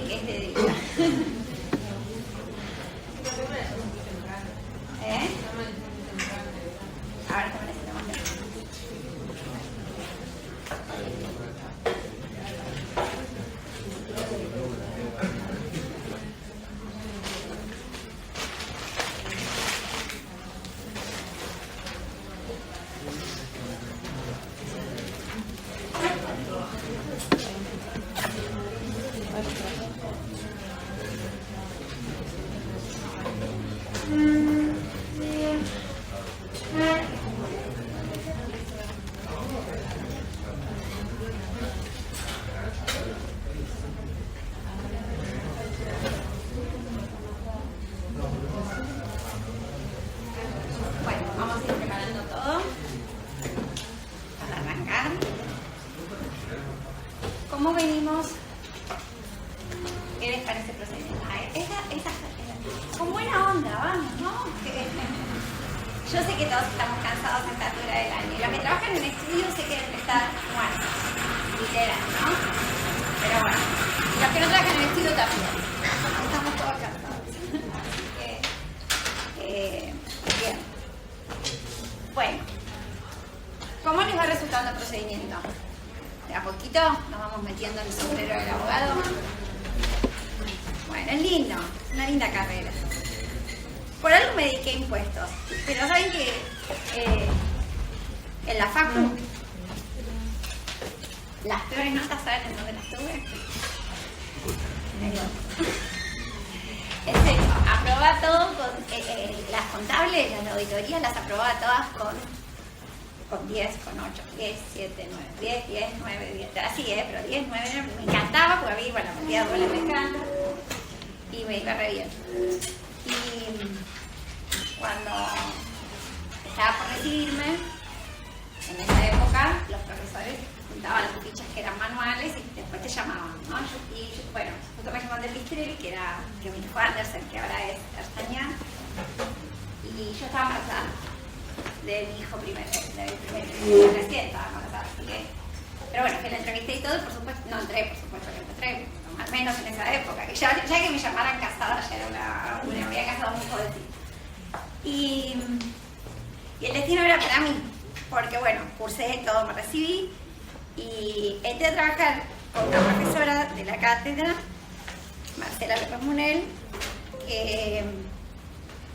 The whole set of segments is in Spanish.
que es de día. Ahora te parece más bien. ¿Cómo venimos? ¿Qué les parece procedimiento? Con buena onda, vamos, ¿no? Yo sé que todos estamos cansados a esta altura del año. Y los que trabajan en estudio sé que deben estar muertos, literal, ¿no? Pero bueno, y los que no trabajan en estudio también. Estamos todos cansados. Bien. Bueno, ¿cómo les va resultando el procedimiento? De a poquito nos vamos metiendo en el sombrero del abogado. Bueno, es lindo, una linda carrera. Por algo me dediqué a impuestos, pero saben que en la facu las peores notas, ¿saben en dónde las tuve? En serio, aprobaba todo con las contables, las auditorías las aprobaba todas con 10, con 8, 10, 7, 9, 10, 9, 10, así pero 10, 9, me encantaba porque a mí, bueno, partida doble me encanta y me iba re bien. Y cuando estaba por recibirme, en esa época, los profesores juntaban las fichas que eran manuales y después te llamaban, ¿no? Y bueno, justo me llamaban del Pistrelli, que mi hijo Andersen, que ahora es D'Artagnan, y yo estaba embarazada de mi hijo primero, recién estaba embarazada, así que... Pero bueno, que la entrevisté y todo, y por supuesto, no entré, por supuesto que no entré, al menos en esa época, que ya que me llamaran casada, ya era me había casado muy jovencita. Y el destino era para mí, porque bueno, cursé todo, me recibí, y entré a trabajar con una profesora de la cátedra, Marcela López Munel, que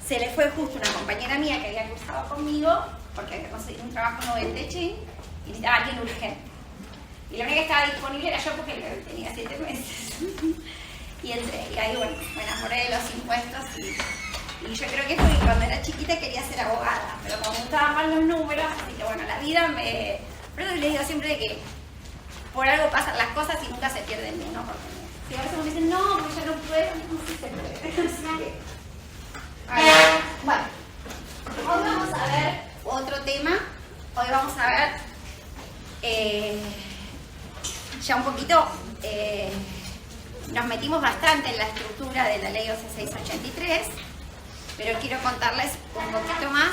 se le fue justo una compañera mía que había cursado conmigo, porque había conseguido un trabajo nuevo en Techín, y necesitaba alguien urgente. Y la única que estaba disponible era yo porque tenía 7 meses. Y entré, y ahí bueno, me enamoré de los impuestos y yo creo que fue cuando era chiquita quería ser abogada, pero como me gustaban más los números, así que bueno, la vida me... Por eso les digo siempre de que por algo pasan las cosas y nunca se pierden ni una oportunidad. Si a veces me dicen, no, pues ya no puedo, no sé si se puede. Así que... Bueno, hoy vamos a ver otro tema. Hoy vamos a ver ya un poquito, nos metimos bastante en la estructura de la ley 11683, pero quiero contarles un poquito más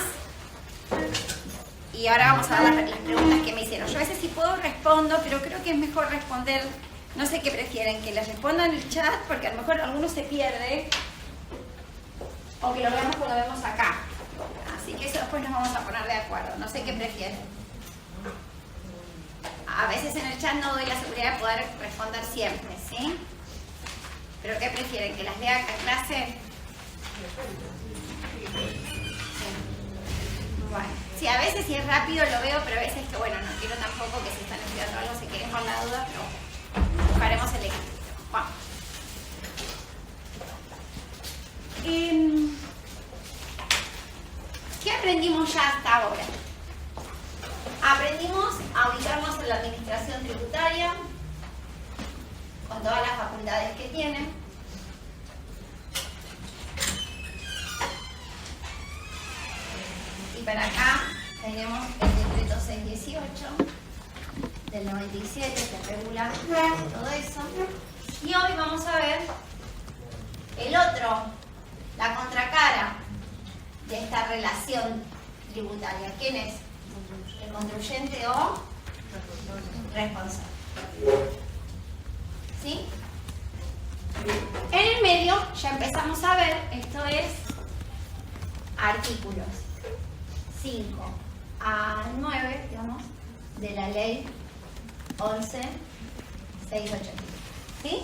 y ahora vamos a ver las preguntas que me hicieron. Yo a veces sí puedo respondo, pero creo que es mejor responder, no sé qué prefieren, que les respondan en el chat porque a lo mejor alguno se pierde o que lo veamos cuando lo vemos acá. Así que eso después nos vamos a poner de acuerdo, no sé qué prefieren. A veces en el chat no doy la seguridad de poder responder siempre, ¿sí? ¿Pero qué prefieren? ¿Que las lea acá en clase? Sí. Bueno, sí, a veces si es rápido lo veo, pero a veces que bueno, no quiero tampoco que si están estudiando algo se queden con la duda, pero buscaremos el equilibrio. Vamos. ¿Qué aprendimos ya hasta ahora? Aprendimos a ubicarnos en la administración tributaria con todas las facultades que tiene. Y para acá tenemos el decreto 618 del 97 que regula todo eso. Y hoy vamos a ver el otro, la contracara de esta relación tributaria. ¿Quién es? ¿El contribuyente o responsable? ¿Sí? En el medio ya empezamos a ver, esto es artículos 5 a 9, digamos, de la ley 11.680. ¿Sí?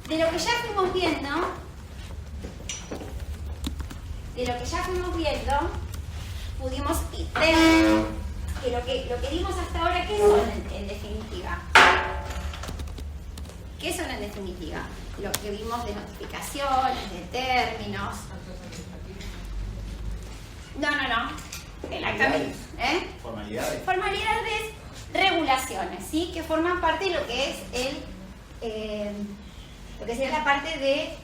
De lo que ya fuimos viendo, pudimos ver que lo que vimos hasta ahora, ¿qué son en definitiva? ¿Qué son en definitiva? Lo que vimos de notificaciones, de términos. No. Exactamente. Formalidades. Formalidades, regulaciones, ¿sí? Que forman parte de lo que es lo que sería la parte de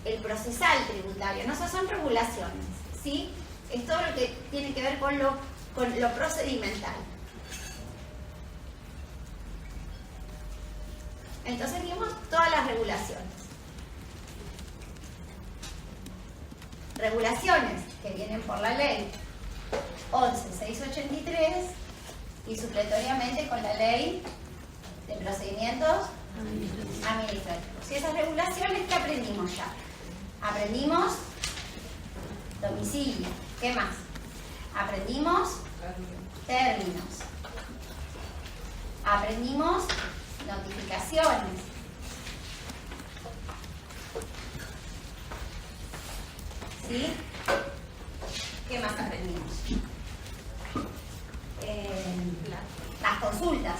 el procesal tributario. No, son regulaciones, ¿sí? Es todo lo que tiene que ver con lo procedimental. Entonces vimos todas las regulaciones. Regulaciones que vienen por la ley 11.683 y supletoriamente con la ley de procedimientos administrativos. Y esas regulaciones que aprendimos ya. Aprendimos domicilio. ¿Qué más? Aprendimos términos. Aprendimos notificaciones. ¿Sí? ¿Qué más aprendimos? Las consultas.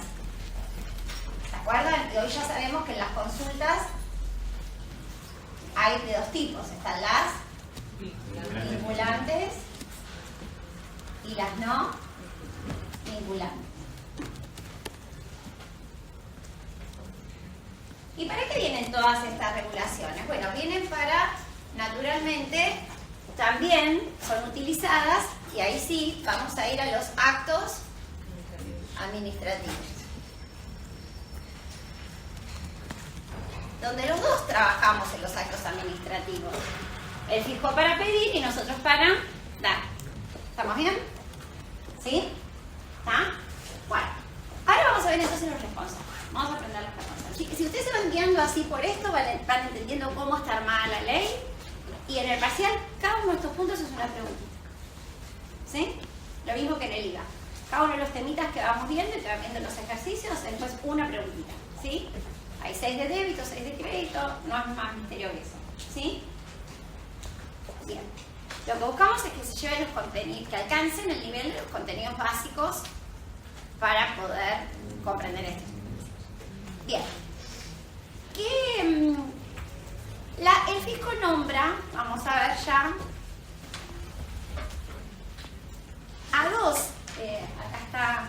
¿Se acuerdan? Y hoy ya sabemos que en las consultas hay de dos tipos. Están las vinculantes y las no vinculantes. ¿Y para qué vienen todas estas regulaciones? Bueno, vienen para, naturalmente, también son utilizadas, y ahí sí vamos a ir a los actos administrativos, donde los dos trabajamos en los actos administrativos. Él fijó para pedir y nosotros para dar. ¿Estamos bien? ¿Sí? ¿Está? Bueno, ahora vamos a ver entonces los responsables. Vamos a aprender los responsables. Si ustedes se van guiando así por esto, van entendiendo cómo está armada la ley. Y en el parcial, cada uno de estos puntos es una preguntita. ¿Sí? Lo mismo que en el IVA. Cada uno de los temitas que vamos viendo y que van viendo los ejercicios, después una preguntita. ¿Sí? Hay 6 de débito, 6 de crédito, no es más misterio que eso. ¿Sí? Bien. Lo que buscamos es que se lleven los contenidos, que alcancen el nivel de los contenidos básicos para poder comprender esto. Bien. El fisco nombra, vamos a ver ya, a dos, acá está, a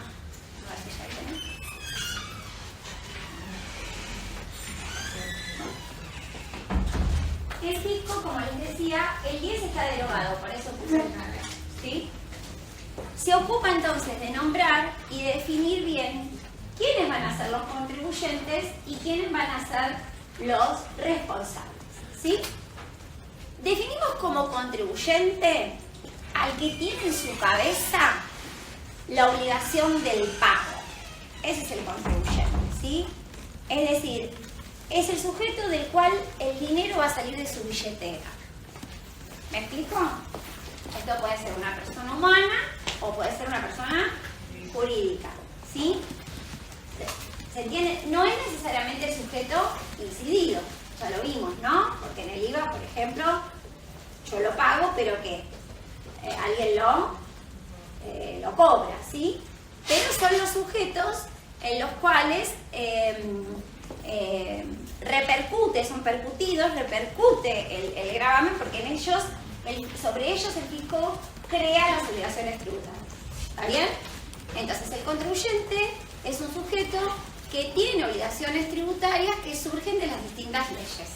ver si ya viene. El fisco, como les decía, el 10 está derogado, por eso puse el 9, ¿sí? Se ocupa entonces de nombrar y de definir bien quiénes van a ser los contribuyentes y quiénes van a ser los responsables, ¿sí? Definimos como contribuyente al que tiene en su cabeza la obligación del pago. Ese es el contribuyente, ¿sí? Es decir, es el sujeto del cual el dinero va a salir de su billetera. ¿Me explico? Esto puede ser una persona humana o puede ser una persona jurídica, ¿sí? ¿Se entiende? No es necesariamente el sujeto incidido, ya lo vimos, ¿no? Porque en el IVA, por ejemplo, yo lo pago, pero que alguien lo cobra, ¿sí? Pero son los sujetos en los cuales repercute, son percutidos, repercute el gravamen, porque en ellos, sobre ellos el fisco crea las obligaciones tributarias. ¿Está bien? Entonces el contribuyente es un sujeto que tiene obligaciones tributarias que surgen de las distintas leyes.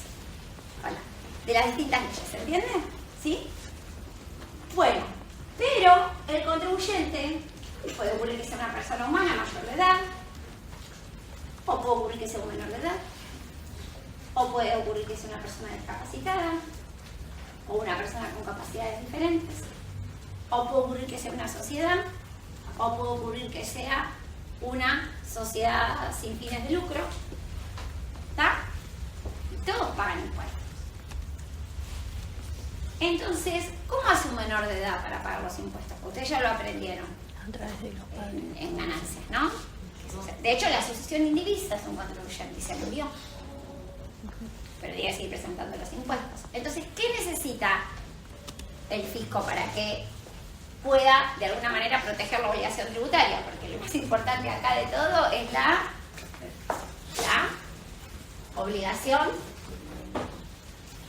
Hola. De las distintas leyes, ¿se entiende? ¿Sí? Bueno, pero el contribuyente puede ocurrir que sea una persona humana mayor de edad, o puede ocurrir que sea un menor de edad, o puede ocurrir que sea una persona discapacitada, o una persona con capacidades diferentes, o puede ocurrir que sea una sociedad, o puede ocurrir que sea una sociedad sin fines de lucro. ¿Está? ¿Listo? pagan impuestos. Entonces, ¿cómo hace un menor de edad para pagar los impuestos? Ustedes ya lo aprendieron en ganancias, ¿no? De hecho, la asociación indivisa es un contribuyente y se murió. Pero tiene que seguir presentando los impuestos. Entonces, ¿qué necesita el fisco para que pueda, de alguna manera, proteger la obligación tributaria? Porque lo más importante acá de todo es la obligación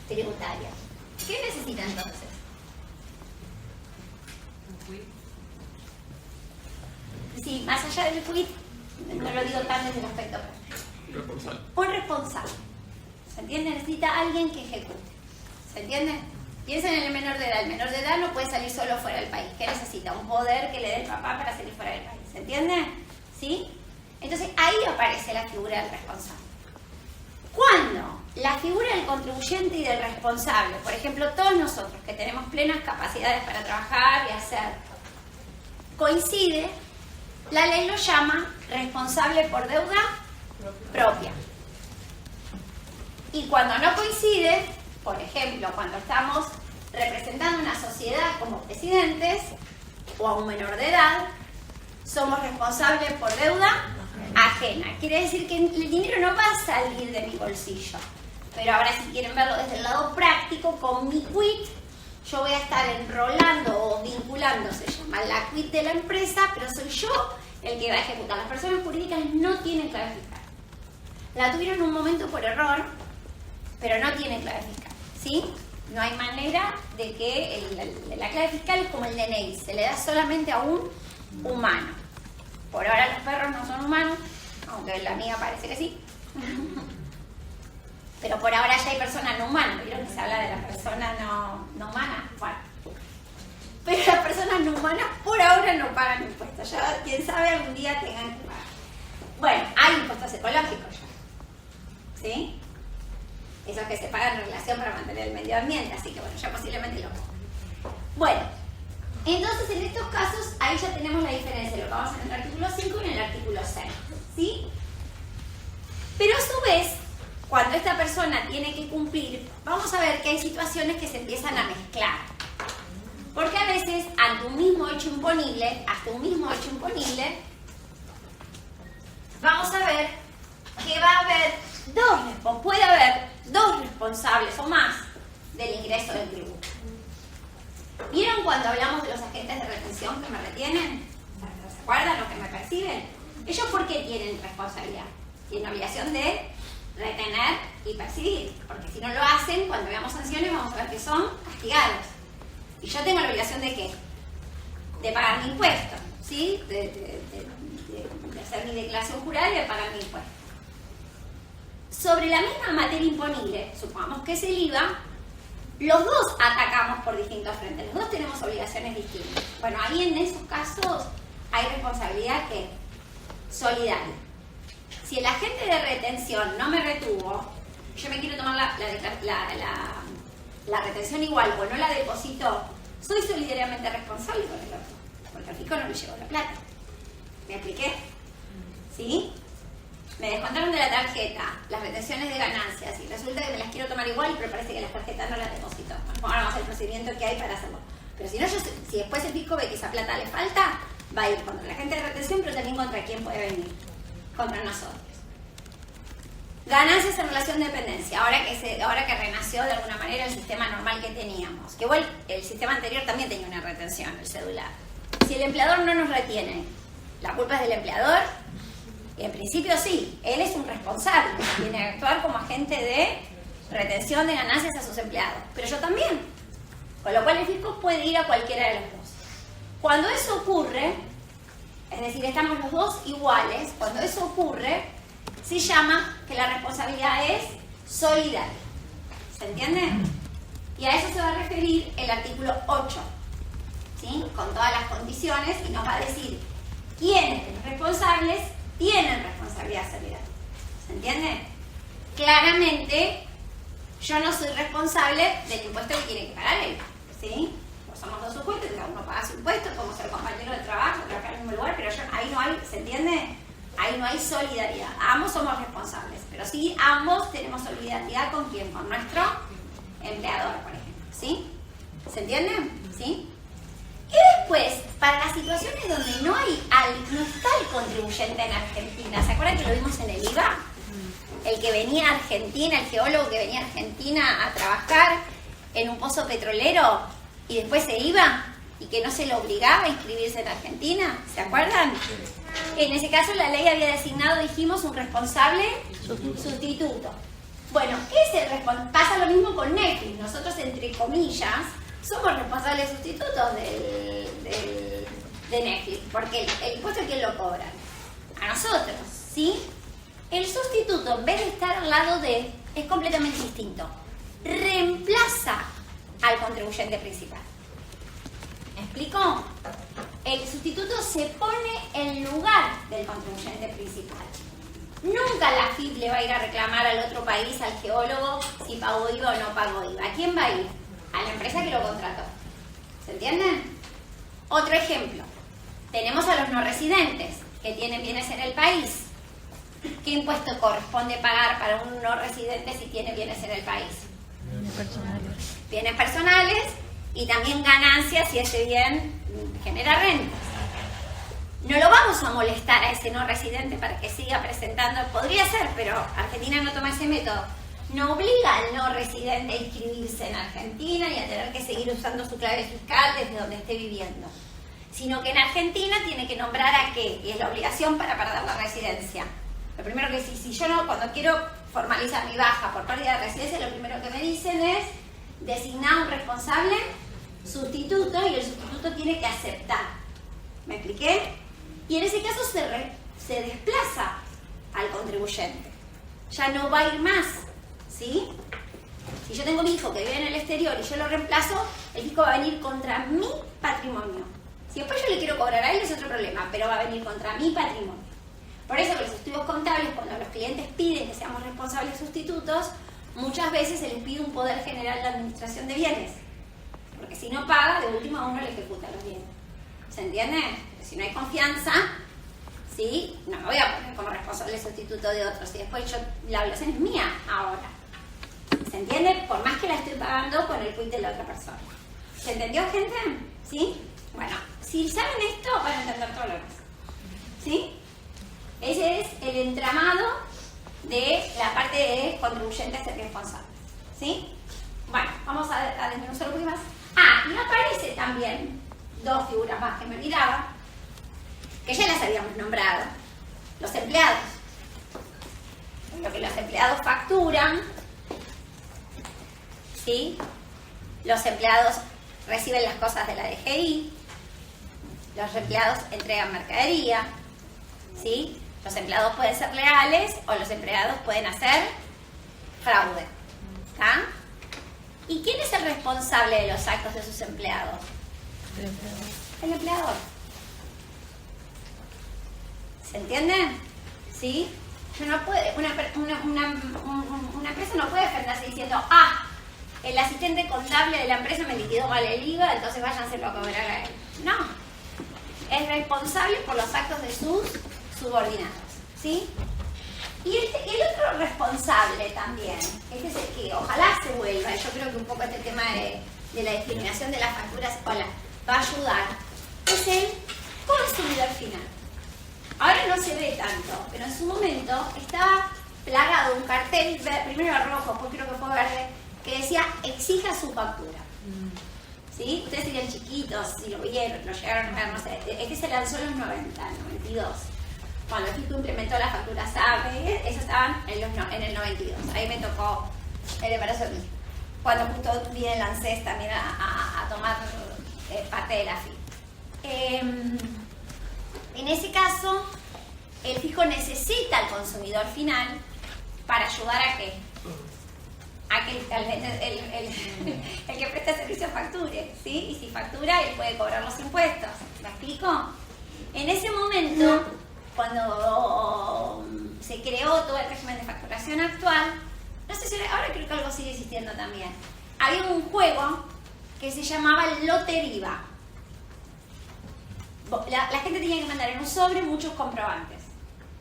tributaria. ¿Qué necesita entonces? Un quit. Sí, más allá del quit, no lo digo tan desde el aspecto práctico. Responsable. Un responsable. ¿Se entiende? Necesita alguien que ejecute. ¿Se entiende? Piensen en el menor de edad. El menor de edad no puede salir solo fuera del país. ¿Qué necesita? Un poder que le dé el papá para salir fuera del país. ¿Se entiende? ¿Sí? Entonces ahí aparece la figura del responsable. Cuando la figura del contribuyente y del responsable, por ejemplo, todos nosotros que tenemos plenas capacidades para trabajar y hacer, coincide, la ley lo llama responsable por deuda propia. Y cuando no coincide, por ejemplo, cuando estamos representando una sociedad como presidentes o a un menor de edad, somos responsables por deuda ajena. Quiere decir que el dinero no va a salir de mi bolsillo. Pero ahora, si quieren verlo desde el lado práctico, con mi quit, yo voy a estar enrolando o vinculando, se llama la quit de la empresa, pero soy yo el que va a ejecutar. Las personas jurídicas no tienen clave fiscal. La tuvieron en un momento por error, pero no tienen clave fiscal, ¿sí? No hay manera de que la clave fiscal es como el DNI, se le da solamente a un humano. Por ahora los perros no son humanos, aunque la mía parece que sí. Pero por ahora ya hay personas no humanas. ¿Vieron que se habla de las personas no humanas? Bueno. Pero las personas no humanas por ahora no pagan impuestos. Ya, quién sabe, algún día tengan que pagar. Bueno, hay impuestos ecológicos ya. ¿Sí? Esos que se pagan en relación para mantener el medio ambiente. Así que bueno, ya posiblemente lo pongan. Bueno. Entonces, en estos casos, ahí ya tenemos la diferencia de lo que vamos a hacer en el artículo 5 y en el artículo 6, ¿sí? Pero a su vez, cuando esta persona tiene que cumplir, vamos a ver que hay situaciones que se empiezan a mezclar. Porque a veces, ante un mismo hecho imponible, vamos a ver que va a haber puede haber dos responsables o más del ingreso del tributo. ¿Vieron cuando hablamos de los agentes de retención que me retienen? ¿Se acuerdan los que me perciben? ¿Ellos por qué tienen responsabilidad? Tienen obligación de retener y percibir. Porque si no lo hacen, cuando veamos sanciones vamos a ver que son castigados. Y yo tengo la obligación de ¿qué? De pagar mi impuesto, ¿sí? De hacer mi declaración jurada y de pagar mi impuesto. Sobre la misma materia imponible, supongamos que es el IVA, los dos atacamos por distintos frentes, los dos tenemos obligaciones distintas. Bueno, ahí en esos casos hay responsabilidad que solidaria. Si el agente de retención no me retuvo, yo me quiero tomar la retención igual o no la depositó, soy solidariamente responsable con el otro, porque al fisco no le llegó la plata. ¿Me expliqué? ¿Sí? Me descontaron de la tarjeta las retenciones de ganancias y resulta que me las quiero tomar igual, pero parece que las tarjetas no las depositó. Bueno, ahora vamos a ver el procedimiento que hay para hacerlo. Pero si no, si después el fisco ve que esa plata le falta, va a ir contra la gente de retención, pero también contra quién puede venir. Contra nosotros. Ganancias en relación de dependencia. Ahora que renació de alguna manera el sistema normal que teníamos. Que igual el sistema anterior también tenía una retención, el celular. Si el empleador no nos retiene, ¿la culpa es del empleador? En principio sí, él es un responsable, tiene que actuar como agente de retención de ganancias a sus empleados, pero yo también, con lo cual el fisco puede ir a cualquiera de los dos. Cuando eso ocurre, es decir, estamos los dos iguales, cuando eso ocurre, se llama que la responsabilidad es solidaria. ¿Se entiende? Y a eso se va a referir el artículo 8, ¿sí? Con todas las condiciones y nos va a decir quiénes de los responsables tienen responsabilidad solidaria. ¿Se entiende? Claramente, yo no soy responsable del impuesto que tiene que pagar él, ¿sí? Pues somos dos supuestos, cada uno paga su impuesto, podemos ser compañeros de trabajo, trabajar en el mismo lugar, pero ahí no hay, ¿se entiende? Ahí no hay solidaridad. Ambos somos responsables, pero sí ambos tenemos solidaridad con quién, con nuestro empleador, por ejemplo. ¿Sí? ¿Se entiende? ¿Sí? Y después, para las situaciones donde no está el contribuyente en Argentina, ¿se acuerdan que lo vimos en el IVA? El que venía a Argentina, el geólogo que venía a Argentina a trabajar en un pozo petrolero y después se iba y que no se le obligaba a inscribirse en Argentina, ¿se acuerdan? En ese caso la ley había designado, dijimos, un responsable sustituto. Bueno, ¿qué es el responsable? Pasa lo mismo con Netflix. Nosotros, entre comillas, somos responsables sustitutos de Netflix, porque el impuesto, ¿quién lo cobra? A nosotros, ¿sí? El sustituto, en vez de estar al lado de, es completamente distinto. Reemplaza al contribuyente principal. ¿Me explico? El sustituto se pone en lugar del contribuyente principal. Nunca la AFIP le va a ir a reclamar al otro país, al geólogo, si pagó IVA o no pagó IVA. ¿A quién va a ir? A la empresa que lo contrató. ¿Se entiende? Otro ejemplo. Tenemos a los no residentes que tienen bienes en el país. ¿Qué impuesto corresponde pagar para un no residente si tiene bienes en el país? Bienes personales. Bienes personales y también ganancias si ese bien genera rentas. No lo vamos a molestar a ese no residente para que siga presentando, podría ser, pero Argentina no toma ese método. No obliga al no residente a inscribirse en Argentina y a tener que seguir usando su clave fiscal desde donde esté viviendo, sino que en Argentina tiene que nombrar a qué, y es la obligación para perder la residencia. Lo primero que si yo no, cuando quiero formalizar mi baja por pérdida de residencia, lo primero que me dicen es designar un responsable sustituto y el sustituto tiene que aceptar. ¿Me expliqué? Y en ese caso se desplaza al contribuyente. Ya no va a ir más, ¿sí? Si yo tengo mi hijo que vive en el exterior y yo lo reemplazo, el fisco va a venir contra mi patrimonio. Si después yo le quiero cobrar a él es otro problema, pero va a venir contra mi patrimonio. Por eso, con los estudios contables, cuando los clientes piden que seamos responsables sustitutos, muchas veces se les pide un poder general de administración de bienes. Porque si no paga, de último a uno le ejecuta los bienes. ¿Se entiende? Porque si no hay confianza, ¿sí? No me voy a poner como responsable sustituto de otros. Y después la obligación es mía ahora. ¿Se entiende? Por más que la estoy pagando con el quit de la otra persona. ¿Se entendió, gente? ¿Sí? Bueno, si saben esto, van a entender todo lo demás. ¿Sí? Ese es el entramado de la parte de contribuyentes responsables. ¿Sí? Bueno, vamos a desmenuzar un poquito más. Y aparece también dos figuras más que me olvidaba, que ya las habíamos nombrado. Los empleados. Lo que los empleados facturan, ¿sí? Los empleados reciben las cosas de la DGI, los empleados entregan mercadería, ¿sí? Los empleados pueden ser leales o los empleados pueden hacer fraude. ¿Está? ¿Y quién es el responsable de los actos de sus empleados? El empleador. ¿Se entiende? ¿Sí? Una empresa no puede defenderse diciendo, el asistente contable de la empresa me liquidó mal el IVA, entonces váyanselo a cobrar a él. No. Es responsable por los actos de sus subordinados. ¿Sí? Y el otro responsable también, este es el que ojalá se vuelva, yo creo que un poco este tema de la discriminación de las facturas va a ayudar, es el consumidor final. Ahora no se ve tanto, pero en su momento estaba plagado un cartel, primero rojo, después creo que fue verde, que decía exija su factura. ¿Sí? Ustedes serían chiquitos, si lo vieron, lo llegaron a ver, no sé, este se lanzó en los 90, 92. Cuando el fisco implementó la factura SAPE, esos estaban en el 92. Ahí me tocó el embarazo a mí. Cuando justo vine el ANSES también a tomar parte de la FIP. En ese caso, el fisco necesita al consumidor final para ayudar a que el que presta servicio facture, ¿sí? Y si factura, él puede cobrar los impuestos. ¿Me explico? En ese momento, cuando se creó todo el régimen de facturación actual, no sé si ahora creo que algo sigue existiendo también, había un juego que se llamaba Loteriva. La gente tenía que mandar en un sobre muchos comprobantes.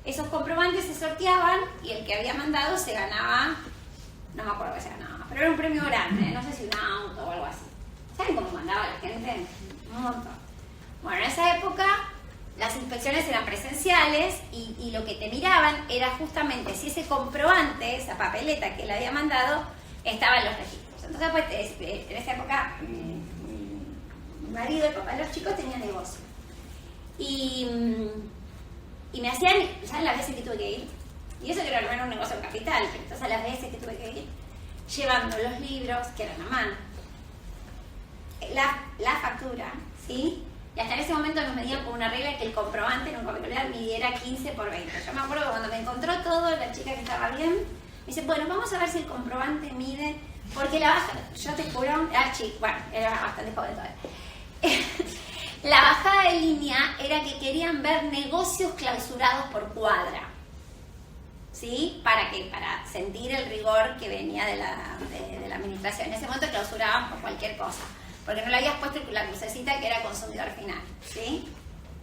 Esos comprobantes se sorteaban y el que había mandado se ganaba, no me acuerdo qué se ganaba, pero era un premio grande, no sé si un auto o algo así. ¿Saben cómo mandaba la gente? Un montón. Bueno, en esa época las inspecciones eran presenciales y lo que te miraban era justamente si ese comprobante, esa papeleta que él había mandado, estaba en los registros. Entonces, pues, en esa época, mi marido, el papá de los chicos, tenía negocio. Y me hacían, ¿saben las veces que tuve que ir? Y eso que era un negocio en capital, pero entonces las veces que tuve que ir, llevando los libros, que eran a mano, la factura, ¿sí? Y hasta en ese momento nos medían con una regla que el comprobante en un papel midiera 15 por 20. Yo me acuerdo que cuando me encontró todo, la chica que estaba bien, me dice, bueno, vamos a ver si el comprobante mide, porque la baja, yo te juro, bueno, era bastante joven todavía. La bajada de línea era que querían ver negocios clausurados por cuadra, ¿sí? ¿Para qué? Para sentir el rigor que venía de la administración. En ese momento clausuraban por cualquier cosa, porque no le habías puesto la crucecita que era consumidor final, ¿sí?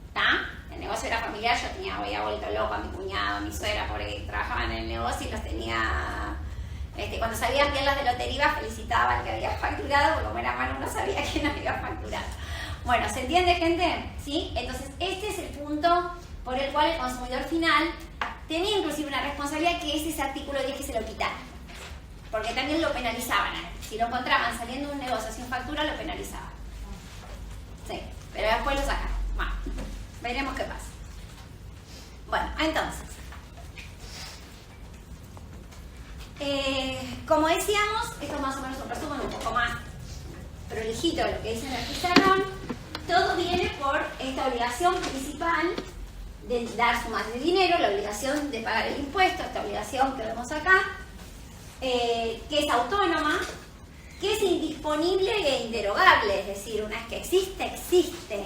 ¿Está? El negocio era familiar, yo había vuelto loco a mi cuñado, a mi suegra, porque trabajaban en el negocio y los tenía... cuando salían bien las de lotería, felicitaba al que había facturado, porque como era mano no sabía quién había facturado. Bueno, ¿se entiende, gente? ¿Sí? Entonces, este es el punto por el cual el consumidor final tenía inclusive una responsabilidad, que es ese artículo 10 que se lo quitaran. Porque también lo penalizaban. Si lo encontraban saliendo de un negocio sin factura, lo penalizaban. Sí, pero después lo sacaron. Bueno, veremos qué pasa. Bueno, entonces, como decíamos, esto es más o menos un resumen un poco más prolijito de lo que dice el pizarrón. Todo viene por esta obligación principal de dar sumas de dinero, la obligación de pagar el impuesto, esta obligación que vemos acá, que es autónoma, que es indisponible e inderogable, es decir, una vez que existe, existe.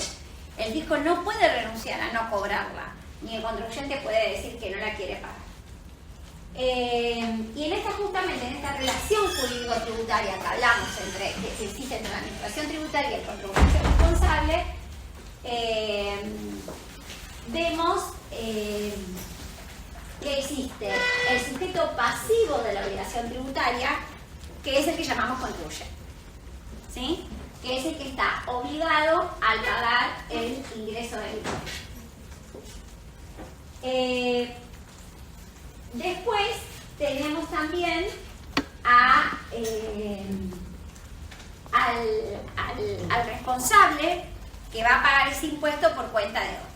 El fisco no puede renunciar a no cobrarla, ni el contribuyente puede decir que no la quiere pagar. Y en esta, justamente en esta relación jurídico-tributaria que hablamos, que existe entre la administración tributaria y el contribuyente responsable, vemos que existe el sujeto pasivo de la obligación tributaria, que es el que llamamos contribuyente, ¿sí? Que es el que está obligado al pagar el ingreso del impuesto. Después tenemos también al responsable que va a pagar ese impuesto por cuenta de otro.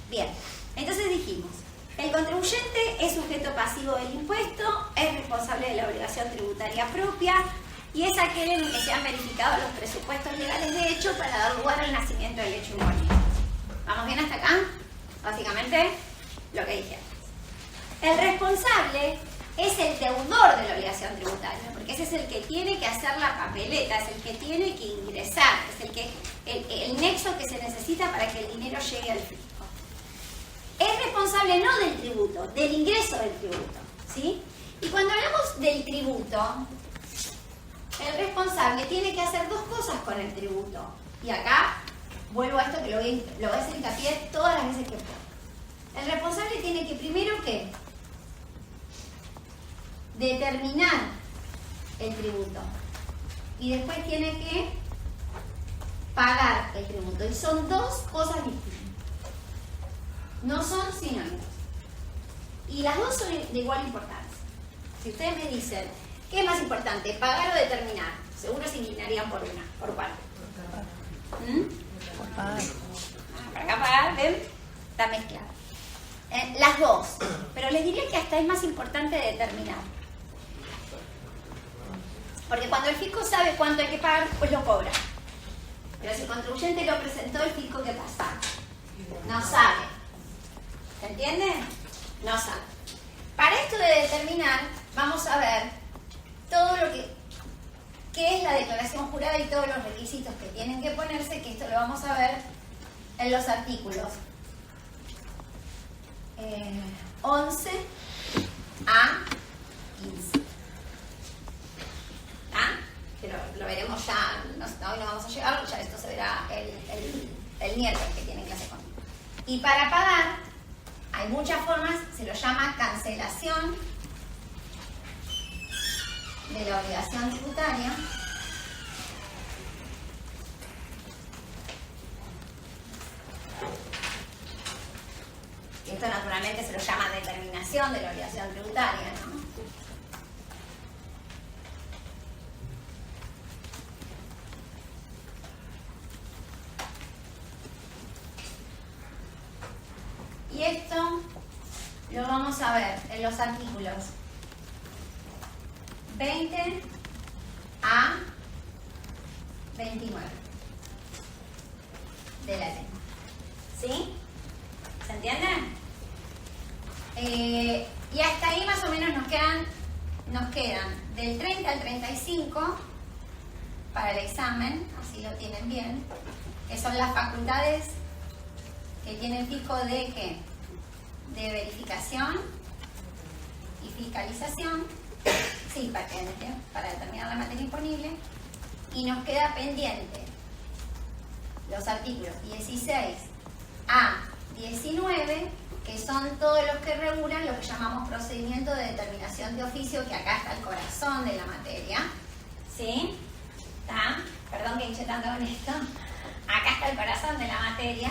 Bien, entonces dijimos, el contribuyente es sujeto pasivo del impuesto, es responsable de la obligación tributaria propia y es aquel en el que se han verificado los presupuestos legales de hecho para dar lugar al nacimiento del hecho imponible. ¿Vamos bien hasta acá? Básicamente lo que dije antes. El responsable es el deudor de la obligación tributaria, porque ese es el que tiene que hacer la papeleta, es el que tiene que ingresar, es el nexo que se necesita para que el dinero llegue al fisco. Es responsable no del tributo, del ingreso del tributo, ¿sí? Y cuando hablamos del tributo, el responsable tiene que hacer dos cosas con el tributo. Y acá vuelvo a esto que lo voy a hacer hincapié todas las veces que puedo. El responsable tiene que primero, ¿qué? Determinar el tributo. Y después tiene que pagar el tributo. Y son dos cosas distintas. No son sinónimos. Y las dos son de igual importancia. Si ustedes me dicen, ¿qué es más importante? ¿Pagar o determinar? Seguro se inclinarían por una. ¿Por cuál? Por pagar. Para acá pagar, ¿ven? Está mezclado. Las dos. Pero les diría que hasta es más importante determinar. Porque cuando el fisco sabe cuánto hay que pagar, pues lo cobra. Pero si el contribuyente lo presentó, el fisco, ¿qué pasa? No sabe. ¿Se entiende? No sabe. Para esto de determinar, vamos a ver todo lo qué es la declaración jurada y todos los requisitos que tienen que ponerse, que esto lo vamos a ver en los artículos 11 a 15. ¿Ah? Pero lo veremos ya, hoy no vamos a llegar, ya esto se verá el miércoles que tienen clase conmigo. Y para pagar, hay muchas formas, se lo llama cancelación de la obligación tributaria. Esto naturalmente se lo llama determinación de la obligación tributaria, ¿no? Y esto lo vamos a ver en los artículos 20 a 29 de la ley. ¿Sí? ¿Se entiende? Y hasta ahí más o menos nos quedan del 30 al 35 para el examen, así lo tienen bien, que son las facultades que tiene el fisco de ¿qué? De verificación y fiscalización, sí, para determinar la materia imponible, y nos queda pendiente los artículos 16 a 19, que son todos los que regulan lo que llamamos procedimiento de determinación de oficio, que acá está el corazón de la materia, ¿sí? ¿Está? Perdón que hinche tanto con esto. Acá está el corazón de la materia,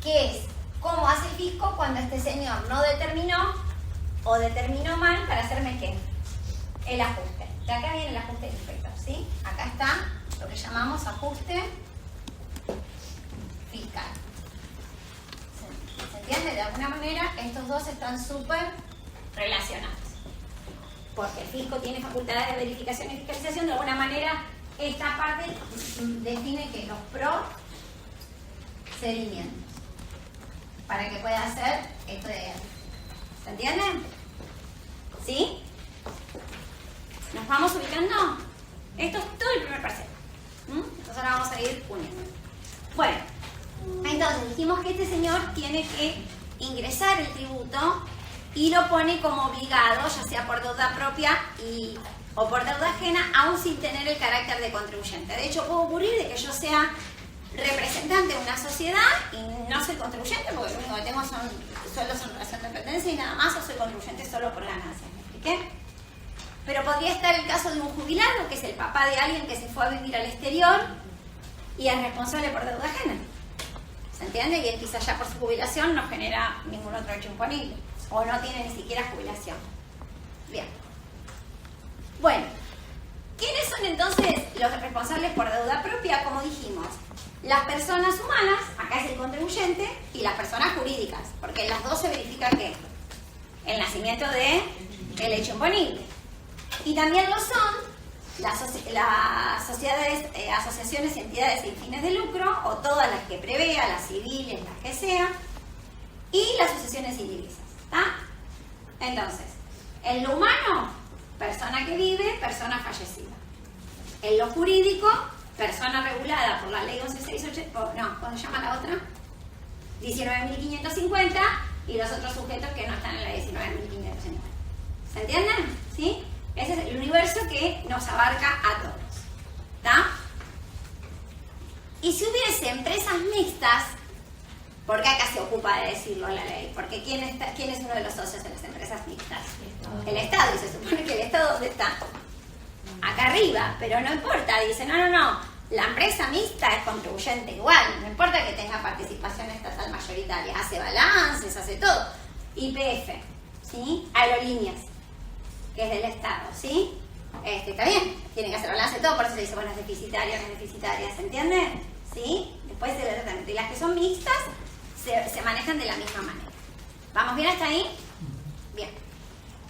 que es cómo hace el fisco cuando este señor no determinó o determinó mal para hacerme ¿qué? El ajuste. De acá viene el ajuste del inspector, ¿sí? Acá está lo que llamamos ajuste fiscal. ¿Se entiende? De alguna manera estos dos están súper relacionados. Porque el fisco tiene facultades de verificación y fiscalización, de alguna manera esta parte define que los procedimientos para que pueda hacer esto de él. ¿Se entiende? ¿Sí? ¿Nos vamos ubicando? Esto es todo el primer parcial. Entonces ahora vamos a ir uniendo. Bueno, entonces dijimos que este señor tiene que ingresar el tributo y lo pone como obligado, ya sea por deuda propia o por deuda ajena, aún sin tener el carácter de contribuyente. De hecho, puede ocurrir de que yo sea representante de una sociedad y no soy contribuyente, porque lo único que tengo son sueldos en relación de dependencia y nada más, o soy contribuyente solo por ganancias. ¿Me expliqué? Pero podría estar el caso de un jubilado, que es el papá de alguien que se fue a vivir al exterior y es responsable por deuda ajena. ¿Se entiende? Y él quizás ya por su jubilación no genera ningún otro hecho imponible, o no tiene ni siquiera jubilación. Bien. Bueno, ¿quiénes son entonces los responsables por deuda propia? Como dijimos, las personas humanas, acá es el contribuyente, y las personas jurídicas, porque en las dos se verifica ¿qué? El nacimiento del hecho imponible. Y también lo son las sociedades, asociaciones y entidades sin fines de lucro, o todas las que prevea, las civiles, las que sean, y las asociaciones indivisas. ¿Está? Entonces, en lo humano, persona que vive, persona fallecida. En lo jurídico, persona regulada por la ley 1168, no, ¿cómo se llama la otra? 19.550, y los otros sujetos que no están en la 19.550. ¿Se entienden? ¿Sí? Ese es el universo que nos abarca a todos. ¿Está? Y si hubiese empresas mixtas, ¿por qué acá se ocupa de decirlo la ley? Porque ¿quién es uno de los socios en las empresas mixtas? El Estado. Y se supone que el Estado, ¿dónde está? Acá arriba, pero no importa. Dice, no. La empresa mixta es contribuyente igual. No importa que tenga participación estatal mayoritaria. Hace balances, hace todo. YPF, ¿sí? Aerolíneas, que es del Estado, ¿sí? Está bien, tiene que hacer balance de todo, por eso se dice, bueno, es deficitaria, no es deficitaria, ¿se entiende? ¿Sí? Después se ve tratamiento. Y las que son mixtas se manejan de la misma manera. ¿Vamos bien hasta ahí? Bien.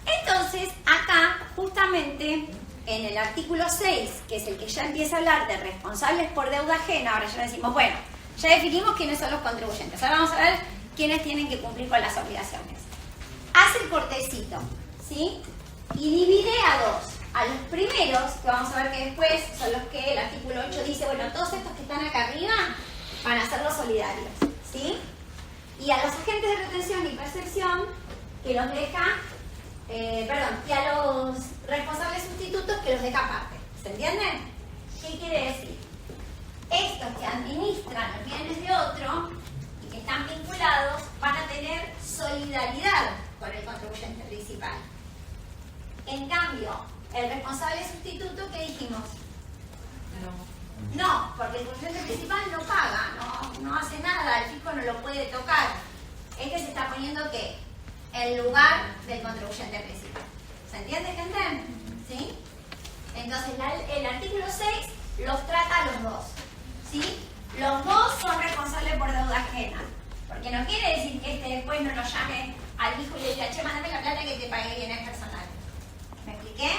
Entonces, acá, justamente, en el artículo 6, que es el que ya empieza a hablar de responsables por deuda ajena, ahora ya decimos, bueno, ya definimos quiénes son los contribuyentes. Ahora vamos a ver quiénes tienen que cumplir con las obligaciones. Hace el cortecito, ¿sí? Y divide a dos. A los primeros, que vamos a ver que después son los que el artículo 8 dice, bueno, todos estos que están acá arriba van a ser los solidarios, ¿sí? Y a los agentes de retención y percepción, que los deja, y a los responsables sustitutos, que los deja aparte. ¿Se entiende? ¿Qué quiere decir? Estos que administran los bienes de otro, que están vinculados van a tener solidaridad con el contribuyente principal. En cambio, el responsable sustituto, ¿qué dijimos? No, porque el contribuyente principal no paga, no hace nada, el fisco no lo puede tocar. Este se está poniendo, ¿qué? En lugar del contribuyente principal. ¿Se entiende, gente? ¿Sí? Entonces, el artículo 6 los trata a los dos. ¿Sí? Los dos son responsables por deuda ajena. Porque no quiere decir que después no lo llame al hijo y le diga, che, mándame la plata que te pagué bienes personales. ¿Me expliqué?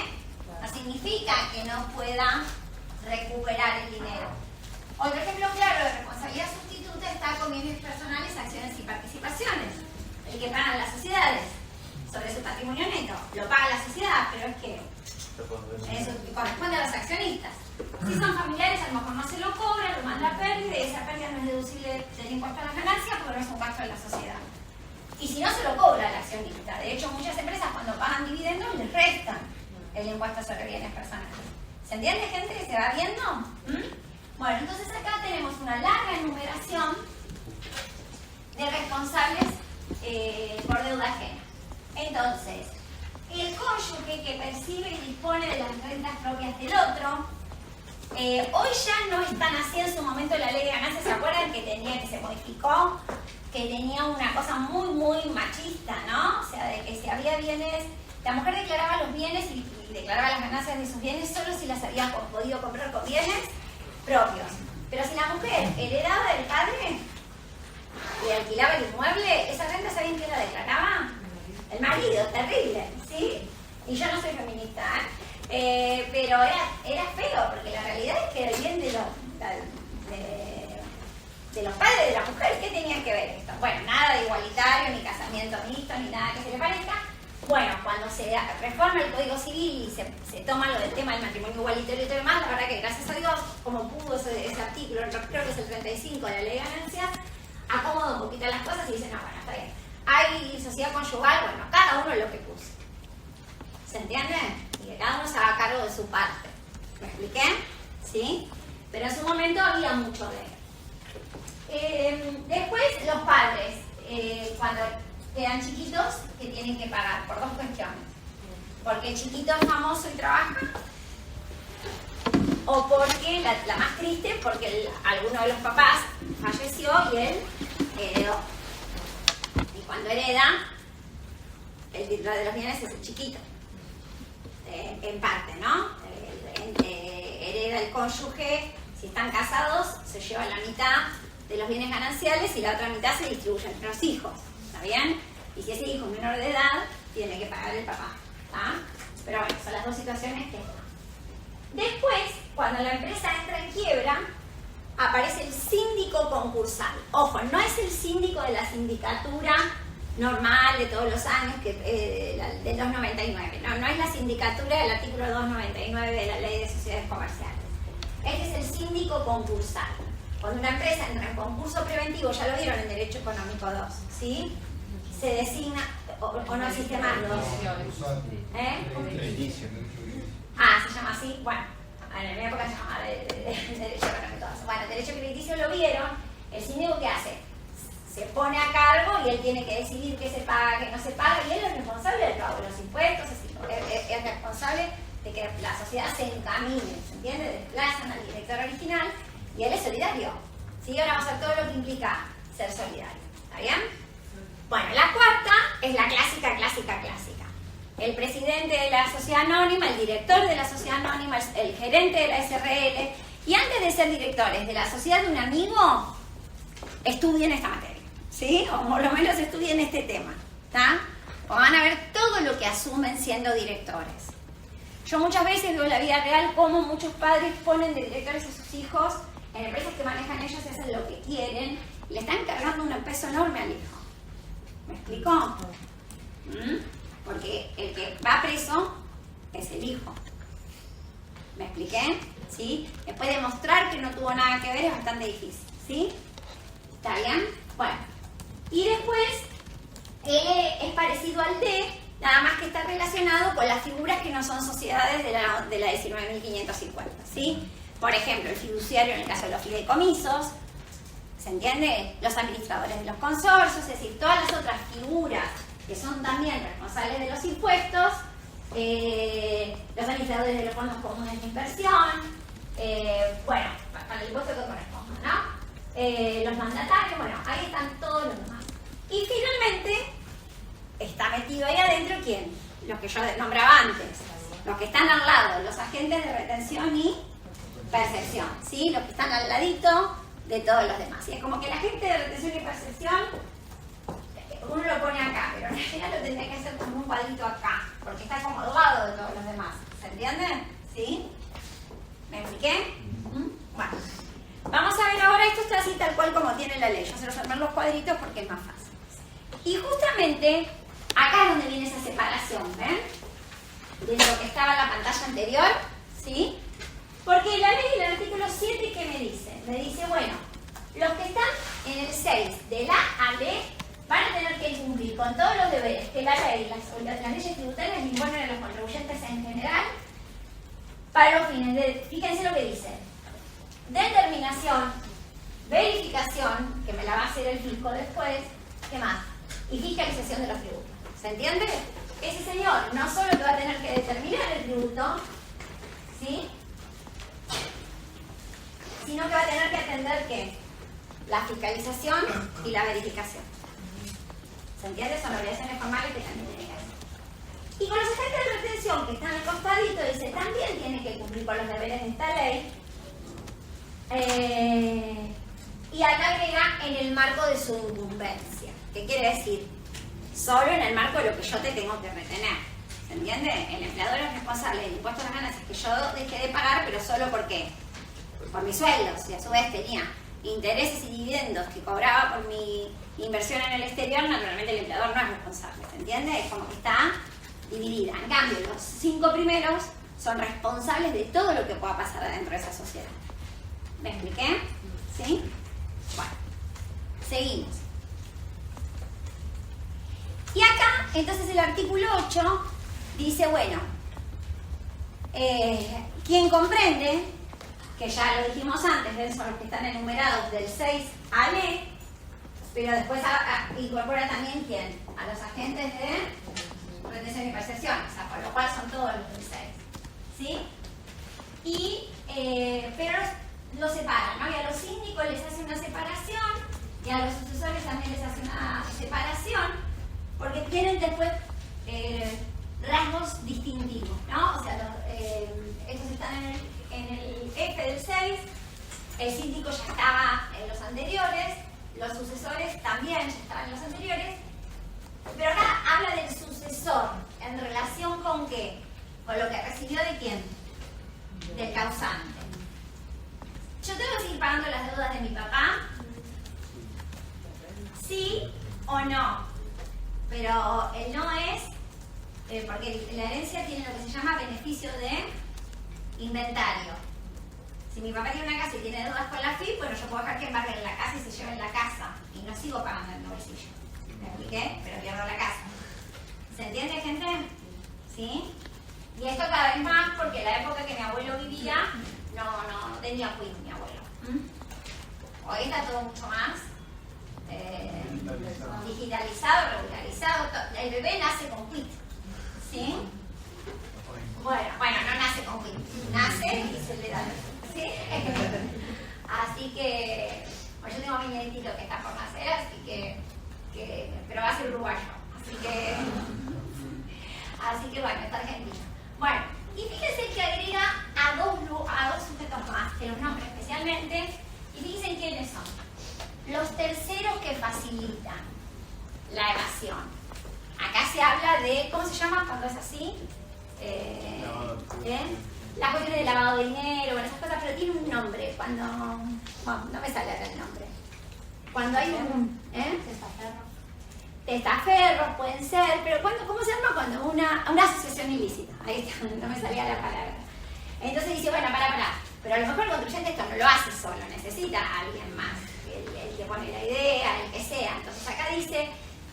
No significa que no pueda recuperar el dinero. Otro ejemplo claro de responsabilidad sustituta está con bienes personales, acciones y participaciones. El que pagan las sociedades sobre su patrimonio neto. Lo paga la sociedad, pero es que eso corresponde a los accionistas. Si son familiares, a lo mejor no se lo cobra, lo manda a pérdida y esa pérdida no es deducible del impuesto a la ganancia porque no es un gasto de la sociedad. Y si no, se lo cobra el accionista. De hecho, muchas empresas cuando pagan dividendos les restan el impuesto sobre bienes personales. ¿Se entiende, gente, que se va viendo? Bueno, entonces acá tenemos una larga enumeración de responsables por deuda ajena. Entonces, el cónyuge que percibe y dispone de las rentas propias del otro, hoy ya no es tan así. En su momento la ley de ganancias, ¿se acuerdan que se modificó? Que tenía una cosa muy machista, ¿no? O sea, de que si había bienes, la mujer declaraba los bienes y declaraba las ganancias de sus bienes solo si las había podido comprar con bienes propios. Pero si la mujer heredaba del padre y alquilaba el inmueble, esa renta, ¿saben quién la declaraba? El marido, terrible, ¿sí? Y yo no soy feminista, pero era feo, porque la realidad es que era el bien de los padres de la mujer. ¿Qué tenía que ver esto? Bueno, nada de igualitario, ni casamiento mixto, ni nada que se le parezca. Bueno, cuando se reforma el Código Civil y se toma lo del tema del matrimonio igualitario y todo demás, la verdad que gracias a Dios, como pudo ese artículo, creo que es el 35 de la Ley de Ganancias, acomoda un poquito las cosas y dice, no, bueno, está bien. Hay sociedad conyugal, bueno, cada uno lo que puso. ¿Se entiende? Y que cada uno se haga cargo de su parte. ¿Me expliqué? ¿Sí? Pero en su momento había mucho de después, los padres, cuando quedan chiquitos, que tienen que pagar por dos cuestiones. Porque el chiquito es famoso y trabaja, o porque, la más triste, porque alguno de los papás falleció y él heredó. Y cuando hereda, el titular de los bienes es el chiquito, en parte, ¿no? Hereda el cónyuge, si están casados, se lleva la mitad de los bienes gananciales y la otra mitad se distribuye entre los hijos, ¿está bien? Y si ese hijo es menor de edad, tiene que pagar el papá, ¿está? Pero bueno, son las dos situaciones que están. Después, cuando la empresa entra en quiebra, aparece el síndico concursal. Ojo, no es el síndico de la sindicatura normal de todos los años, del 299. No es la sindicatura del artículo 299 de la Ley de Sociedades Comerciales. Este es el síndico concursal. Cuando una empresa entra en concurso preventivo, ya lo vieron en Derecho Económico 2, ¿sí? Se designa, o no existe más 2. Se llama así, bueno, en mi época se llamaba Derecho Económico 2. Bueno, el Derecho Crediticio lo vieron, el síndico ¿qué hace? Se pone a cargo y él tiene que decidir qué se paga, qué no se paga, y él es responsable del pago de los impuestos, es responsable de que la sociedad se encamine, ¿se entiende? Desplazan al director original y él es solidario. ¿Sí? Ahora vamos a ver todo lo que implica ser solidario. ¿Está bien? Bueno, la cuarta es la clásica. El presidente de la sociedad anónima, el director de la sociedad anónima, el gerente de la SRL, y antes de ser directores de la sociedad de un amigo, estudien esta materia, ¿sí? O por lo menos estudien este tema, ¿está? O van a ver todo lo que asumen siendo directores. Yo muchas veces veo en la vida real cómo muchos padres ponen de directores a sus hijos en empresas que manejan ellos y hacen lo que quieren, y le están cargando un peso enorme al hijo. ¿Me explico? Porque el que va preso es el hijo. ¿Me expliqué? ¿Sí? Después demostrar que no tuvo nada que ver es bastante difícil, ¿sí? ¿Está bien? Bueno. Y después es parecido al D, nada más que está relacionado con las figuras que no son sociedades de la 19.550, ¿sí? Por ejemplo, el fiduciario en el caso de los fideicomisos, ¿Se entiende? Los administradores de los consorcios, es decir, todas las otras figuras que son también responsables de los impuestos, los administradores de los fondos comunes de inversión, bueno, para el impuesto que corresponda, ¿no? Los mandatarios, bueno, ahí están todos los demás. Y finalmente, está metido ahí adentro, ¿quién? Los que yo nombraba antes, los que están al lado, los agentes de retención y percepción, ¿sí? Los que están al ladito de todos los demás. Y es como que el agente de retención y percepción, uno lo pone acá, pero en realidad lo tendría que hacer como un cuadrito acá, porque está como al lado de todos los demás. ¿Se entiende? ¿Sí? ¿Me expliqué? Bueno, vamos a ver ahora, esto está así tal cual como tiene la ley. Yo se los armé los cuadritos porque es más fácil. Y justamente acá es donde viene esa separación, ¿ven? De lo que estaba en la pantalla anterior, ¿sí? Porque la ley del artículo 7, ¿qué me dice? Me dice, bueno, los que están en el 6, de la A B, van a tener que cumplir con todos los deberes que la ley, las leyes tributarias imponen a los contribuyentes en general, para los fines de, fíjense lo que dice, determinación, verificación, que me la va a hacer el fisco después, ¿qué más? Y fiscalización de los tributos. ¿Se entiende? Ese señor no solo que va a tener que determinar el tributo, ¿sí?, sino que va a tener que atender ¿qué? La fiscalización y la verificación. ¿Se entiende? Son obligaciones formales que también tiene que hacer. Y con los agentes de retención que están al costadito, dice, también tiene que cumplir con los deberes de esta ley. Y acá agrega en el marco de su incumbencia. ¿Qué quiere decir? Solo en el marco de lo que yo te tengo que retener. ¿Se entiende? El empleador es responsable del impuesto a las ganancias que yo dejé de pagar, pero solo por qué. Por mis sueldos, y a su vez tenía intereses y dividendos que cobraba por mi inversión en el exterior, naturalmente el empleador no es responsable, ¿se entiende? Es como que está dividida. En cambio, los 5 primeros son responsables de todo lo que pueda pasar adentro de esa sociedad. ¿Me expliqué? ¿Sí? Bueno, seguimos. Y acá, entonces el artículo 8 dice, bueno, quien comprende, que ya lo dijimos antes, son los que están enumerados del 6 al E, pero después incorpora también ¿quién? A los agentes de retención y percepción, o sea, por lo cual son todos los del 6, ¿sí? Y, pero los separan, ¿no? Y a los síndicos les hace una separación, y a los sucesores también les hace una separación, porque tienen después rasgos distintivos, ¿no? O sea, estos están en el F del 6, el síndico ya estaba en los anteriores, los sucesores también ya estaban en los anteriores, pero acá habla del sucesor, ¿en relación con qué? Con lo que recibió de quién, del causante. Yo tengo que seguir pagando las deudas de mi papá, sí o no, pero el no es, porque la herencia tiene lo que se llama beneficio de inventario. Si mi papá tiene una casa y tiene deudas con la FIP, bueno, yo puedo dejar que embarguen la casa y se lleven la casa y no sigo pagando el bolsillo. ¿Me expliqué? Pero pierdo la casa. ¿Se entiende, gente? ¿Sí? Y esto cada vez más porque en la época que mi abuelo vivía no tenía quit mi abuelo. Hoy está todo mucho más digitalizado, regularizado. El bebé nace con quit. ¿Sí? Bueno, no nace con quit. Nace y se le da. ¿Sí? Así que, bueno, yo tengo a mi nietito que está por nacer, así que pero va a ser uruguayo. Así que bueno, está argentino. Bueno, y fíjense que agrega a dos sujetos más, que los nombra especialmente, y fíjense quiénes son. Los terceros que facilitan la evasión. Acá se habla de, ¿cómo se llama cuando es así? La cuestión de lavado de dinero, bueno, esas cosas, pero tiene un nombre. Cuando, bueno, no me sale acá el nombre. Cuando hay un... Testaferros pueden ser, pero ¿cómo se llama? Cuando una asociación ilícita. Ahí está, no me salía la palabra. Entonces dice, bueno, pará. Pero a lo mejor el contribuyente esto no lo hace solo, necesita a alguien más. El que pone la idea, el que sea. Entonces acá dice,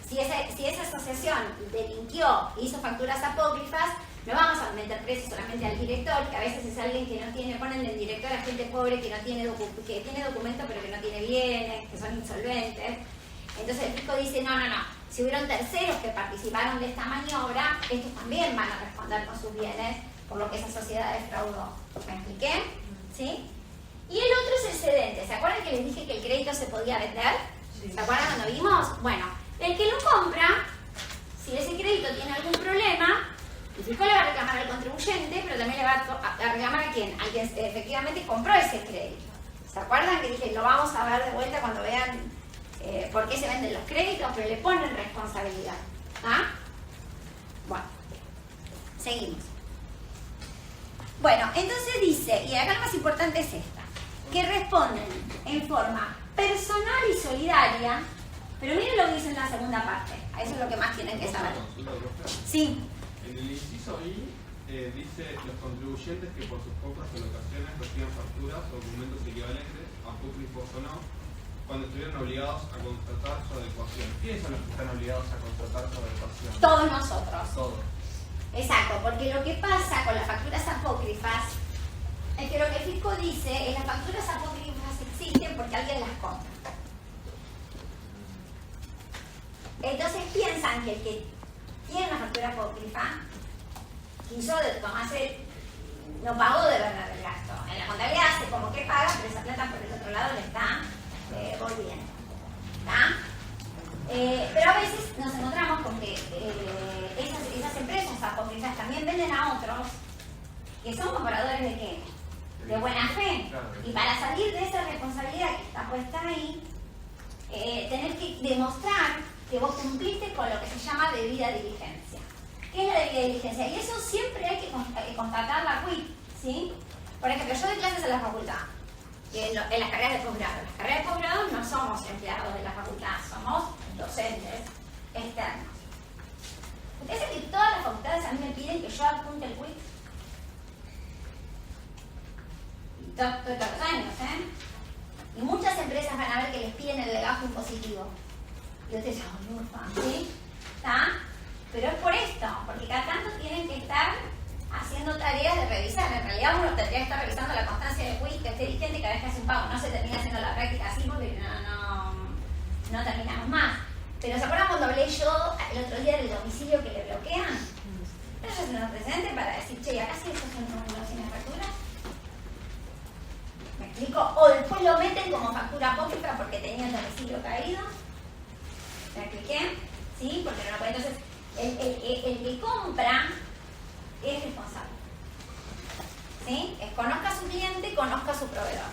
si esa asociación delinquió, hizo facturas apócrifas, No vamos a meter preso solamente al director, que a veces es alguien que no tiene, ponen del director a gente pobre que no tiene que tiene documento pero que no tiene bienes, que son insolventes. Entonces el fisco dice, no, si hubieron terceros que participaron de esta maniobra, estos también van a responder con sus bienes por lo que esa sociedad defraudó. ¿Me expliqué? ¿Sí? Y el otro es el cedente. ¿Se acuerdan que les dije que el crédito se podía vender? Sí. ¿Se acuerdan cuando vimos? Bueno, el que lo compra, si ese crédito tiene algún problema, el fisco le va a reclamar al contribuyente, pero también le va a reclamar a quien efectivamente compró ese crédito. ¿Se acuerdan que dije, lo vamos a ver de vuelta cuando vean por qué se venden los créditos, pero le ponen responsabilidad? ¿Ah? Bueno, seguimos. Bueno, entonces dice, y acá lo más importante es esta, que responden en forma personal y solidaria, pero miren lo que dice en la segunda parte, eso es lo que más tienen que saber. Sí. En el inciso I dice los contribuyentes que por sus compras o locaciones reciban facturas o documentos equivalentes, apócrifos o no, cuando estuvieron obligados a contratar su adecuación. ¿Quiénes son los que están obligados a contratar su adecuación? Todos nosotros. Todos. Exacto, porque lo que pasa con las facturas apócrifas es que lo que el fisco dice es las facturas apócrifas existen porque alguien las compra. Entonces piensan que el que tiene una factura apócrifa quiso tomarse, no pagó de verdad el gasto. En la contabilidad hace como que paga, pero esa plata por el otro lado le está volviendo. ¿Está? Pero a veces nos encontramos con que esas empresas apócrifas también venden a otros que son compradores de qué? De buena fe. Y para salir de esa responsabilidad que está puesta ahí, tenés que demostrar que vos cumpliste con lo que se llama debida diligencia. ¿Qué es la debida diligencia? Y eso siempre hay que constatar la quit, ¿sí? Por ejemplo, yo doy clases en la facultad, en las carreras de posgrado. En las carreras de posgrado no somos empleados de la facultad, somos docentes externos. ¿Ustedes saben que todas las facultades a mí me piden que yo adjunte el quit? Todos los años, Y muchas empresas van a ver que les piden el legajo impositivo. Y ustedes dicen, ¿sí? ¿Está? Pero es por esto, porque cada tanto tienen que estar haciendo tareas de revisar. En realidad uno tendría que estar revisando la constancia de quit que esté vigente cada vez que hace un pago. No se termina haciendo la práctica así porque no terminamos más. Pero ¿se acuerdan cuando hablé yo el otro día del domicilio que le bloquean? Ellos es un antecedente para decir, che, acá sí estos son sin factura. ¿Me explico? O después lo meten como factura apócrifa porque tenía el domicilio caído. ¿Me expliqué? ¿Sí? Porque no lo puede. Entonces, el que compra es responsable. ¿Sí? Conozca a su cliente, conozca a su proveedor.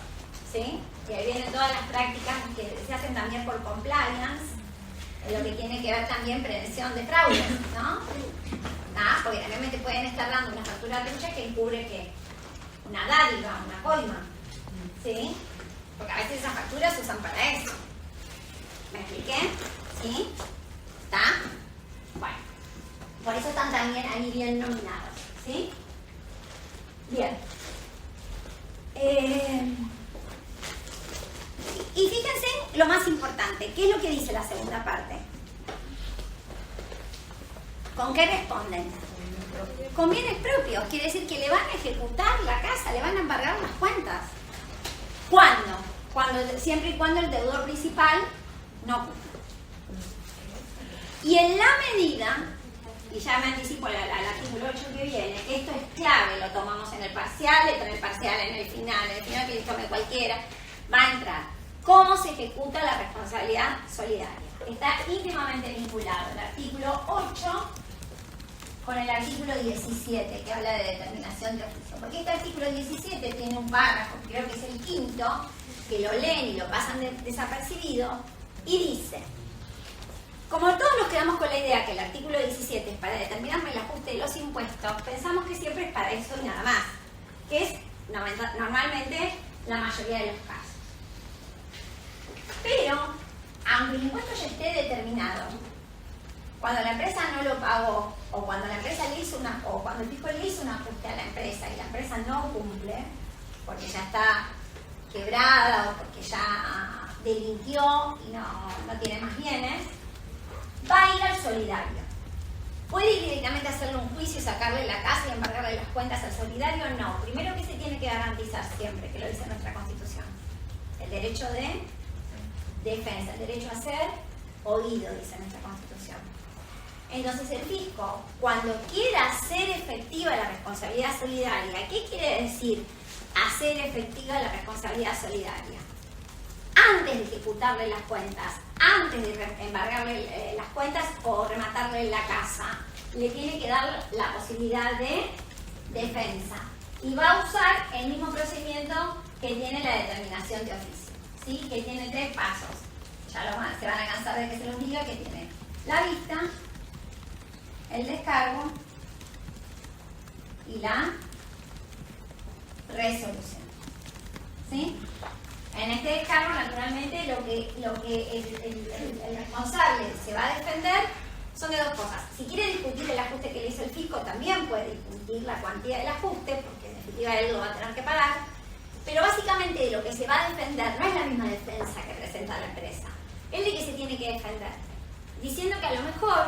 ¿Sí? Y ahí vienen todas las prácticas que se hacen también por compliance, lo que tiene que ver también prevención de fraudes, ¿no? Porque también te pueden estar dando una factura trucha que encubre que una dádiva, una coima. ¿Sí? Porque a veces esas facturas se usan para eso. ¿Me expliqué? ¿Sí? ¿Está? Bueno, por eso están también ahí bien nominados. ¿Sí? Bien. Y fíjense lo más importante, ¿qué es lo que dice la segunda parte? ¿Con qué responden? Con bienes propios, quiere decir que le van a ejecutar la casa, le van a embargar las cuentas. ¿Cuándo? Siempre y cuando el deudor principal no cumpla. Y en la medida, y ya me anticipo al artículo 8 que viene, que esto es clave, lo tomamos en el parcial, en el final que tome cualquiera, va a entrar. ¿Cómo se ejecuta la responsabilidad solidaria? Está íntimamente vinculado el artículo 8 con el artículo 17, que habla de determinación de oficio. Porque este artículo 17 tiene un párrafo, creo que es el quinto, que lo leen y lo pasan desapercibido, y dice: como todos nos quedamos con la idea que el artículo 17 es para determinarme el ajuste de los impuestos, pensamos que siempre es para eso y nada más, que es normalmente la mayoría de los casos. Pero, aunque el impuesto ya esté determinado, cuando la empresa no lo pagó, o cuando la empresa o cuando el fisco le hizo un ajuste a la empresa y la empresa no cumple, porque ya está quebrada o porque ya delinquió y no tiene más bienes, va a ir al solidario. ¿Puede ir directamente a hacerle un juicio y sacarle la casa y embargarle las cuentas al solidario? No. Primero, que se tiene que garantizar siempre, que lo dice nuestra Constitución, el derecho de defensa, el derecho a ser oído, dice nuestra Constitución. Entonces el fisco, cuando quiera hacer efectiva la responsabilidad solidaria, ¿qué quiere decir hacer efectiva la responsabilidad solidaria? Antes de ejecutarle las cuentas, antes de embargarle las cuentas o rematarle la casa, le tiene que dar la posibilidad de defensa. Y va a usar el mismo procedimiento que tiene la determinación de oficio, ¿sí? Que tiene 3 pasos. Ya se van a cansar de que se los diga, que tiene la vista, el descargo y la resolución, ¿sí? En este descargo, naturalmente, lo que el responsable se va a defender son de 2 cosas. Si quiere discutir el ajuste que le hizo el fisco, también puede discutir la cuantía del ajuste, porque en definitiva él lo va a tener que pagar. Pero básicamente lo que se va a defender no es la misma defensa que presenta la empresa. ¿Él de qué se tiene que defender? Diciendo que a lo mejor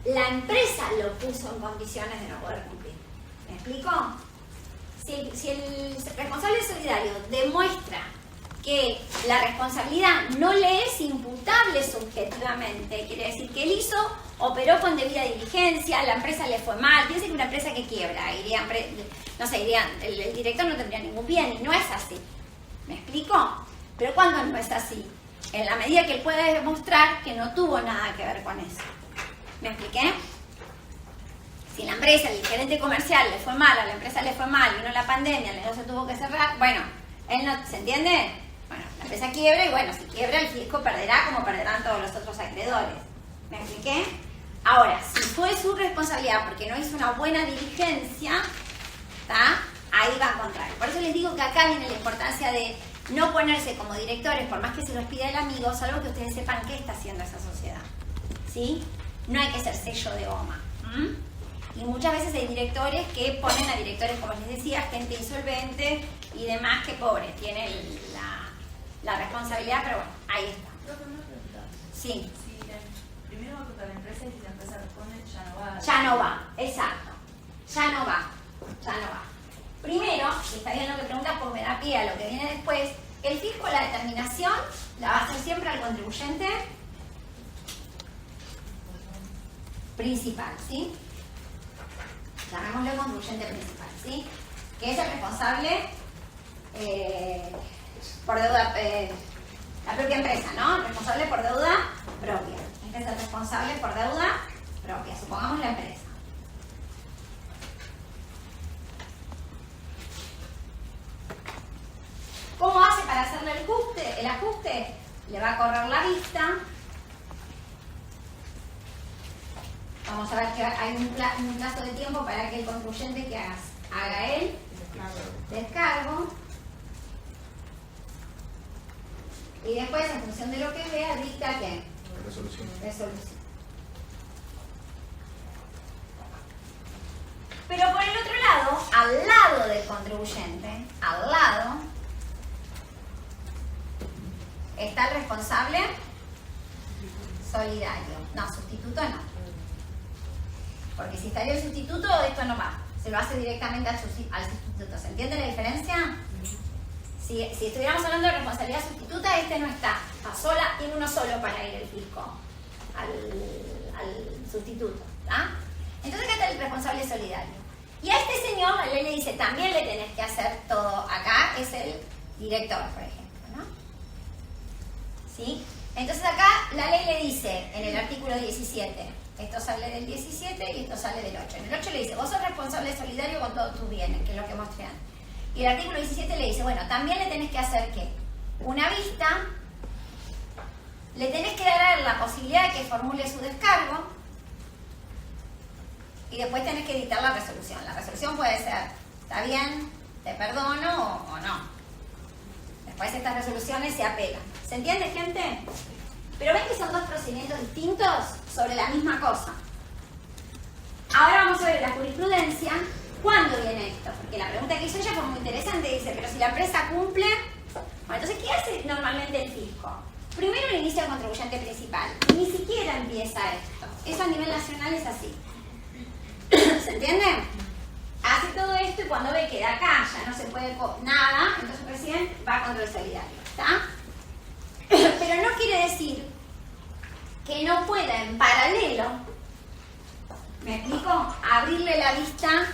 la empresa lo puso en condiciones de no poder cumplir. ¿Me explico? Si el responsable solidario demuestra que la responsabilidad no le es imputable subjetivamente, quiere decir que él operó con debida diligencia, la empresa le fue mal, piensa que una empresa que quiebra, el director no tendría ningún bien, y no es así. ¿Me explico? Pero ¿cuándo no es así? En la medida que él pueda demostrar que no tuvo nada que ver con eso. ¿Me expliqué? Si la empresa, el gerente comercial le fue mal, a la empresa le fue mal, vino la pandemia, el negocio tuvo que cerrar, bueno, él no, ¿se entiende? Bueno, la empresa quiebra y bueno, si quiebra el fisco perderá como perderán todos los otros acreedores. ¿Me expliqué? Ahora, si fue su responsabilidad porque no hizo una buena diligencia, ¿está? Ahí va a encontrar. Por eso les digo que acá viene la importancia de no ponerse como directores, por más que se los pida el amigo, salvo que ustedes sepan qué está haciendo esa sociedad. ¿Sí? No hay que ser sello de goma. Y muchas veces hay directores que ponen a directores, como les decía, gente insolvente y demás que pobre, tienen la responsabilidad, pero bueno, ahí está. Sí. Si primero va contra la empresa y si la empresa responde, ya no va. Ya no va, exacto. Ya no va. Primero, y está bien lo que preguntas, pues me da pie a lo que viene después, el fisco, la determinación la va a hacer siempre al contribuyente principal, ¿sí? Llamémosle contribuyente principal, ¿sí? Que es el responsable por deuda, la propia empresa, ¿no? Responsable por deuda propia. Este es el responsable por deuda propia, supongamos la empresa. ¿Cómo hace para hacerle el ajuste? Le va a correr la vista. Vamos a ver que hay un plazo de tiempo para que el contribuyente que haga el descargo. Y después, en función de lo que vea, dicta ¿qué? Resolución. Pero por el otro lado, al lado del contribuyente, al lado, está el responsable solidario. No, sustituto no. Porque si estaría el sustituto, esto no va. Se lo hace directamente al sustituto. ¿Se entiende la diferencia? Si estuviéramos hablando de responsabilidad sustituta, este no está. Está sola, tiene uno solo para ir el fisco al sustituto. ¿Ah? Entonces acá está el responsable solidario. Y a este señor la ley le dice, también le tenés que hacer todo. Acá es el director, por ejemplo, ¿no? ¿Sí? Entonces acá la ley le dice, en el artículo 17, esto sale del 17 y esto sale del 8. En el 8 le dice, vos sos responsable solidario con todos tus bienes, que es lo que mostré antes. Y el artículo 17 le dice, bueno, también le tenés que hacer, ¿qué? Una vista, le tenés que dar la posibilidad de que formule su descargo y después tenés que dictar la resolución. La resolución puede ser, está bien, te perdono o no. Después estas resoluciones se apelan. ¿Se entiende, gente? Pero ven que son 2 procedimientos distintos sobre la misma cosa. Ahora vamos a ver la jurisprudencia. ¿Cuándo viene esto? Porque la pregunta que hizo ella fue muy interesante. Dice, pero si la empresa cumple... Bueno, entonces, ¿qué hace normalmente el fisco? Primero le inicia el contribuyente principal. Y ni siquiera empieza esto. Eso a nivel nacional es así. ¿Se entiende? Hace todo esto y cuando ve que de acá ya no se puede nada, entonces recién va contra el solidario. ¿Está? Pero no quiere decir que no pueda en paralelo, ¿me explico? Abrirle la vista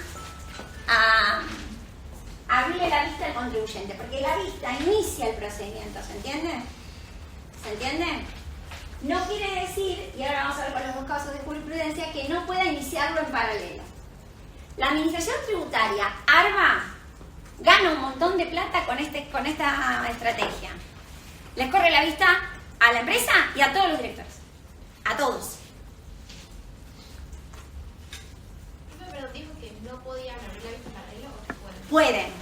al contribuyente, porque la vista inicia el procedimiento, ¿se entiende? ¿Se entiende? No quiere decir, y ahora vamos a ver con los dos casos de jurisprudencia, que no pueda iniciarlo en paralelo. La administración tributaria, ARBA, gana un montón de plata con esta estrategia. Les corre la vista a la empresa y a todos los directores. A todos. Pero dijo que no podían abrir la vista en paralelo o pueden. Pueden.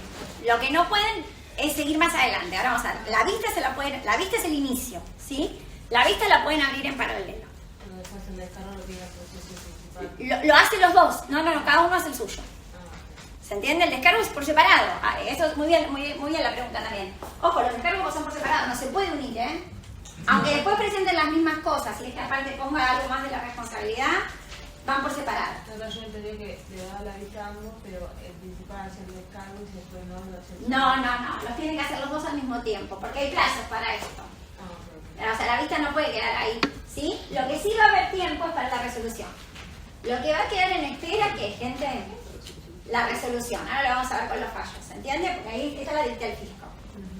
Lo que no pueden es seguir más adelante. Ahora vamos a ver. La vista es el inicio, ¿sí? La vista la pueden abrir en paralelo. Cuando después el descargo lo pide al proceso principal. Lo hacen los dos. No, cada uno hace el suyo. ¿Se entiende? El descargo es por separado. Eso es muy bien la pregunta también. Ojo, los descargos son por separado, no se puede unir, ¿eh? Aunque después presenten las mismas cosas y esta parte ponga algo más de la responsabilidad, van por separado. No, yo entendí que le daba la vista a ambos, pero el principal hace el descargo y después no lo hace el... No, los tienen que hacer los dos al mismo tiempo, porque hay plazos para esto. O sea, la vista no puede quedar ahí, ¿sí? Lo que sí va a haber tiempo es para la resolución. Lo que va a quedar en espera, ¿qué, gente? La resolución. Ahora lo vamos a ver con los fallos, ¿se entiende? Porque ahí está la dicta del fisco.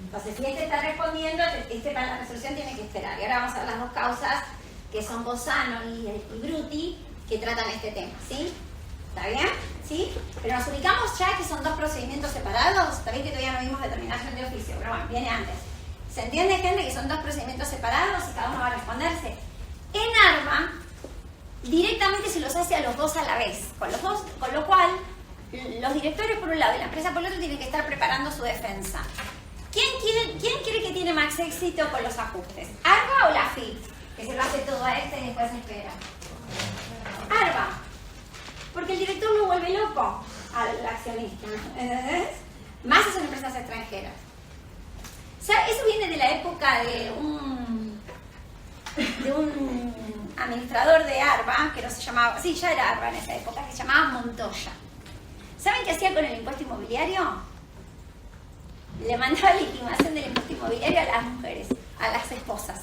Entonces, si este está respondiendo, para la resolución tiene que esperar. Y ahora vamos a ver las dos causas, que son Bozano y Bruti, que tratan este tema, ¿sí? ¿Está bien? ¿Sí? Pero nos ubicamos ya que son dos procedimientos separados. Está bien que todavía no vimos determinación de oficio, pero bueno, viene antes. ¿Se entiende, gente, que son dos procedimientos separados y cada uno va a responderse? En ARBA, directamente se los hace a los dos a la vez, con lo cual los directores por un lado y la empresa por el otro tienen que estar preparando su defensa. ¿Quién quiere que tiene más éxito con los ajustes? ¿ARBA o la FIP? Que se lo hace todo a este y después se espera. ARBA. Porque el director lo vuelve loco al accionista. ¿Entendés? Más si son empresas extranjeras. O sea, eso viene de la época de un administrador de ARBA, que no se llamaba, sí, ya era ARBA en esa época, que se llamaba Montoya. ¿Saben qué hacía con el impuesto inmobiliario? Le mandaba liquidación del impuesto inmobiliario a las mujeres, a las esposas.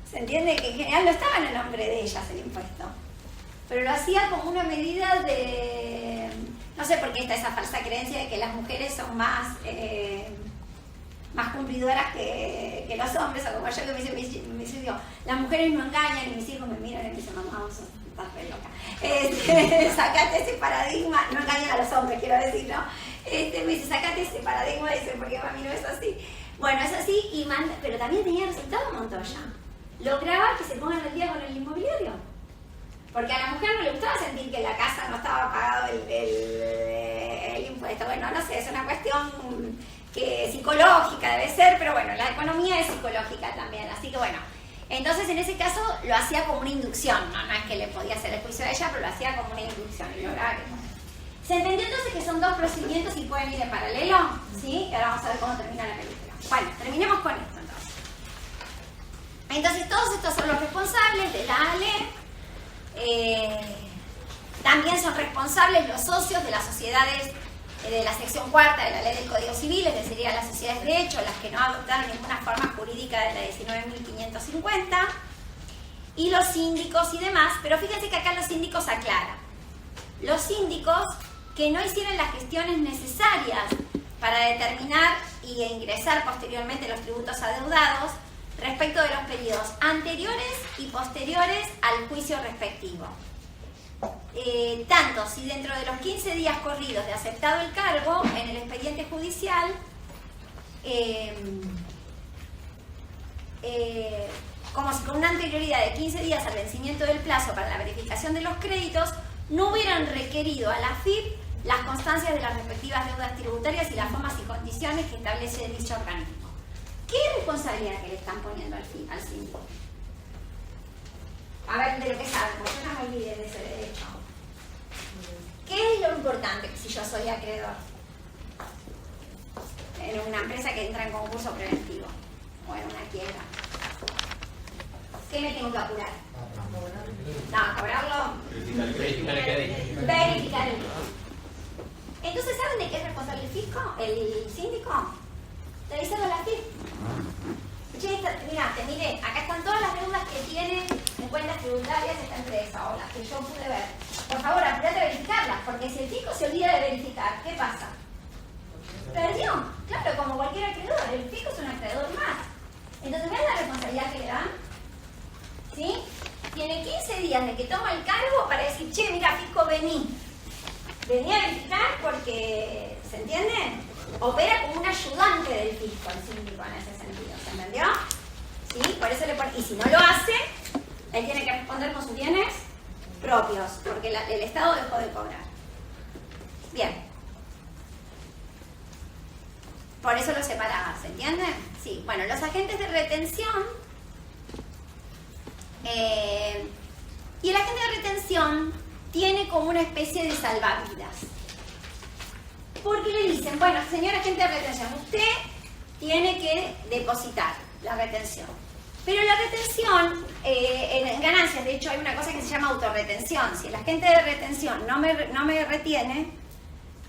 ¿Se entiende? Que en general no estaba en el nombre de ellas el impuesto. Pero lo hacía como una medida de... No sé por qué está esa falsa creencia de que las mujeres son más cumplidoras que los hombres, o como yo que me dice, las mujeres no engañan, y mis hijos me miran y me dicen, mamá, vos estás re loca. Sacate ese paradigma, no engañan a los hombres, quiero decir, ¿no? Me dice, sacate ese paradigma, dice, porque mami no es así. Bueno, es así, pero también tenía resultado Montoya. Lograba que se pongan al día con el inmobiliario. Porque a la mujer no le gustaba sentir que en la casa no estaba pagado el impuesto. Bueno, no sé, es una cuestión que psicológica debe ser, pero bueno, la economía es psicológica también, así que bueno. Entonces en ese caso lo hacía como una inducción, no es que le podía hacer el juicio a ella, pero lo hacía como una inducción y lograba que... ¿Se entendió entonces que son dos procedimientos y pueden ir en paralelo? ¿Sí? Y ahora vamos a ver cómo termina la película. Bueno, terminemos con esto entonces. Entonces todos estos son los responsables de la ALE. También son responsables los socios de las sociedades de la sección cuarta de la ley del Código Civil, es decir, serían las sociedades de hecho, las que no adoptaron ninguna forma jurídica de la 19.550, y los síndicos y demás, pero fíjense que acá los síndicos aclaran. Los síndicos que no hicieron las gestiones necesarias para determinar y ingresar posteriormente los tributos adeudados respecto de los periodos anteriores y posteriores al juicio respectivo. Tanto si dentro de los 15 días corridos de aceptado el cargo en el expediente judicial, como si con una anterioridad de 15 días al vencimiento del plazo para la verificación de los créditos no hubieran requerido a la FIP las constancias de las respectivas deudas tributarias y las formas y condiciones que establece dicho organismo. ¿Qué responsabilidad que le están poniendo al síndico? A ver, de lo que saben, porque yo no me olvidé de ese derecho. ¿Qué es lo importante si yo soy acreedor en una empresa que entra en concurso preventivo o en una quiebra? ¿Qué me tengo que apurar? No, cobrarlo. Verificar el crédito. Verificar el crédito. Entonces, ¿saben de qué es responsable el fisco? ¿El síndico? Revisando la FIP. Che, mira, te miré, acá están todas las deudas que tienen en cuentas tributarias esta empresa, o las que yo pude ver. Por favor, apúrate a verificarlas, porque si el fisco se olvida de verificar, ¿qué pasa? Perdió. Claro, como cualquier acreedor, el fisco es un acreedor más. Entonces, ¿ven la responsabilidad que le dan? ¿Sí? Tiene 15 días de que toma el cargo para decir, che, mira, fisco, vení a verificar porque, ¿se entiende? Opera como un ayudante del fisco, el síndico en ese sentido, ¿se entendió? ¿Sí? Por eso le pone, y si no lo hace, él tiene que responder con sus bienes propios, porque el Estado dejó de cobrar. Bien. Por eso lo separaba, ¿se entiende? Sí. Bueno, los agentes de retención, y el agente de retención tiene como una especie de salvavidas. Porque le dicen, bueno, señor agente de retención, usted tiene que depositar la retención. Pero la retención, en ganancias, de hecho hay una cosa que se llama autorretención. Si el agente de retención no me retiene,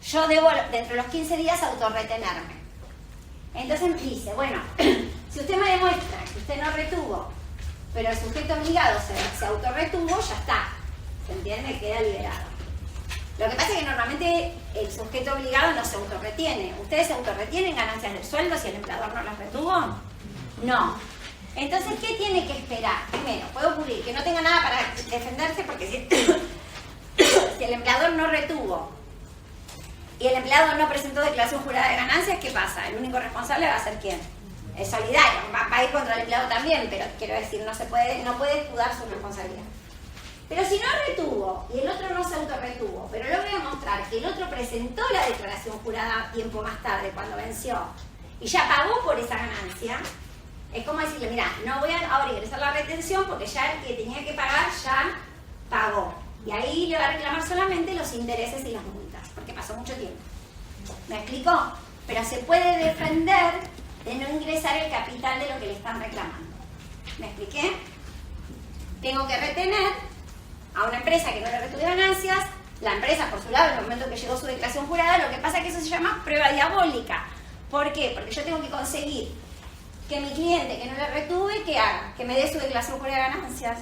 yo debo dentro de los 15 días autorretenerme. Entonces dice, bueno, si usted me demuestra que usted no retuvo, pero el sujeto obligado se autorretuvo, ya está. ¿Se entiende? Queda liberado. Lo que pasa es que normalmente el sujeto obligado no se autorretiene. ¿Ustedes se autorretienen ganancias del sueldo si el empleador no las retuvo? No. Entonces, ¿qué tiene que esperar? Primero, puede ocurrir que no tenga nada para defenderse porque si el empleador no retuvo y el empleado no presentó declaración jurada de ganancias, ¿qué pasa? El único responsable va a ser ¿quién? El solidario. Va a ir contra el empleado también, pero quiero decir, no puede escudar su responsabilidad. Pero si no retuvo y el otro no se autorretuvo, pero logra demostrar que el otro presentó la declaración jurada tiempo más tarde, cuando venció, y ya pagó por esa ganancia, es como decirle, mira, no voy a ahora ingresar la retención porque ya el que tenía que pagar ya pagó. Y ahí le va a reclamar solamente los intereses y las multas, porque pasó mucho tiempo. ¿Me explicó? Pero se puede defender de no ingresar el capital de lo que le están reclamando. ¿Me expliqué? Tengo que retener a una empresa que no le retuve ganancias, la empresa por su lado en el momento que llegó su declaración jurada, lo que pasa es que eso se llama prueba diabólica. ¿Por qué? Porque yo tengo que conseguir que mi cliente que no le retuve, ¿qué haga? Que me dé su declaración jurada de ganancias,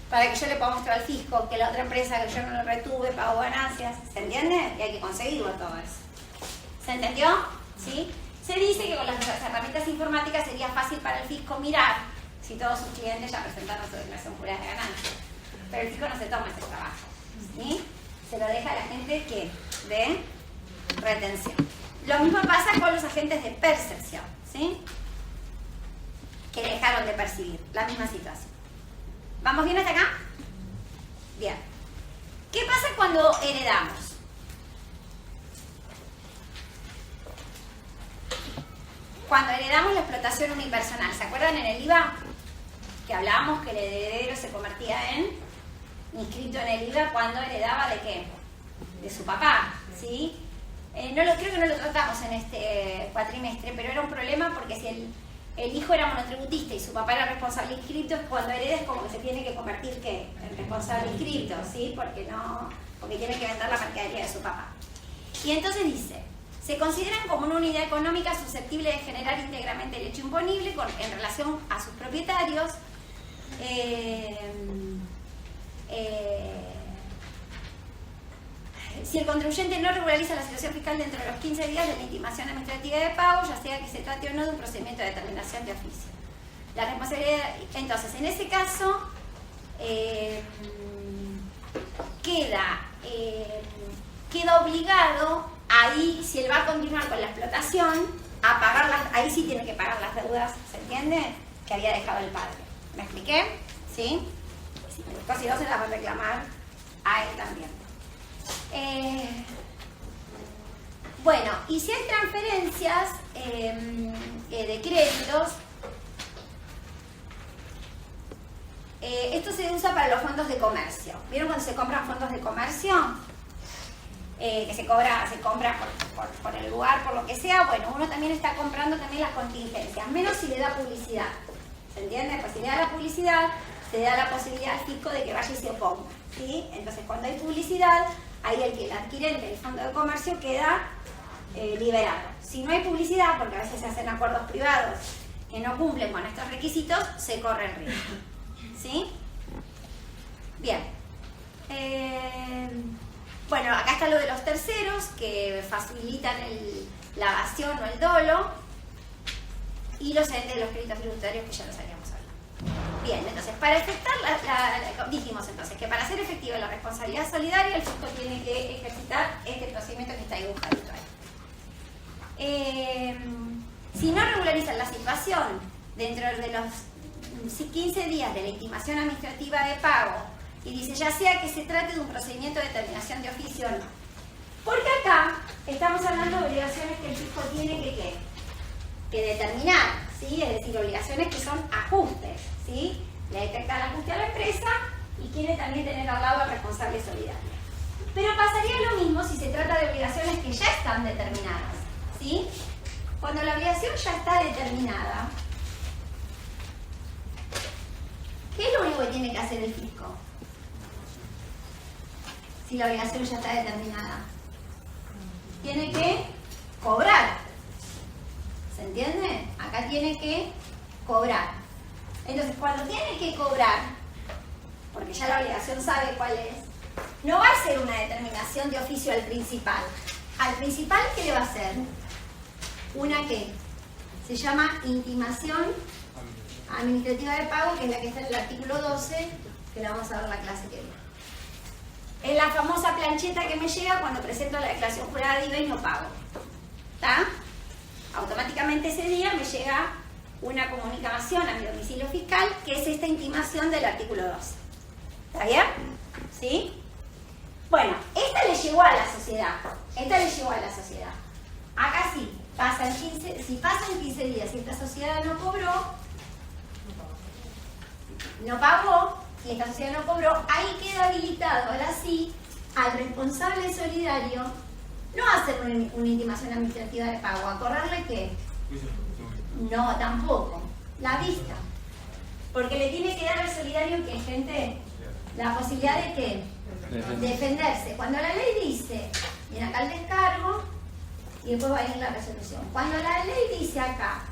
para que yo le pueda mostrar al fisco que la otra empresa que yo no le retuve pagó ganancias. ¿Se entiende? Y hay que conseguirlo todo eso. ¿Se entendió? ¿Sí? Se dice que con las herramientas informáticas sería fácil para el fisco mirar si todos sus clientes ya presentaron su declaración jurada de ganancias. Pero el fisco no se toma ese trabajo, ¿sí? Se lo deja a la gente que de retención. Lo mismo pasa con los agentes de percepción, ¿sí? Que dejaron de percibir, la misma situación. ¿Vamos bien hasta acá? Bien. ¿Qué pasa cuando heredamos? Cuando heredamos la explotación unipersonal, ¿se acuerdan en el IVA? Que hablábamos que el heredero se convertía en inscrito en el IVA cuando heredaba ¿de qué? De su papá, ¿sí? Creo que no lo tratamos en este cuatrimestre, pero era un problema porque si el hijo era monotributista y su papá era responsable inscrito, cuando hereda es como que se tiene que convertir ¿qué? En responsable inscrito, ¿sí? Porque tiene que vender la mercadería de su papá. Y entonces dice, se consideran como una unidad económica susceptible de generar íntegramente el hecho imponible en relación a sus propietarios, si el contribuyente no regulariza la situación fiscal dentro de los 15 días de la intimación administrativa de pago, ya sea que se trate o no de un procedimiento de determinación de oficio. La responsabilidad, entonces, en ese caso, queda obligado, ahí, si él va a continuar con la explotación, a pagar ahí sí tiene que pagar las deudas, ¿se entiende? Que había dejado el padre. ¿Me expliqué? ¿Sí? Si no, se las va a reclamar a él también. Bueno, y si hay transferencias de créditos, esto se usa para los fondos de comercio. ¿Vieron cuando se compran fondos de comercio? Que se compra por el lugar, por lo que sea. Bueno, uno también está comprando también las contingencias, menos si le da publicidad. ¿Se entiende? Pues si le da la publicidad, se da la posibilidad al fisco de que vaya y se oponga, ¿sí? Entonces, cuando hay publicidad, ahí el adquirente del fondo de comercio queda liberado. Si no hay publicidad, porque a veces se hacen acuerdos privados que no cumplen con estos requisitos, se corre el riesgo, ¿sí? Bien. Bueno, acá está lo de los terceros, que facilitan la evasión o el dolo, y los entes de los créditos tributarios, que ya los habíamos hablado. Bien, entonces, para efectuar dijimos entonces que para hacer efectiva la responsabilidad solidaria, el fisco tiene que ejercitar este procedimiento que está dibujadito ahí. Si no regularizan la situación dentro de los 15 días de la intimación administrativa de pago, y dice ya sea que se trate de un procedimiento de determinación de oficio o no. Porque acá estamos hablando de obligaciones que el fisco tiene que determinar, ¿sí? Es decir, obligaciones que son ajustes, ¿sí? Le detecta el ajuste a la empresa y quiere también tener al lado al responsable solidario. Pero pasaría lo mismo si se trata de obligaciones que ya están determinadas, ¿sí? Cuando la obligación ya está determinada, ¿qué es lo único que tiene que hacer el fisco? Si la obligación ya está determinada, tiene que cobrar. ¿Se entiende? Acá tiene que cobrar. Entonces, cuando tiene que cobrar, porque ya la obligación sabe cuál es, no va a ser una determinación de oficio al principal. Al principal, ¿qué le va a hacer? Una que se llama intimación administrativa de pago, que es la que está en el artículo 12, que la vamos a ver en la clase que viene. Es la famosa plancheta que me llega cuando presento la declaración jurada de IVA y no pago. ¿Está? Automáticamente ese día me llega una comunicación a mi domicilio fiscal, que es esta intimación del artículo 12. ¿Está bien? ¿Sí? Bueno, esta le llegó a la sociedad. Esta le llegó a la sociedad. Acá sí, si pasan 15 días y esta sociedad no cobró, no pagó, y esta sociedad no cobró, ahí queda habilitado, ahora sí, al responsable solidario no hacer una intimación administrativa de pago, acordarle que no, tampoco, la vista, porque le tiene que dar al solidario que gente la posibilidad de que defenderse. Cuando la ley dice, viene acá el descargo y después va a ir la resolución. Cuando la ley dice acá,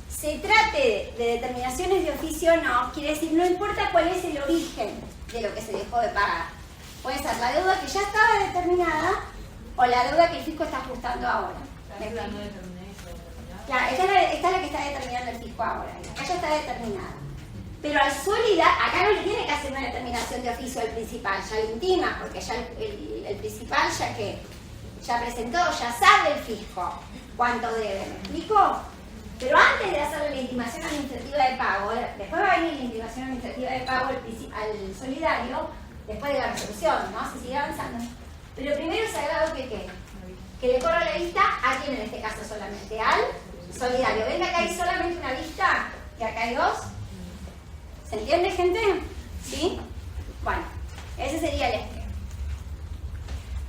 se trate de determinaciones de oficio o no, quiere decir, no importa cuál es el origen de lo que se dejó de pagar. Puede ser la deuda que ya estaba determinada o la deuda que el fisco está ajustando ahora. La deuda no determinada. Claro, esta es la que está determinando el fisco ahora. Acá ya está determinada. Pero al solidario, acá no le tiene que hacer una determinación de oficio al principal, ya lo intima, porque ya el principal ya presentó, ya sabe el fisco cuánto debe. ¿Me explico? Pero antes de hacer la intimación administrativa de pago, después va a venir la intimación administrativa de pago al solidario, después de la resolución, ¿no? Se sigue avanzando. Pero primero se ha dado que le corra la vista a quién en este caso solamente, al solidario. ¿Ven que acá hay solamente una vista? Y acá hay dos. ¿Se entiende, gente? ¿Sí? Bueno, ese sería el esquema.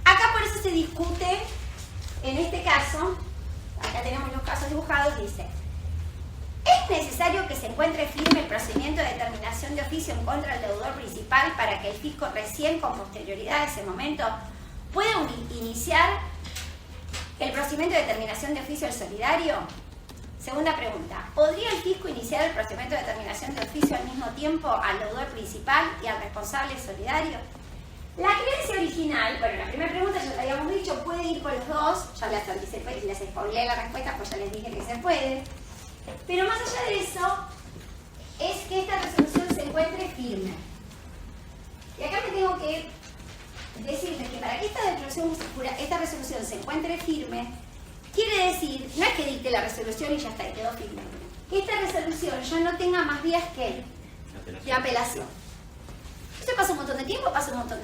Acá por eso se discute, en este caso, acá tenemos los casos dibujados, dice: ¿es necesario que se encuentre firme el procedimiento de determinación de oficio en contra del deudor principal para que el fisco recién con posterioridad a ese momento pueda iniciar el procedimiento de determinación de oficio al solidario? Segunda pregunta: ¿podría el fisco iniciar el procedimiento de determinación de oficio al mismo tiempo al deudor principal y al responsable solidario? La creencia original, bueno, la primera pregunta ya la habíamos dicho, puede ir con los dos, ya les spoileé la respuesta, pues ya les dije que se puede. Pero más allá de eso, es que esta resolución se encuentre firme. Y acá me tengo que decirles que para que esta resolución se encuentre firme, quiere decir, no es que dicte la resolución y ya está, y quedó firme. Que esta resolución ya no tenga más vías que apelación. Esto pasa un montón de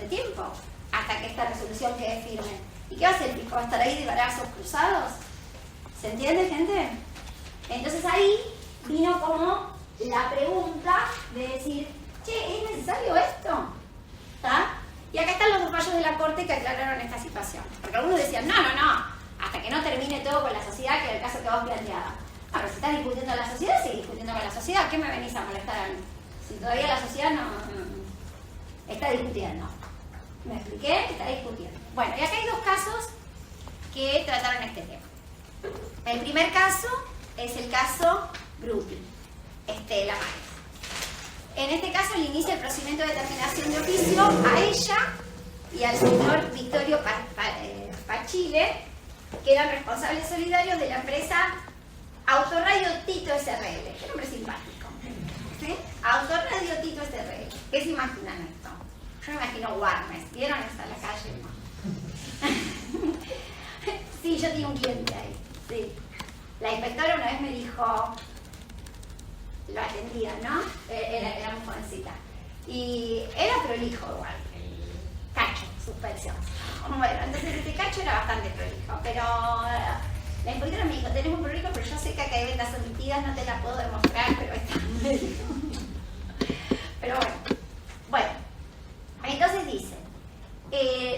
tiempo, hasta que esta resolución quede firme. ¿Y qué va a hacer el fisco? ¿Va a estar ahí de brazos cruzados? ¿Se entiende, gente? Entonces ahí vino como la pregunta de decir, che, ¿es necesario esto? ¿Está? Y acá están los dos fallos de la Corte que aclararon esta situación. Porque algunos decían, no, hasta que no termine todo con la sociedad, que era el caso que vos planteabas. Ahora, si estás discutiendo a la sociedad, sigue discutiendo con la sociedad. ¿Qué me venís a molestar a mí? Si todavía la sociedad no está discutiendo. ¿Me expliqué? Está discutiendo. Bueno, y acá hay dos casos que trataron este tema. El primer caso es el caso Bruti, Estela Maris. En este caso le inicia el procedimiento de determinación de oficio a ella y al señor Victorio Pachile, que eran responsables solidarios de la empresa Autoradio Tito SRL. Qué nombre simpático. ¿Sí? Autoradio Tito SRL. ¿Qué se imaginan esto? Yo me imagino Warnes. ¿Vieron hasta la calle? Sí, yo tenía un cliente ahí. Sí. La inspectora una vez me dijo, lo atendía, ¿no? Era muy jovencita. Y era prolijo igual. Cacho, suspensión. Bueno, entonces este cacho era bastante prolijo, pero la inspectora me dijo, tenés un prolijo, pero yo sé que acá hay ventas omitidas, no te la puedo demostrar, pero está me dijo. Pero bueno, entonces dice,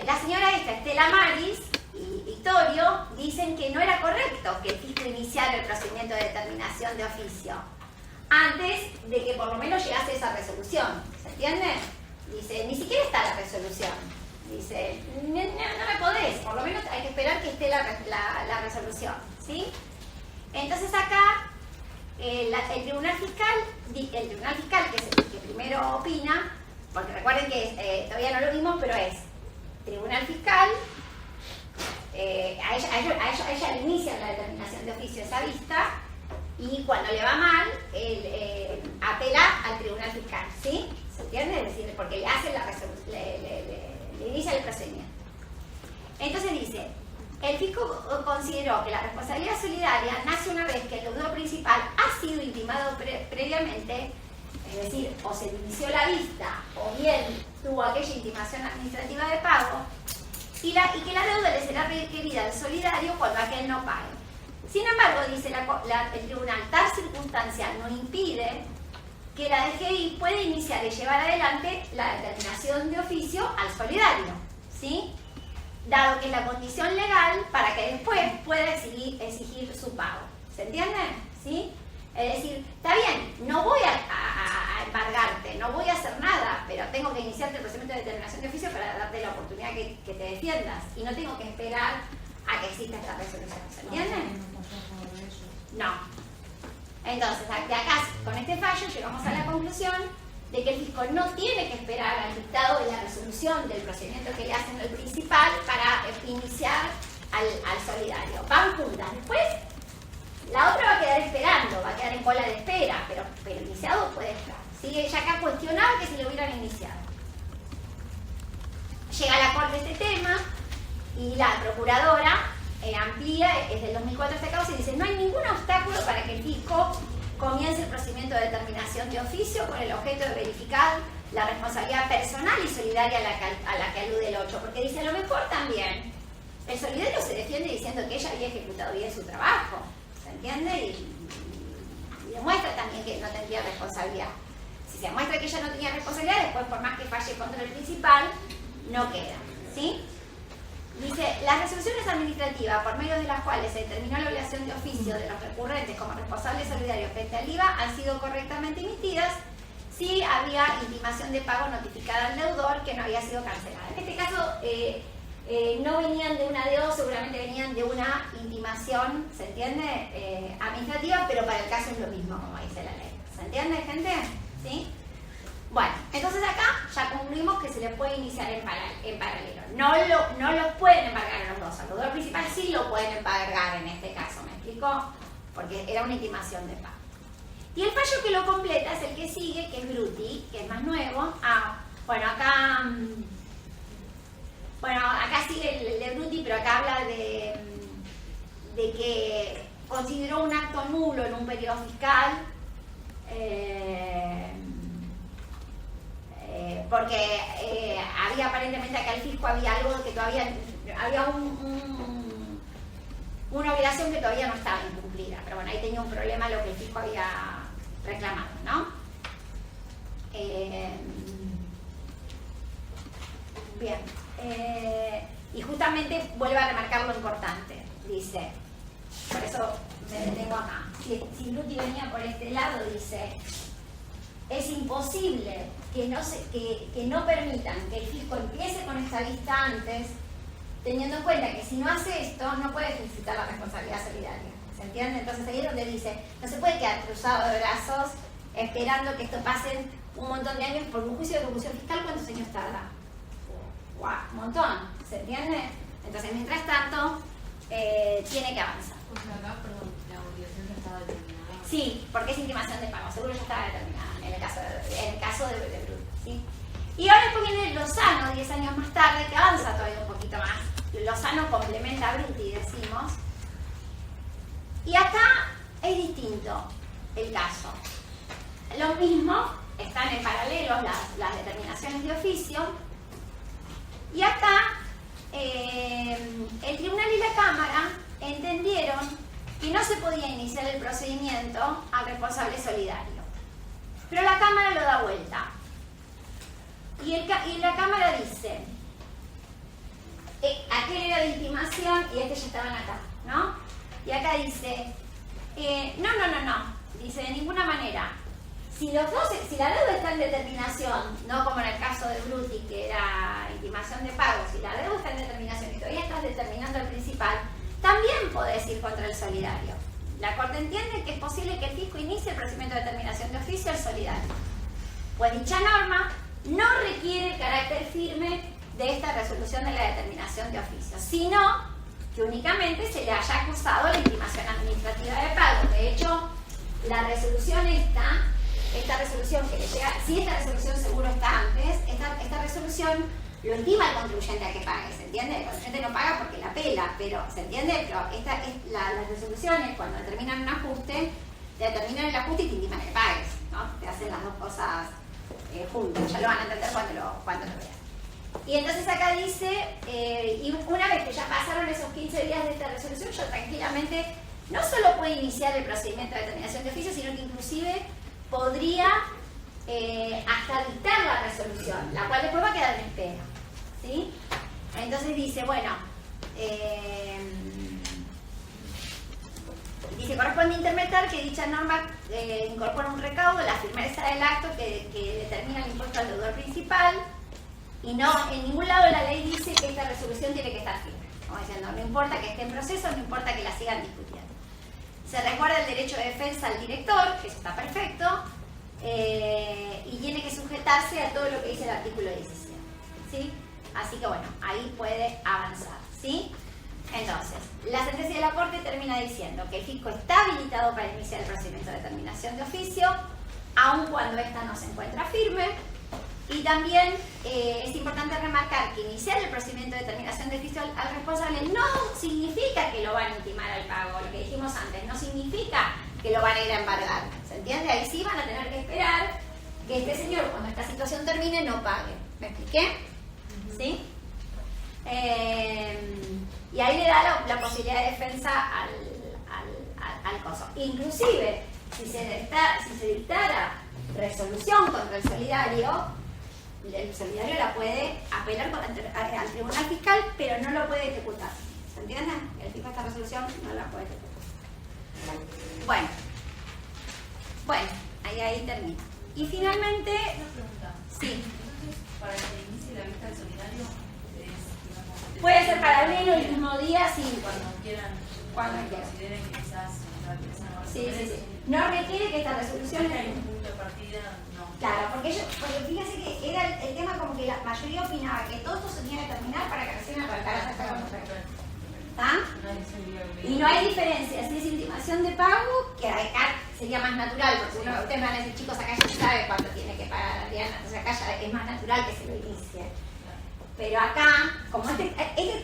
la señora esta, Estela Maris y Victorio, dicen que no era correcto que el fisco iniciara el procedimiento de determinación de oficio antes de que por lo menos llegase esa resolución, ¿se entiende? Dice, ni siquiera está la resolución. Dice, no me podés, por lo menos hay que esperar que esté la resolución, ¿sí? Entonces acá, el tribunal fiscal, que es el que primero opina, porque recuerden que todavía no lo vimos, pero es tribunal fiscal, a ella le inicia la determinación de oficio esa vista, y cuando le va mal, apela al tribunal fiscal, ¿sí? ¿Se entiende? Es decir, porque le hace la resolución, le inicia el procedimiento. Entonces dice, el fisco consideró que la responsabilidad solidaria nace una vez que el deudor principal ha sido intimado previamente, es decir, o se le inició la vista, o bien tuvo aquella intimación administrativa de pago, y que la deuda le será requerida al solidario cuando aquel no pague. Sin embargo, dice el tribunal, tal circunstancia no impide que la DGI puede iniciar y llevar adelante la determinación de oficio al solidario, ¿sí? Dado que es la condición legal para que después pueda exigir su pago. ¿Se entiende? ¿Sí? Es decir, está bien, no voy a embargarte, no voy a hacer nada, pero tengo que iniciarte el procedimiento de determinación de oficio para darte la oportunidad que te defiendas y no tengo que esperar a que exista esta resolución. ¿Se entiende? No. Entonces, de acá, con este fallo, llegamos a la conclusión de que el fisco no tiene que esperar al dictado de la resolución del procedimiento que le hacen al principal para iniciar al solidario. Van juntas. Después, la otra va a quedar esperando, va a quedar en cola de espera, pero iniciado puede estar. ¿Sí? Ella acá cuestionaba que se lo hubieran iniciado. Llega a la corte este tema y la procuradora amplía, es del 2004 esta causa, y dice, no hay ningún obstáculo para que el fisco comience el procedimiento de determinación de oficio con el objeto de verificar la responsabilidad personal y solidaria a la que alude el 8, porque dice, a lo mejor también el solidario se defiende diciendo que ella había ejecutado bien su trabajo, ¿se entiende? Y demuestra también que no tendría responsabilidad. Si se muestra que ella no tenía responsabilidad, después por más que falle contra el principal, no queda, ¿sí? Dice, las resoluciones administrativas por medio de las cuales se determinó la obligación de oficio de los recurrentes como responsables solidarios frente al IVA han sido correctamente emitidas si había intimación de pago notificada al deudor que no había sido cancelada. En este caso, no venían de una DO, seguramente venían de una intimación, ¿se entiende? Administrativa, pero para el caso es lo mismo, como dice la ley. ¿Se entiende, gente? ¿Sí? Bueno, entonces acá ya concluimos que se le puede iniciar en paralelo. No lo pueden embargar a los dos. Al deudor principal sí lo pueden embargar en este caso, ¿me explico? Porque era una intimación de pago. Y el fallo que lo completa es el que sigue, que es Bruti, que es más nuevo. Bueno, acá sigue el de Bruti, pero acá habla de que consideró un acto nulo en un periodo fiscal, porque había aparentemente acá el fisco había algo que todavía había una obligación que todavía no estaba incumplida, pero bueno, ahí tenía un problema lo que el fisco había reclamado, ¿no? Bien, y justamente vuelve a remarcar lo importante, dice, por eso me detengo acá. si Bruti venía por este lado, dice, es imposible que no permitan que el fisco empiece con esta lista antes, teniendo en cuenta que si no hace esto, no puede ejercitar la responsabilidad solidaria. ¿Se entiende? Entonces ahí es donde dice, no se puede quedar cruzado de brazos esperando que esto pase un montón de años por un juicio de ejecución fiscal. ¿Cuántos años tarda? ¡Guau! Un montón. ¿Se entiende? Entonces, mientras tanto, tiene que avanzar. O sea, acá, perdón, la obligación ya estaba determinada. Sí, porque es intimación de pago. Seguro ya estaba determinada en el caso de Bruti, ¿sí? Y ahora después viene Lozano, 10 años más tarde, que avanza todavía un poquito más. Lozano complementa a Bruti, decimos. Y acá es distinto el caso. Lo mismo, están en paralelo las determinaciones de oficio. Y acá el tribunal y la Cámara entendieron que no se podía iniciar el procedimiento al responsable solidario. Pero la Cámara lo da vuelta. Y la Cámara dice, aquel era de intimación y este ya estaban acá, ¿no? Y acá dice, no, dice, de ninguna manera. Si la deuda está en determinación, no como en el caso de Bruti, que era intimación de pago, si la deuda está en determinación y todavía estás determinando el principal, también podés ir contra el solidario. La Corte entiende que es posible que el fisco inicie el procedimiento de determinación de oficio al solidario. Pues dicha norma no requiere el carácter firme de esta resolución de la determinación de oficio, sino que únicamente se le haya acusado la intimación administrativa de pago. De hecho, la resolución esta resolución que le llega, si esta resolución seguro está antes, esta resolución lo intima al contribuyente a que pague, ¿se entiende? El contribuyente no paga porque la pela, pero ¿se entiende? Pero las resoluciones, cuando determinan un ajuste, te determinan el ajuste y te intiman que pagues, ¿no? Te hacen las dos cosas juntas, ya lo van a entender cuando lo vean. Y entonces acá dice, y una vez que ya pasaron esos 15 días de esta resolución, yo tranquilamente no solo puede iniciar el procedimiento de determinación de oficio, sino que inclusive podría hasta dictar la resolución, la cual después va a quedar en espera, ¿sí? Entonces dice, bueno, dice, corresponde interpretar que dicha norma incorpora un recaudo, la firmeza del acto que determina el impuesto al deudor principal, y no, en ningún lado de la ley dice que esta resolución tiene que estar firme. Como diciendo, no importa que esté en proceso, no importa que la sigan discutiendo. Se recuerda el derecho de defensa al director, que eso está perfecto, y tiene que sujetarse a todo lo que dice el artículo 17, ¿sí? Así que bueno, ahí puede avanzar, ¿sí? Entonces, la sentencia de la Corte termina diciendo que el fisco está habilitado para iniciar el procedimiento de determinación de oficio, aun cuando ésta no se encuentra firme. Y también es importante remarcar que iniciar el procedimiento de determinación de oficio al responsable no significa que lo van a intimar al pago, lo que dijimos antes, no significa que lo van a ir a embargar, ¿se entiende? Ahí sí van a tener que esperar que este señor, cuando esta situación termine, no pague. ¿Me expliqué? ¿Sí? Y ahí le da la posibilidad de defensa al coso. Inclusive, si se dictara resolución contra el solidario la puede apelar al tribunal fiscal, pero no lo puede ejecutar. ¿Se entiende? El fisco esta resolución no la puede ejecutar. Bueno, ahí termina. Y finalmente, Una pregunta. sí, Entonces, para que inicie la vista del solidario, digamos, puede ser para el mismo día, sí, cuando quieran, Cuando quieran. consideren que quizás sí. No requiere que esta resolución hay un punto de partida, no. Claro, porque fíjense que era el tema como que la mayoría opinaba que todo esto se tenía que terminar para que recién arrancara a sacar los efectos. ¿Está? Y no hay diferencia si es intimación de pago, que acá sería más natural, porque ustedes me van a decir, chicos, acá ya se sabe cuánto tiene que pagar Adriana, entonces acá ya es más natural que se lo inicie. Pero acá, como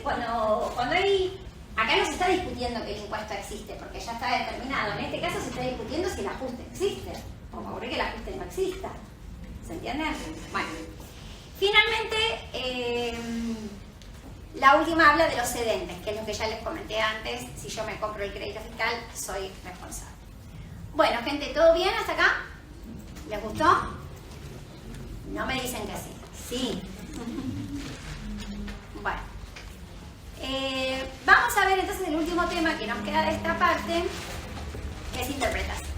cuando hay, acá no se está discutiendo que el impuesto existe, porque ya está determinado. En este caso se está discutiendo si el ajuste existe, como ocurre que el ajuste no exista. ¿Se entiende? Bueno, finalmente, la última habla de los cedentes, que es lo que ya les comenté antes. Si yo me compro el crédito fiscal, soy responsable. Bueno, gente, ¿todo bien hasta acá? ¿Les gustó? No me dicen que sí. Sí. Bueno. Vamos a ver entonces el último tema que nos queda de esta parte, ¿Qué es interpretación?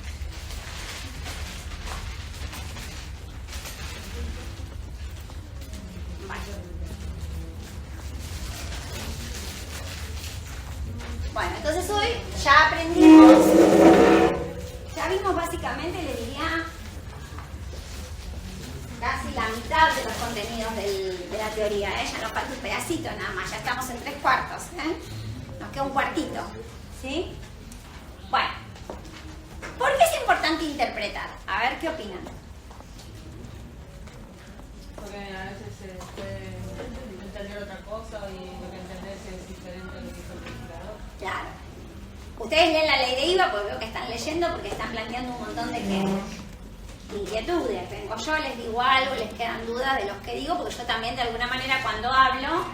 Bueno, entonces hoy ya aprendimos, ya vimos básicamente, le diría, casi la mitad de los contenidos de la teoría, ¿eh? Ya nos falta un pedacito nada más, ya estamos en 3/4, ¿eh? Nos queda un cuartito, ¿sí? Bueno, ¿por qué es importante interpretar? A ver, ¿qué opinan? Porque a veces se puede entender otra cosa y lo que entendés es diferente a lo que dijo el legislador. Claro. Ustedes leen la ley de IVA porque veo que están leyendo, porque están planteando un montón de inquietudes. Vengo yo, les digo algo, les quedan dudas de los que digo, porque yo también de alguna manera cuando hablo,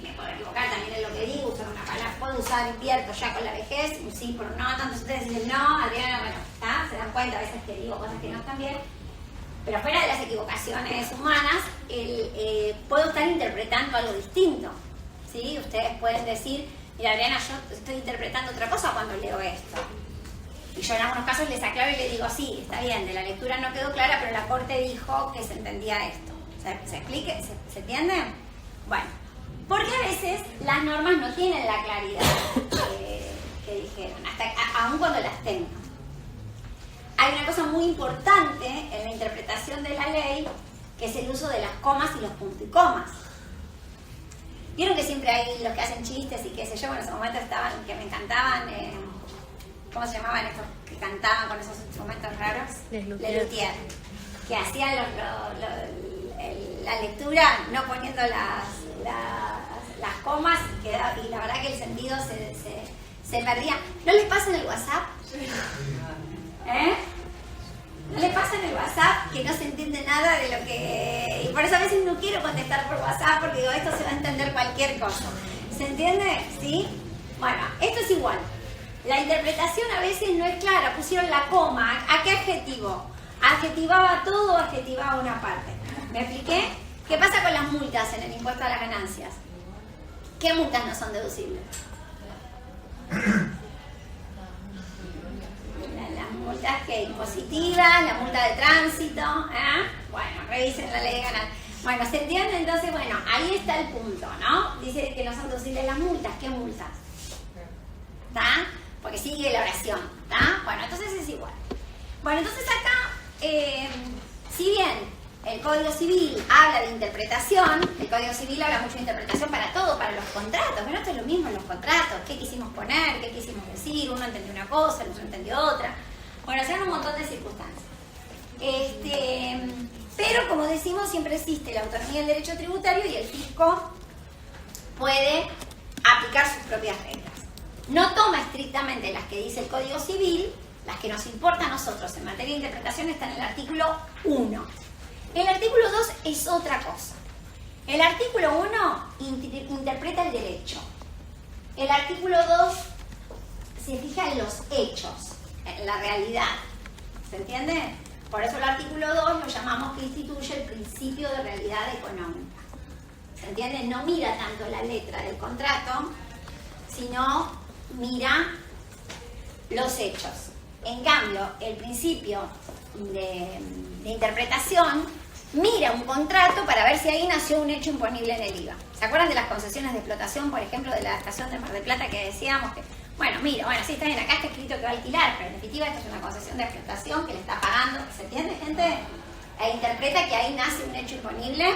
me puedo equivocar también en lo que digo, usar una palabra, puedo usar invierto ya con la vejez, un sí por un no, entonces ustedes dicen no, Adriana, bueno, ¿está? Se dan cuenta a veces que digo cosas que no están bien. Pero fuera de las equivocaciones humanas, puedo estar interpretando algo distinto, ¿sí? Ustedes pueden decir, mira Adriana, yo estoy interpretando otra cosa cuando leo esto. Y yo en algunos casos les aclaro y les digo, sí, está bien, de la lectura no quedó clara, pero la corte dijo que se entendía esto. ¿Se explique? ¿Se entiende? Bueno, porque a veces las normas no tienen la claridad que dijeron, aun cuando las tengan. Hay una cosa muy importante en la interpretación de la ley, que es el uso de las comas y los punticomas. Vieron que siempre hay los que hacen chistes y qué sé yo, en ese momento estaban, que me encantaban, ¿cómo se llamaban estos que cantaban con esos instrumentos raros? Les luthier. Que hacían la lectura no poniendo las comas y la verdad que el sentido se perdía. ¿No les pasa en el WhatsApp? ¿No les pasa en el WhatsApp que no se entiende nada de lo que... Y por eso a veces no quiero contestar por WhatsApp porque digo, esto se va a entender cualquier cosa. ¿Se entiende? ¿Sí? Bueno, esto es igual. La interpretación a veces no es clara. Pusieron la coma. ¿A qué adjetivo? ¿Adjetivaba todo o adjetivaba una parte? ¿Me expliqué? ¿Qué pasa con las multas en el impuesto a las ganancias? ¿Qué multas no son deducibles? Las multas que impositivas, la multa de tránsito, bueno, revisen la ley de ganancias. Bueno, ¿se entiende? Entonces, bueno, ahí está el punto, ¿no? Dice que no son deducibles las multas. ¿Qué multas? ¿Está? Porque sigue la oración, ¿está? Bueno, entonces es igual. Bueno, entonces acá, si bien el Código Civil habla de interpretación, el Código Civil habla mucho de interpretación para todo, para los contratos. Bueno, esto es lo mismo en los contratos. ¿Qué quisimos poner? ¿Qué quisimos decir? Uno entendió una cosa, el otro entendió otra. Bueno, se dan un montón de circunstancias. Pero, como decimos, siempre existe la autonomía del derecho tributario y el fisco puede aplicar sus propias reglas. No toma estrictamente las que dice el Código Civil, las que nos importa a nosotros en materia de interpretación están en el artículo 1. El artículo 2 es otra cosa. El artículo 1 interpreta el derecho. El artículo 2 se fija en los hechos, en la realidad. ¿Se entiende? Por eso el artículo 2 lo llamamos que instituye el principio de realidad económica. ¿Se entiende? No mira tanto la letra del contrato, sino mira los hechos. En cambio, el principio de interpretación mira un contrato para ver si ahí nació un hecho imponible en el IVA. ¿Se acuerdan de las concesiones de explotación, por ejemplo, de la estación de Mar del Plata que decíamos que, bueno, mira, bueno, sí, está bien, acá está escrito que va a alquilar, pero en definitiva esto es una concesión de explotación que le está pagando, ¿se entiende, gente? E interpreta que ahí nace un hecho imponible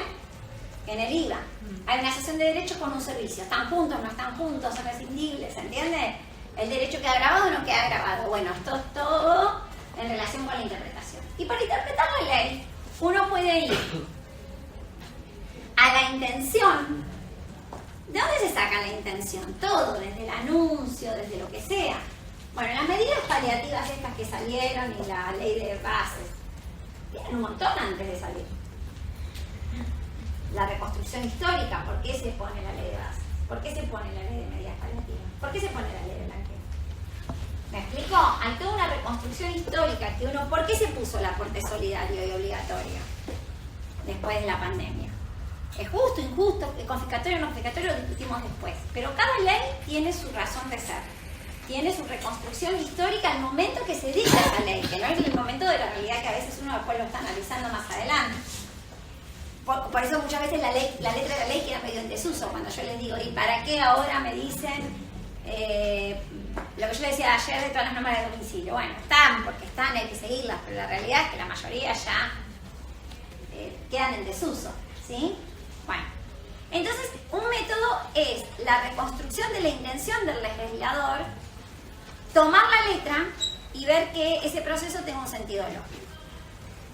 en el IVA. Hay una cesión de derechos con un servicio. ¿Están juntos, no están juntos, son rescindibles, ¿se entiende? ¿El derecho queda grabado o no queda grabado? Bueno, esto es todo en relación con la interpretación. Y para interpretar la ley, uno puede ir a la intención. ¿De dónde se saca la intención? Todo, desde el anuncio, desde lo que sea. Bueno, las medidas paliativas estas que salieron y la ley de bases, tienen un montón antes de salir. La reconstrucción histórica, ¿por qué se pone la ley de bases? ¿Por qué se pone la ley de medidas paliativas? ¿Por qué se pone la ley de blanqueo? ¿Me explico? Hay toda una reconstrucción histórica que uno... ¿Por qué se puso el aporte solidario y obligatorio después de la pandemia? ¿Es justo, injusto, confiscatorio o no confiscatorio? Lo discutimos después. Pero cada ley tiene su razón de ser. tiene su reconstrucción histórica al momento que se dicta esa ley, que no es el momento de la realidad que a veces uno después lo está analizando más adelante. Por eso muchas veces la letra de la ley queda medio en desuso, cuando yo les digo, ¿y para qué ahora me dicen lo que yo decía ayer de todas las normas de domicilio? Bueno, están, porque están, hay que seguirlas, pero la realidad es que la mayoría ya quedan en desuso, ¿sí? Bueno, entonces un método es la reconstrucción de la intención del legislador, tomar la letra y ver que ese proceso tenga un sentido lógico.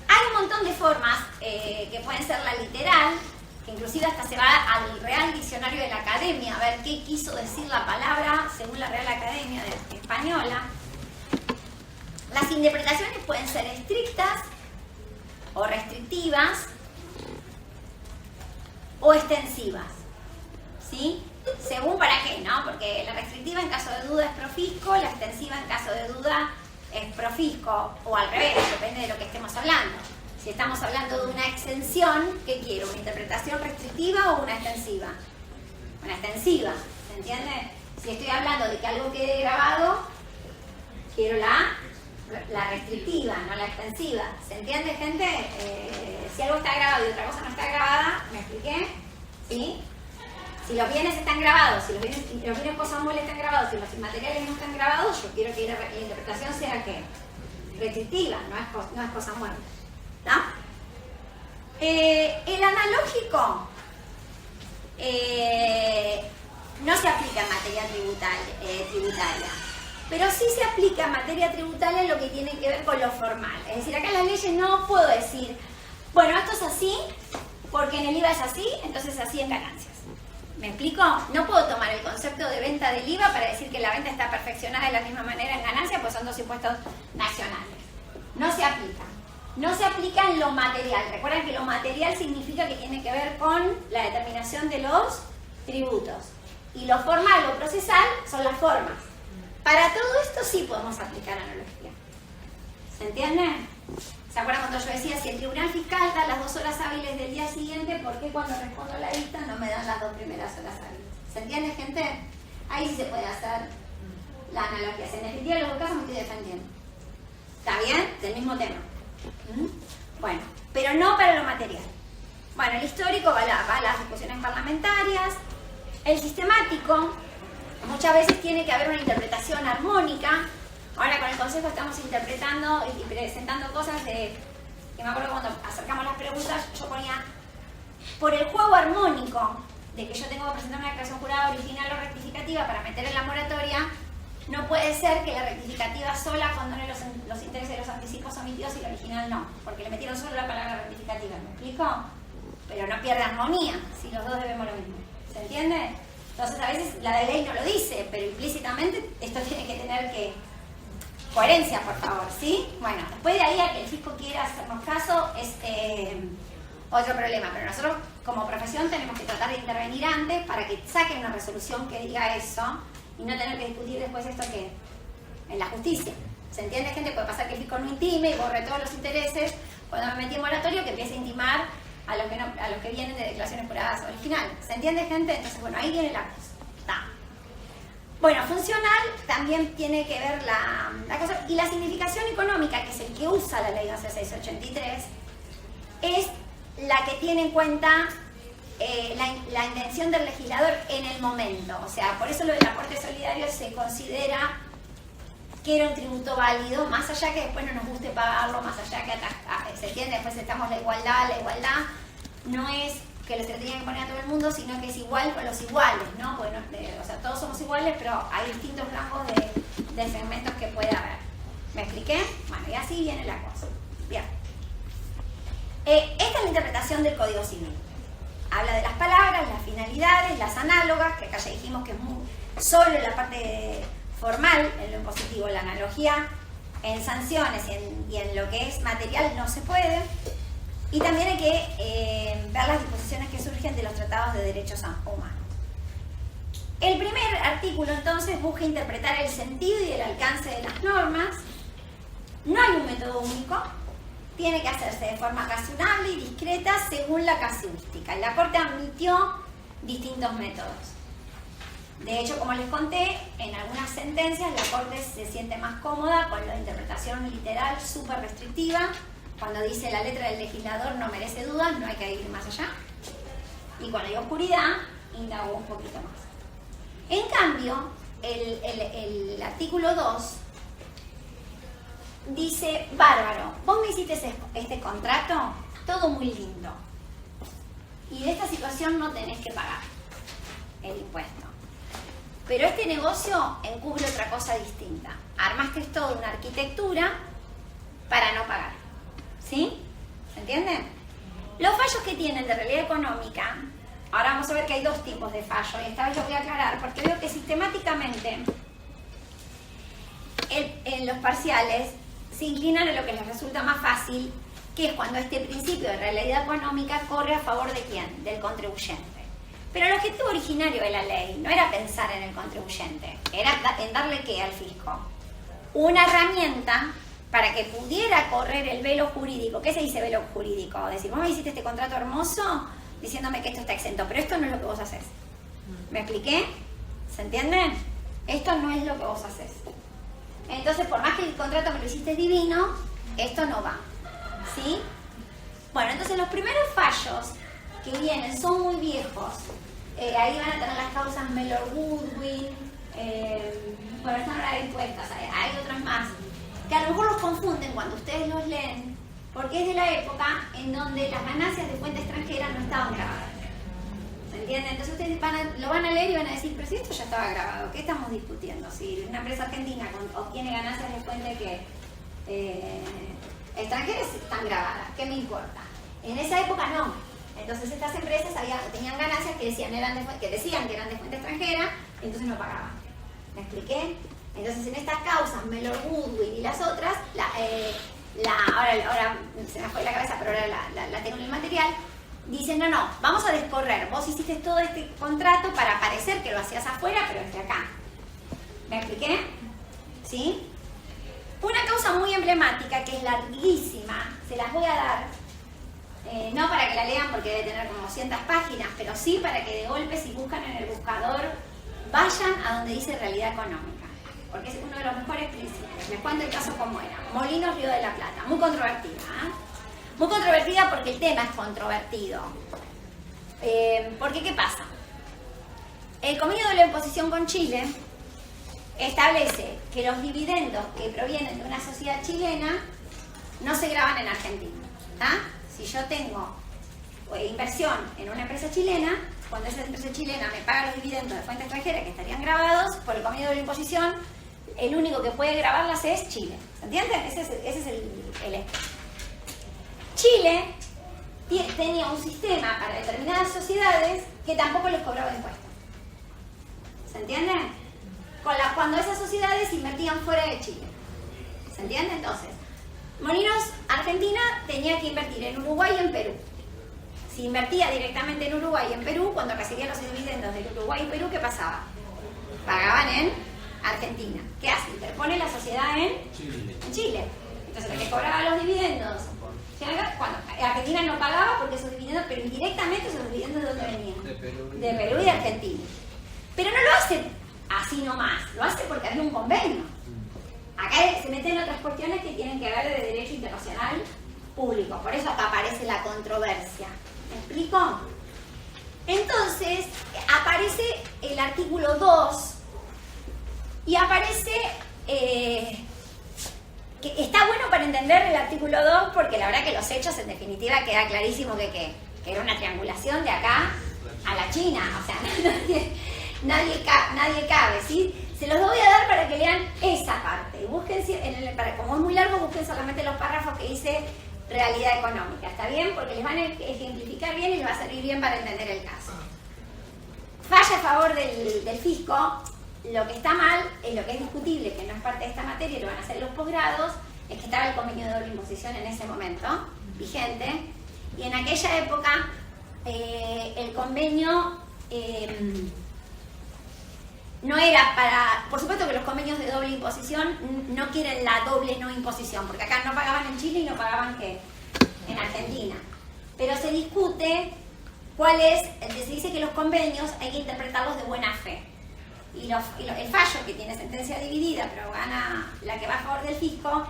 Hay un montón de formas que pueden ser la literal, que inclusive hasta se va al Real Diccionario de la Academia a ver qué quiso decir la palabra según la Real Academia Española. Las interpretaciones pueden ser estrictas o restrictivas o extensivas, ¿sí? Según para qué, ¿no? Porque la restrictiva en caso de duda es profisco, la extensiva en caso de duda es profisco, o al revés, depende de lo que estemos hablando. Si estamos hablando de una exención, ¿qué quiero? ¿Una interpretación restrictiva o una extensiva? Una extensiva, ¿se entiende? Si estoy hablando de que algo quede grabado, quiero la restrictiva, no la extensiva. ¿Se entiende, gente? Si algo está grabado y otra cosa no está grabada, ¿me expliqué? ¿Sí? Si los bienes están grabados, si los bienes cosas muebles están grabados, si los inmateriales no están grabados, yo quiero que la interpretación sea ¿qué? Restrictiva, no es cosa mueble. ¿No? El analógico no se aplica en materia tributaria, pero sí se aplica en materia tributaria en lo que tiene que ver con lo formal. Es decir, acá en las leyes no puedo decir, bueno, esto es así, porque en el IVA es así, entonces es así en ganancias. ¿Me explico? No puedo tomar el concepto de venta del IVA para decir que la venta está perfeccionada de la misma manera en ganancias, pues son dos impuestos nacionales. No se aplica. No se aplica en lo material. Recuerden que lo material significa que tiene que ver con la determinación de los tributos. Y lo formal o procesal son las formas. Para todo esto sí podemos aplicar analogía. ¿Se entiende? ¿Se acuerdan cuando yo decía, si el tribunal fiscal da las 2 horas hábiles del día siguiente, ¿por qué cuando respondo a la vista no me dan las 2 primeras horas hábiles? ¿Se entiende, gente? Ahí sí se puede hacer la analogía. En definitiva, en los dos casos me estoy defendiendo. ¿Está bien? Del mismo tema. Bueno, pero no para lo material. Bueno, el histórico va a las discusiones parlamentarias. El sistemático, muchas veces tiene que haber una interpretación armónica. Ahora con el Consejo estamos interpretando y presentando cosas que me acuerdo cuando acercamos las preguntas, yo ponía, por el juego armónico de que yo tengo que presentar una declaración jurada original o rectificativa para meter en la moratoria, no puede ser que la rectificativa sola condone los intereses de los anticipos omitidos y la original no, porque le metieron solo la palabra rectificativa, ¿me explico? Pero no pierde armonía si los dos debemos lo mismo, ¿se entiende? Entonces a veces la de ley no lo dice, pero implícitamente esto tiene que tener que coherencia, por favor, ¿sí? Bueno, después de ahí a que el fisco quiera hacernos caso es otro problema, pero nosotros como profesión tenemos que tratar de intervenir antes para que saquen una resolución que diga eso y no tener que discutir después esto que en la justicia. ¿Se entiende, gente? Puede pasar que el fisco no intime y borre todos los intereses cuando me metí en moratorio, que empiece a intimar a los que vienen de declaraciones juradas originales. ¿Se entiende, gente? Entonces, bueno, ahí viene la cosa. Está. Bueno, funcional también tiene que ver la cosa. Y la significación económica, que es el que usa la ley 11683, es la que tiene en cuenta la intención del legislador en el momento. O sea, por eso lo del aporte solidario se considera que era un tributo válido, más allá que después no nos guste pagarlo, más allá que se entiende, después estamos la igualdad no es que se le tenía que poner a todo el mundo, sino que es igual con los iguales, ¿no? Bueno, o sea, todos somos iguales, pero hay distintos rangos de segmentos que puede haber. ¿Me expliqué? Bueno, y así viene la cosa. Bien. Esta es la interpretación del Código Civil. Habla de las palabras, las finalidades, las análogas, que acá ya dijimos que es solo en la parte formal, en lo impositivo, la analogía en sanciones y en lo que es material no se puede. Y también hay que ver las disposiciones que surgen de los tratados de derechos humanos. El primer artículo entonces busca interpretar el sentido y el alcance de las normas. No hay un método único, tiene que hacerse de forma razonable y discreta según la casuística. Y la Corte admitió distintos métodos. De hecho, como les conté, en algunas sentencias la Corte se siente más cómoda con la interpretación literal súper restrictiva, cuando dice la letra del legislador no merece dudas, no hay que ir más allá. Y cuando hay oscuridad, indagó un poquito más. En cambio, el artículo 2 dice, bárbaro, vos me hiciste este contrato, todo muy lindo. Y de esta situación no tenés que pagar el impuesto. Pero este negocio encubre otra cosa distinta. Armaste toda una arquitectura para no pagar. ¿Sí? ¿Se entiende? Los fallos que tienen de realidad económica, ahora vamos a ver que hay dos tipos de fallos, y esta vez lo voy a aclarar, porque veo que sistemáticamente en los parciales se inclinan a lo que les resulta más fácil, que es cuando este principio de realidad económica corre a favor de quién, del contribuyente. Pero el objetivo originario de la ley no era pensar en el contribuyente, era en darle ¿qué al fisco? Una herramienta para que pudiera correr el velo jurídico. ¿Qué se dice velo jurídico? Decir, vos me hiciste este contrato hermoso diciéndome que esto está exento, pero esto no es lo que vos haces. ¿Me expliqué? ¿Se entiende? Esto no es lo que vos haces. Entonces, por más que el contrato me lo hiciste divino, esto no va. ¿Sí? Bueno, entonces los primeros fallos que vienen son muy viejos. Ahí van a tener las causas Mellor-Goodwin, bueno, están ahora impuestas, hay otras más, que a lo mejor los confunden cuando ustedes los leen, porque es de la época en donde las ganancias de fuente extranjera no estaban grabadas. ¿Se entiende? Entonces ustedes lo van a leer y van a decir, pero si esto ya estaba grabado, ¿qué estamos discutiendo? Si una empresa argentina obtiene ganancias de fuente que extranjeras están grabadas, ¿qué me importa? En esa época no. Entonces estas empresas tenían ganancias que decían que eran de fuente extranjera, entonces no pagaban. ¿Me expliqué? Entonces en estas causas, Mellor-Goodwin y las otras, ahora se me fue la cabeza, pero ahora la tengo en el material, dicen no, vamos a descorrer, vos hiciste todo este contrato para parecer que lo hacías afuera, pero desde acá. ¿Me expliqué? ¿Sí? Una causa muy emblemática, que es larguísima, se las voy a dar, no para que la lean porque debe tener como 200 páginas, pero sí para que de golpe, si buscan en el buscador, vayan a donde dice realidad económica, porque es uno de los mejores principios. Les cuento el caso como era. Molinos Río de la Plata, muy controvertida, ¿eh? Muy controvertida porque el tema es controvertido. Porque, ¿qué pasa? El Convenio de la Imposición con Chile establece que los dividendos que provienen de una sociedad chilena no se graban en Argentina. Si yo tengo inversión en una empresa chilena, cuando esa empresa chilena me paga los dividendos de fuente extranjera que estarían grabados por el Convenio de la Imposición, el único que puede grabarlas es Chile. ¿Se entiende? Ese es el eje. Chile tenía un sistema para determinadas sociedades que tampoco les cobraba impuestos. ¿Se entiende? Cuando esas sociedades invertían fuera de Chile. ¿Se entiende? Entonces, Molinos Argentina tenía que invertir en Uruguay y en Perú. Si invertía directamente en Uruguay y en Perú, cuando recibía los dividendos del Uruguay y Perú, ¿qué pasaba? Pagaban en Argentina. ¿Qué hace? Interpone la sociedad en Chile. Entonces, el que cobraba los dividendos, cuando Argentina no pagaba porque esos dividendos, pero indirectamente esos dividendos ¿de dónde venían? De Perú y de Argentina. Pero no lo hace así nomás, lo hace porque había un convenio. Acá se meten otras cuestiones que tienen que ver de derecho internacional público, por eso acá aparece la controversia. ¿Me explico? Entonces, aparece el artículo 2 y aparece, que está bueno para entender el artículo 2 porque la verdad que los hechos en definitiva queda clarísimo que era una triangulación de acá a la China, o sea, nadie cabe, ¿sí? Se los voy a dar para que lean esa parte. Busquen, como es muy largo, busquen solamente los párrafos que dice realidad económica. ¿Está bien? Porque les van a ejemplificar bien y les va a servir bien para entender el caso. Falla a favor del fisco. Lo que está mal, lo que es discutible, que no es parte de esta materia y lo van a hacer los posgrados, es que estaba el convenio de doble imposición en ese momento, vigente. Y en aquella época, el convenio... no era para... Por supuesto que los convenios de doble imposición no quieren la doble no imposición, porque acá no pagaban en Chile y no pagaban en Argentina. Pero se discute cuál es... Se dice que los convenios hay que interpretarlos de buena fe. el fallo, que tiene sentencia dividida, pero gana la que va a favor del fisco,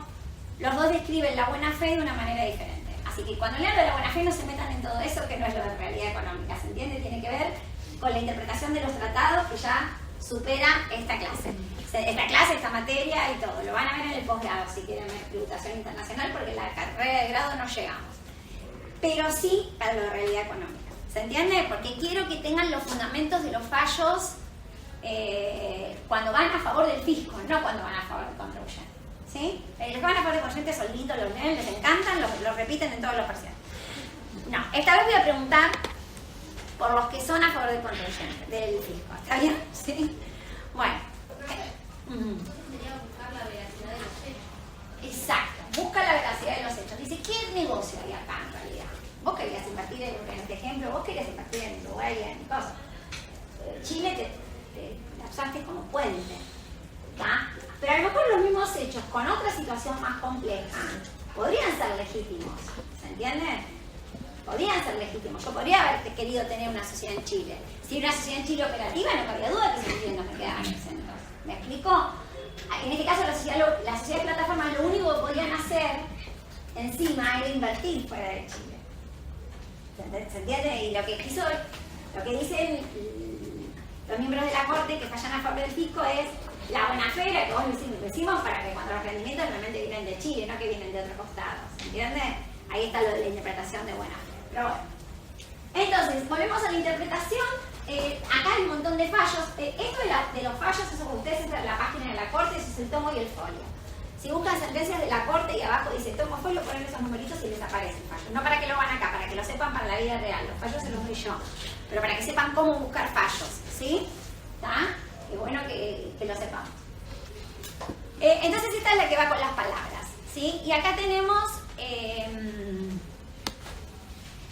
los dos describen la buena fe de una manera diferente. Así que cuando le hablo de la buena fe no se metan en todo eso, que no es lo de realidad económica, ¿se entiende? Tiene que ver con la interpretación de los tratados que ya supera esta clase. Esta materia y todo. Lo van a ver en el posgrado si quieren ver tributación internacional, porque en la carrera de grado no llegamos. Pero sí para lo de realidad económica. ¿Se entiende? Porque quiero que tengan los fundamentos de los fallos cuando van a favor del fisco, no cuando van a favor del contribuyente. ¿Sí? Los que van a favor del contribuyente son lindos, los leen, les encantan, los repiten en todos los parciales. No, esta vez voy a preguntar por los que son a favor del contribuyente, del fisco. ¿Está bien? ¿Sí? Bueno. Sería buscar la veracidad de los hechos. Exacto, busca la veracidad de los hechos. Dice, ¿qué negocio hay acá en realidad? Vos querías invertir en este ejemplo, vos querías invertir en Uruguay, en cosas. Chile te la usaste como puente, ¿tá? Pero a lo mejor los mismos hechos con otra situación más compleja podrían ser legítimos, ¿se entiende? Podrían ser legítimos. Yo podría haber querido tener una sociedad en Chile. Si una sociedad en Chile operativa, no cabía duda que ese Chile no me quedaba en el centro. ¿Me explico? En este caso, la sociedad de plataformas lo único que podían hacer encima era invertir fuera de Chile. ¿Se entiende? Y lo que dicen los miembros de la Corte que fallan a favor del fisco es la buena fe, la que vos decimos para que cuando los rendimientos realmente vienen de Chile, no que vienen de otro costado. ¿Se entiende? Ahí está lo de la interpretación de buena fe. Pero bueno. Entonces, volvemos a la interpretación. Acá hay un montón de fallos. Esto de los fallos, eso que ustedes entran en la página de la Corte, eso es el tomo y el folio. Si buscan sentencias de la Corte y abajo dice tomo folio, ponen esos numeritos y les aparece el fallo. No para que lo van acá, para que lo sepan para la vida real. Los fallos se los doy yo. Pero para que sepan cómo buscar fallos. ¿Sí? ¿Está? Qué bueno que lo sepamos. Entonces esta es la que va con las palabras. ¿Sí? Y acá tenemos...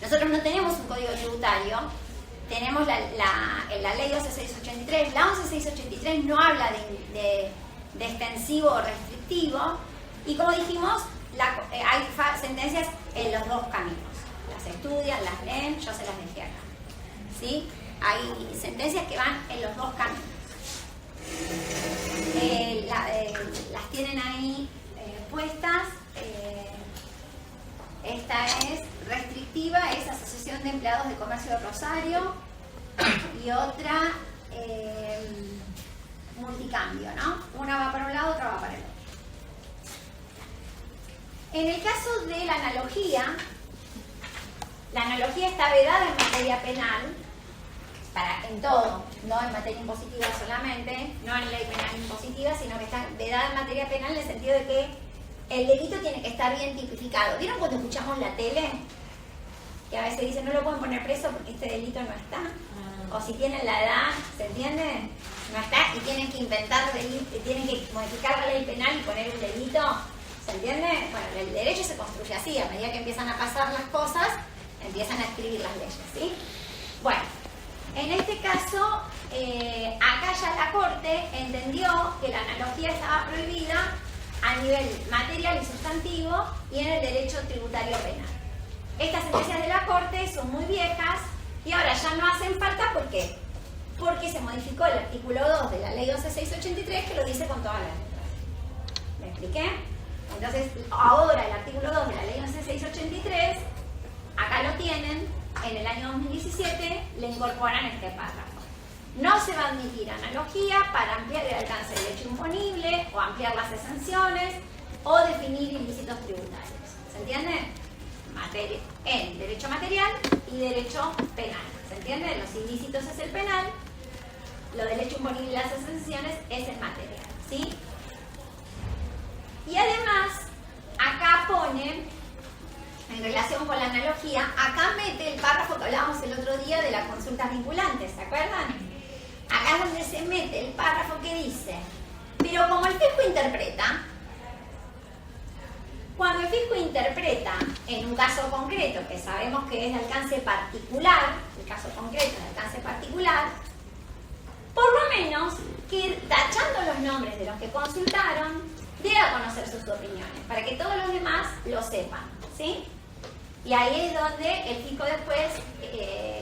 nosotros no tenemos un código tributario, tenemos la ley 11683. La 11683 no habla de extensivo o restrictivo, y como dijimos, hay sentencias en los dos caminos. Las estudian, las leen, yo se las dejé acá. ¿Sí? Hay sentencias que van en los dos caminos. Las tienen ahí puestas. Esta es restrictiva, es Asociación de Empleados de Comercio de Rosario, y otra multicambio, ¿no? Una va para un lado, otra va para el otro. En el caso de la analogía está vedada en materia penal, en todo, no en materia impositiva solamente, no en ley penal impositiva, sino que está vedada en materia penal en el sentido de que el delito tiene que estar bien tipificado. ¿Vieron cuando escuchamos la tele? Que a veces dicen, no lo pueden poner preso porque este delito no está. O si tienen la edad, ¿se entiende? No está, y tienen que inventar delito, tienen que modificar la ley penal y poner un delito. ¿Se entiende? Bueno, el derecho se construye así, a medida que empiezan a pasar las cosas, empiezan a escribir las leyes, ¿sí? Bueno, en este caso, acá ya la Corte entendió que la analogía estaba prohibida a nivel material y sustantivo y en el derecho tributario penal. Estas sentencias de la Corte son muy viejas y ahora ya no hacen falta. ¿Por qué? Porque se modificó el artículo 2 de la ley 11683, que lo dice con todas las letras. ¿Me expliqué? Entonces, ahora el artículo 2 de la ley 11683, acá lo tienen, en el año 2017 le incorporan este párrafo. No se va a admitir analogía para ampliar el alcance del hecho imponible o ampliar las exenciones o definir ilícitos tributarios. ¿Se entiende? En derecho material y derecho penal. ¿Se entiende? Los ilícitos es el penal, lo del hecho imponible y las exenciones es el material. ¿Sí? Y además, acá pone, en relación con la analogía, acá mete el párrafo que hablábamos el otro día de las consultas vinculantes, ¿se acuerdan? Acá es donde se mete el párrafo que dice, pero como el fisco interpreta, cuando el fisco interpreta en un caso concreto, que sabemos que es de alcance particular, el caso concreto es de alcance particular, por lo menos que tachando los nombres de los que consultaron, dé a conocer sus opiniones, para que todos los demás lo sepan, ¿sí? Y ahí es donde el fisco después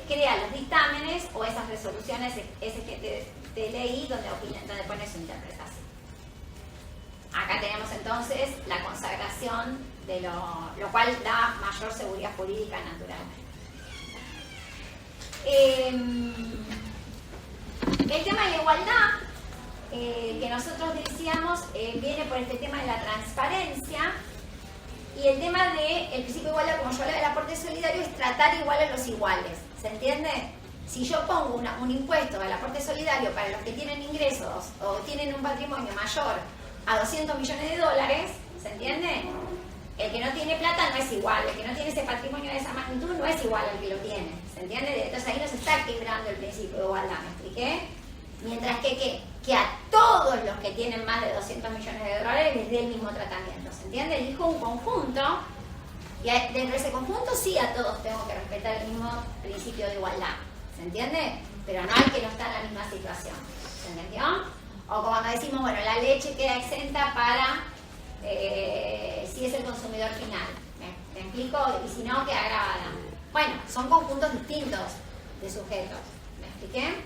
crea los dictámenes o esas resoluciones, ese que te leí, donde pone su interpretación. Acá tenemos entonces la consagración de lo cual da mayor seguridad jurídica naturalmente. El tema de la igualdad, que nosotros decíamos, viene por este tema de la transparencia, y el tema del principio de igualdad, como yo hablaba del aporte solidario, es tratar igual a los iguales. ¿Se entiende? Si yo pongo un impuesto al aporte solidario para los que tienen ingresos o tienen un patrimonio mayor a 200 millones de dólares, ¿se entiende? El que no tiene plata no es igual, el que no tiene ese patrimonio de esa magnitud no es igual al que lo tiene, ¿se entiende? Entonces ahí no se está quebrando el principio de igualdad, ¿me expliqué? Mientras que a todos los que tienen más de 200 millones de dólares les dé el mismo tratamiento, ¿se entiende? Elijo un conjunto y dentro de ese conjunto sí a todos tengo que respetar el mismo principio de igualdad, ¿se entiende? Pero no al que no está en la misma situación, ¿se entendió? O cuando decimos, bueno, la leche queda exenta para si es el consumidor final, ¿me explico? Y si no, queda grabada. Bueno, son conjuntos distintos de sujetos, ¿me expliqué?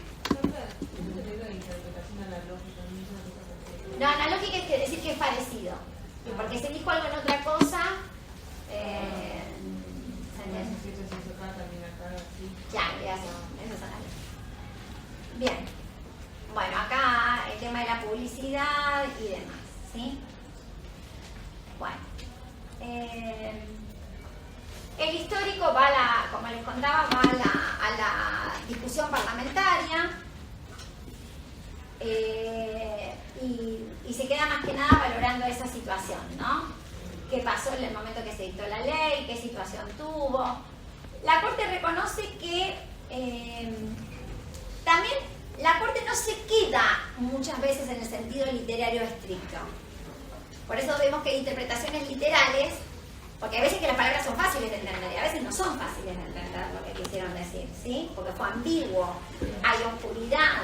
No, analógica es decir que es parecido. Y porque se dijo algo en otra cosa, claro, ya eso es analógico. Bien. Bueno, acá el tema de la publicidad y demás, ¿sí? Bueno. El histórico va como les contaba, va a la discusión parlamentaria. Y se queda más que nada valorando esa situación, ¿no? ¿Qué pasó en el momento que se dictó la ley? ¿Qué situación tuvo? La Corte reconoce que también la Corte no se queda muchas veces en el sentido literario estricto. Por eso vemos que hay interpretaciones literales, porque a veces que las palabras son fáciles de entender y a veces no son fáciles de entender lo que quisieron decir, ¿sí? Porque fue ambiguo, hay oscuridad.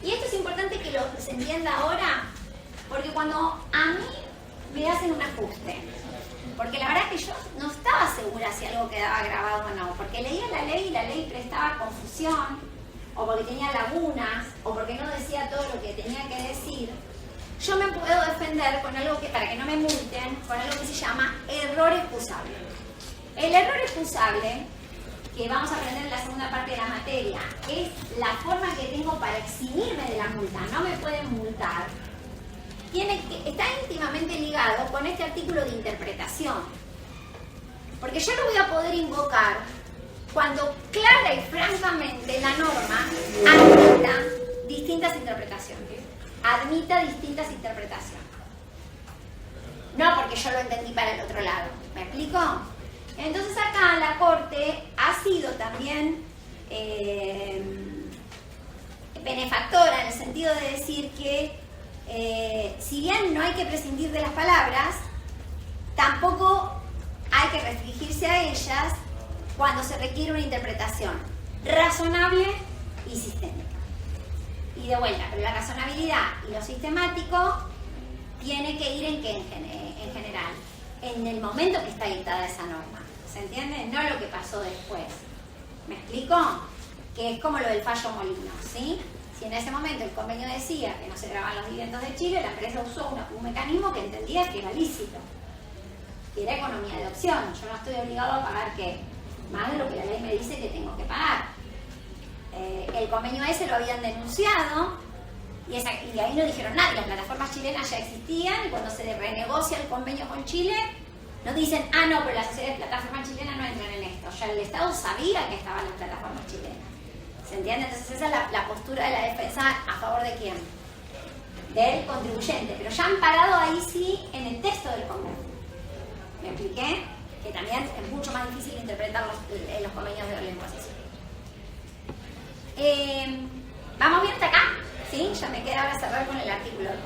Y esto es importante que se entienda ahora, porque cuando a mí me hacen un ajuste, porque la verdad es que yo no estaba segura si algo quedaba grabado o no, porque leía la ley y la ley prestaba confusión, o porque tenía lagunas, o porque no decía todo lo que tenía que decir. Yo me puedo defender con algo que, para que no me multen, con algo que se llama error excusable. El error excusable, que vamos a aprender en la segunda parte de la materia, es la forma que tengo para eximirme de la multa. No me pueden multar. Está íntimamente ligado con este artículo de interpretación. Porque yo lo voy a poder invocar cuando clara y francamente la norma admita distintas interpretaciones. Admita distintas interpretaciones. No porque yo lo entendí para el otro lado. ¿Me explico? Entonces acá la Corte ha sido también benefactora en el sentido de decir que si bien no hay que prescindir de las palabras, tampoco hay que restringirse a ellas cuando se requiere una interpretación razonable y sistémica. Y de vuelta, pero la razonabilidad y lo sistemático tiene que ir en general, en el momento que está dictada esa norma. ¿Se entiende? No lo que pasó después. ¿Me explico? Que es como lo del fallo Molino, ¿sí? Si en ese momento el convenio decía que no se grababan los dividendos de Chile, la empresa usó un mecanismo que entendía que era lícito, que era economía de opción. Yo no estoy obligado a pagar ¿qué? Más de lo que la ley me dice que tengo que pagar. El convenio ese lo habían denunciado y ahí no dijeron nada. Las plataformas chilenas ya existían y cuando se renegocia el convenio con Chile, no dicen, ah, no, pero las sociedades de plataformas chilenas no entran en esto. Ya el Estado sabía que estaban las plataformas chilenas. ¿Se entiende? Entonces esa es la postura de la defensa a favor de quién? Del contribuyente. Pero ya han parado ahí sí en el texto del convenio. ¿Me expliqué? Que también es mucho más difícil interpretar los convenios de lengua así. ¿Vamos bien hasta acá? ¿Sí? Ya me queda ahora cerrar con el artículo 2.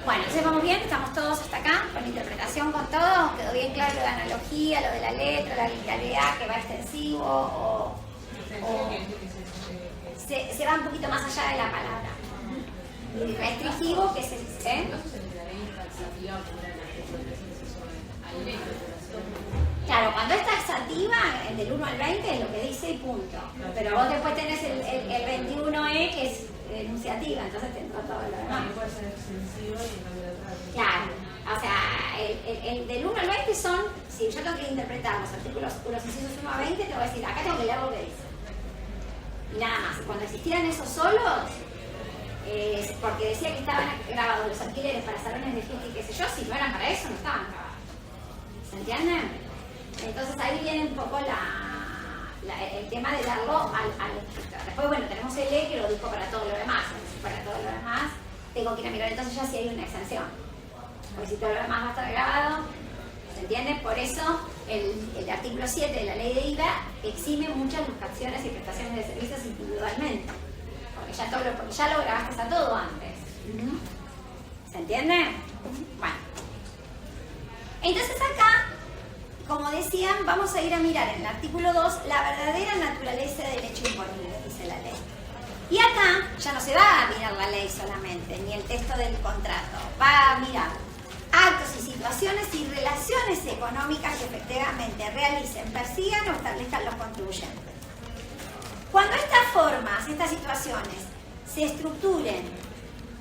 Bueno, entonces vamos bien, estamos todos hasta acá, con la interpretación, con todo. ¿Quedó bien claro lo de analogía, lo de la letra, la literalidad que va extensivo o se va un poquito más allá de la palabra? Y restrictivo, que se dice. Claro, cuando es taxativo enunciativa, el del 1 al 20 es lo que dice y punto. Pero vos después tenés el 21E que es enunciativa, entonces te entró todo lo demás. También puede ser extensivo y en cambio de otra. Claro, o sea, el del 1 al 20 son, si yo tengo que interpretar los artículos, los incisos 1 a 20, te voy a decir, acá tengo que leer lo que dice. Y nada más, cuando existieran esos solos, porque decía que estaban grabados los alquileres para salones de fiesta y qué sé yo, si no eran para eso, no estaban grabados. ¿Se entienden? Entonces ahí viene un poco el tema de darlo al escritor. Después, bueno, tenemos el E que lo dijo para todo lo demás. Entonces, para todo lo demás, tengo que ir a mirar entonces ya si hay una exención. Porque si todo lo demás va a estar grabado, ¿se entiende? Por eso el artículo 7 de la ley de IVA exime muchas locaciones y prestaciones de servicios individualmente. Porque ya lo grabaste a todo antes. ¿Se entiende? Bueno. Entonces acá, como decían, vamos a ir a mirar en el artículo 2 la verdadera naturaleza del hecho imponible, dice la ley. Y acá ya no se va a mirar la ley solamente, ni el texto del contrato. Va a mirar actos y situaciones y relaciones económicas que efectivamente realicen, persigan o establezcan los contribuyentes. Cuando estas formas, estas situaciones, se estructuren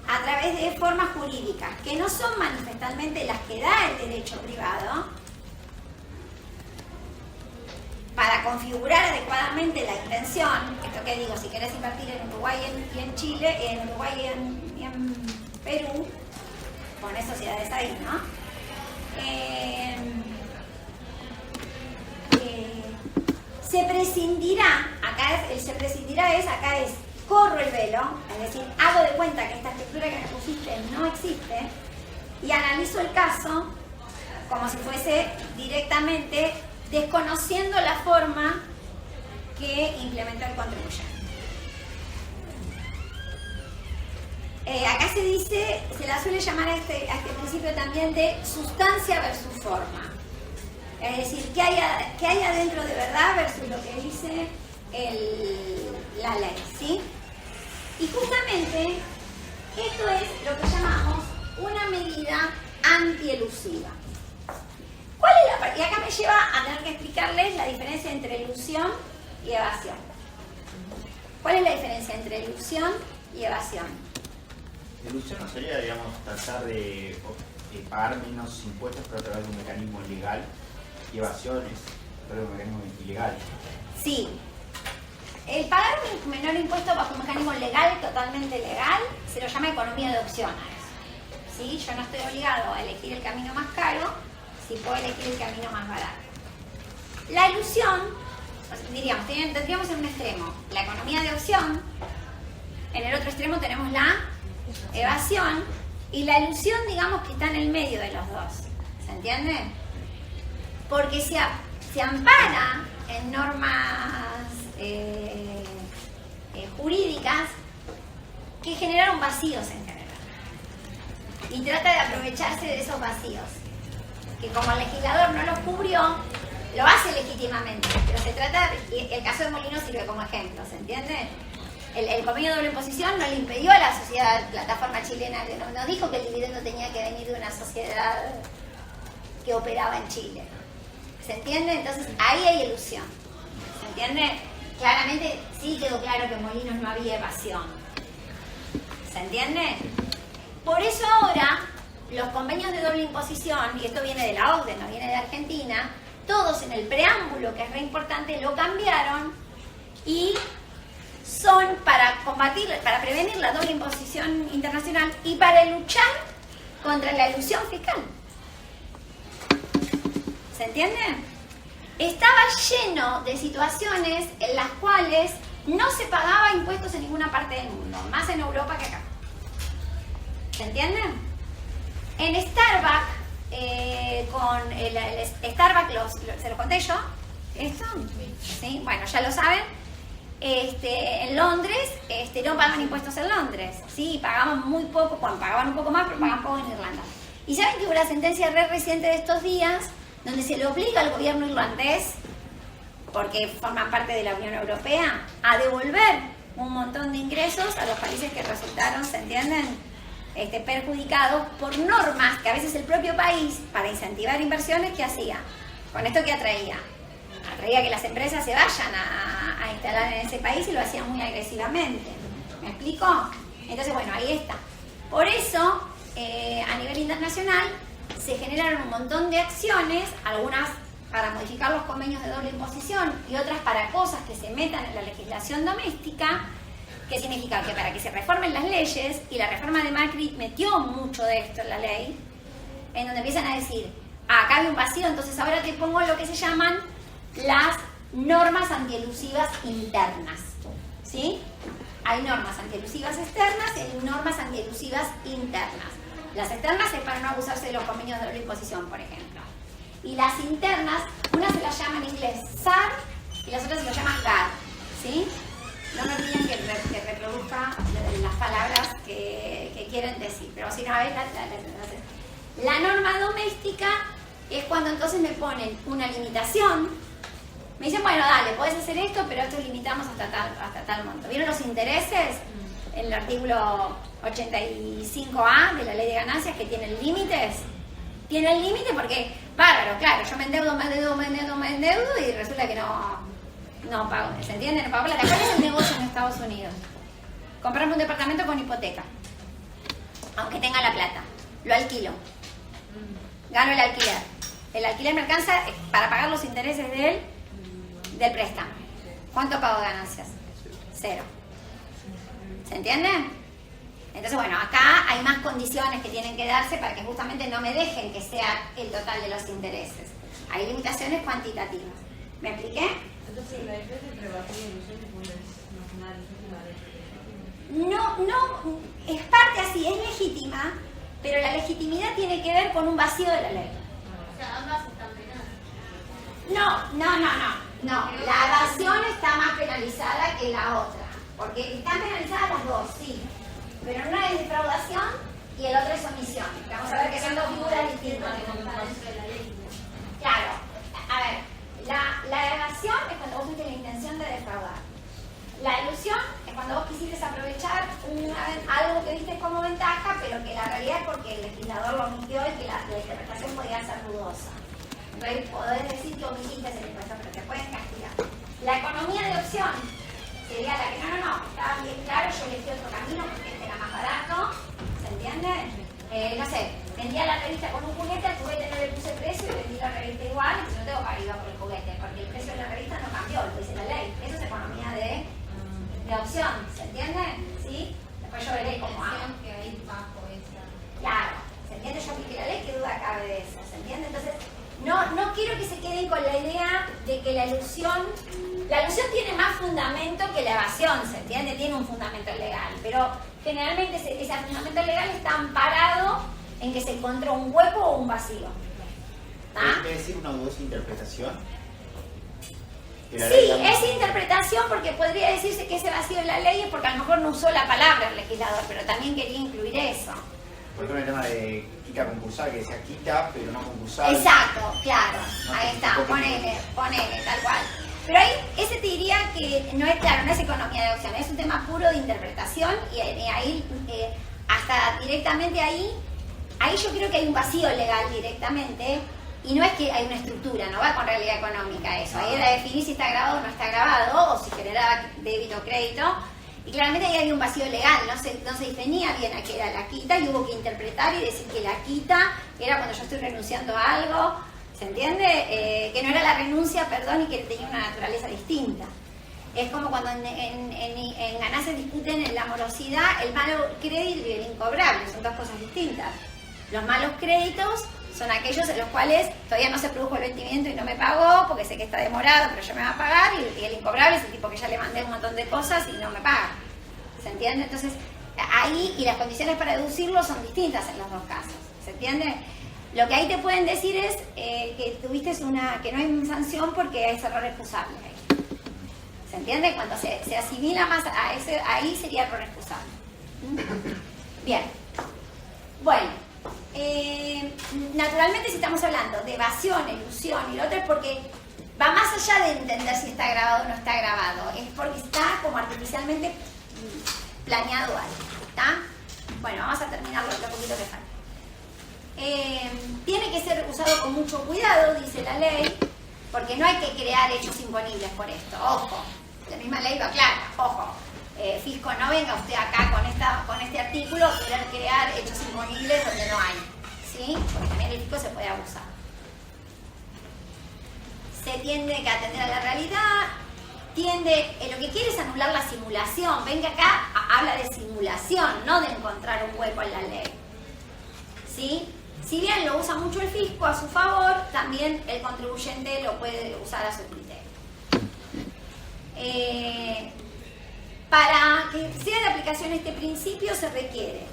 a través de formas jurídicas que no son manifestalmente las que da el derecho privado, para configurar adecuadamente la intención, esto que digo, si querés invertir en Uruguay y en Chile, en Uruguay y en Perú, pones sociedades ahí, ¿no? Se prescindirá, acá es corro el velo, es decir, hago de cuenta que esta estructura que me pusiste no existe y analizo el caso como si fuese directamente desconociendo la forma que implementó el contribuyente. Acá se dice, se la suele llamar a este principio también de sustancia versus forma. Es decir, ¿qué hay adentro de verdad versus lo que dice la ley? ¿Sí? Y justamente esto es lo que llamamos una medida antielusiva. ¿Cuál es y acá me lleva a tener que explicarles la diferencia entre elusión y evasión. ¿Cuál es la diferencia entre elusión y evasión? Elusión no sería, digamos, tratar de pagar menos impuestos pero a través de un mecanismo legal, y evasión es a través de un mecanismo ilegal. Sí. El pagar un menor impuesto bajo un mecanismo legal, totalmente legal, se lo llama economía de opciones. ¿Sí? Yo no estoy obligado a elegir el camino más caro si puedo elegir el camino más barato. La ilusión, diríamos, tendríamos en un extremo la economía de opción, en el otro extremo tenemos la evasión, y la ilusión, digamos, que está en el medio de los dos. ¿Se entiende? Porque se ampara en normas jurídicas que generaron vacíos en general. Y trata de aprovecharse de esos vacíos, que como el legislador no los cubrió, lo hace legítimamente, pero se trata, y el caso de Molino sirve como ejemplo, ¿se entiende? El convenio de doble imposición no le impidió a la sociedad plataforma chilena, no dijo que el dividendo tenía que venir de una sociedad que operaba en Chile. ¿Se entiende? Entonces ahí hay ilusión. ¿Se entiende? Claramente sí quedó claro que en Molinos no había evasión. ¿Se entiende? Por eso ahora los convenios de doble imposición, y esto viene de la OCDE, no viene de Argentina, todos en el preámbulo, que es re importante, lo cambiaron y son para combatir, para prevenir la doble imposición internacional y para luchar contra la elusión fiscal. ¿Se entiende? Estaba lleno de situaciones en las cuales no se pagaba impuestos en ninguna parte del mundo, más en Europa que acá. ¿Se entiende? En Starbucks, con el Starbucks, ¿se lo conté yo? ¿Esto? ¿Sí? Bueno, ya lo saben. En Londres no pagan impuestos en Londres, ¿sí? Pagaban muy poco, bueno, pagaban un poco más, pero pagaban poco en Irlanda. Y saben que hubo una sentencia reciente de estos días donde se le obliga al gobierno irlandés, porque forman parte de la Unión Europea, a devolver un montón de ingresos a los países que resultaron, ¿se entienden?, perjudicados por normas que a veces el propio país, para incentivar inversiones, ¿qué hacía? Con esto que atraía atraía que las empresas se vayan a instalar en ese país y lo hacían muy agresivamente. ¿Me explico? Entonces, bueno, ahí está. Por eso, a nivel internacional, se generaron un montón de acciones, algunas para modificar los convenios de doble imposición y otras para cosas que se metan en la legislación doméstica, que significa que para que se reformen las leyes, y la reforma de Macri metió mucho de esto en la ley, en donde empiezan a decir, acá hay un vacío, entonces ahora te pongo lo que se llaman las normas antielusivas internas, ¿sí? Hay normas antielusivas externas y hay normas antielusivas internas. Las externas es para no abusarse de los convenios de doble imposición, por ejemplo. Y las internas, una se las llama en inglés SAR y las otras se las llaman GAR, ¿sí? No me piden que reproduzca las palabras que quieren decir, pero si no, a ver, la norma doméstica es cuando entonces me ponen una limitación. Me dicen, bueno, dale, podés hacer esto, pero esto limitamos hasta tal monto. ¿Vieron los intereses? En el artículo 85A de la Ley de Ganancias, que tienen límites. Tienen límite porque, bárbaro, claro, yo me endeudo y resulta que no pago. ¿Se entiende? No pago plata. ¿Cuál es el negocio en Estados Unidos? Comprarme un departamento con hipoteca. Aunque tenga la plata. Lo alquilo. Gano el alquiler. El alquiler me alcanza para pagar los intereses del préstamo. ¿Cuánto pago de ganancias? 0. ¿Se entiende? Entonces, bueno, acá hay más condiciones que tienen que darse para que justamente no me dejen que sea el total de los intereses. Hay limitaciones cuantitativas. ¿Me expliqué? Entonces, la diferencia entre vacío y ilusión es no, es parte así, es legítima, pero la legitimidad tiene que ver con un vacío de la ley. O sea, ambas están penadas. No. La evasión está más penalizada que la otra. Porque están penalizadas las dos, sí. Pero una es defraudación y el otro es omisión. Vamos a ver que son dos figuras distintas. Claro. A ver, la evasión es cuando vos tuviste la intención de defraudar. La ilusión es cuando vos quisiste aprovechar algo que viste como ventaja, pero que la realidad es porque el legislador lo omitió y que la interpretación podía ser dudosa. Entonces podés decir que omitiste esa impuesto, pero te pueden castigar. La economía de opción sería la que no, estaba bien claro, yo elegí otro camino porque este era más barato, ¿se entiende? No sé, vendía la revista con un juguete, al juguete no le puse precio y vendí la revista igual, entonces no tengo que ir por el juguete, porque el precio de la revista no cambió, lo dice la ley. Eso es economía de opción, ¿se entiende? ¿Sí? Después yo veré cómo hago. Que hay bajo esa. Claro, ¿se entiende? Yo apliqué la ley, ¿qué duda cabe de eso? ¿Se entiende? Entonces, no quiero que se queden con la idea de que la ilusión tiene más fundamento que la evasión, ¿se entiende? Tiene un fundamento legal, pero generalmente ese fundamento legal está amparado en que se encontró un hueco o un vacío. ¿Es decir una dudosa interpretación? Sí, es interpretación porque podría decirse que ese vacío de la ley es porque a lo mejor no usó la palabra el legislador, pero también quería incluir eso. Por ejemplo, el tema de quita concursal, que decía quita, pero no concursal. Exacto, claro, ahí está, ponele, tal cual. Pero ahí, ese te diría que no es claro, no es economía de opción, es un tema puro de interpretación y ahí, hasta directamente ahí yo creo que hay un vacío legal directamente y no es que hay una estructura, no va con realidad económica eso, ahí era definir si está grabado o no está grabado o si generaba débito o crédito y claramente ahí había un vacío legal, no se definía bien a qué era la quita y hubo que interpretar y decir que la quita era cuando yo estoy renunciando a algo. ¿Se entiende? Que no era la renuncia, perdón, y que tenía una naturaleza distinta. Es como cuando en ganancias discuten en la morosidad el malo crédito y el incobrable, son dos cosas distintas. Los malos créditos son aquellos en los cuales todavía no se produjo el vencimiento y no me pagó porque sé que está demorado, pero yo me va a pagar, y el incobrable es el tipo que ya le mandé un montón de cosas y no me paga. ¿Se entiende? Entonces, ahí, y las condiciones para deducirlo son distintas en los dos casos. ¿Se entiende? Lo que ahí te pueden decir es que tuviste que no hay sanción porque es error excusable. ¿Se entiende? Cuando se asimila más a ese, ahí sería error excusable. Bien. Bueno, naturalmente si estamos hablando de evasión, ilusión y lo otro es porque va más allá de entender si está grabado o no está grabado. Es porque está como artificialmente planeado algo. ¿Está? Bueno, vamos a terminar lo poquito que falta. Tiene que ser usado con mucho cuidado, dice la ley, porque no hay que crear hechos imponibles por esto, ojo, la misma ley lo aclara, ojo, fisco, no venga usted acá con este artículo a querer crear hechos imponibles donde no hay, ¿sí? Porque también el fisco se puede abusar. Se tiende que atender a la realidad, lo que quiere es anular la simulación. Ven que acá habla de simulación, no de encontrar un hueco en la ley. ¿Sí? Si bien lo usa mucho el fisco a su favor, también el contribuyente lo puede usar a su criterio. Para que sea de aplicación este principio se requiere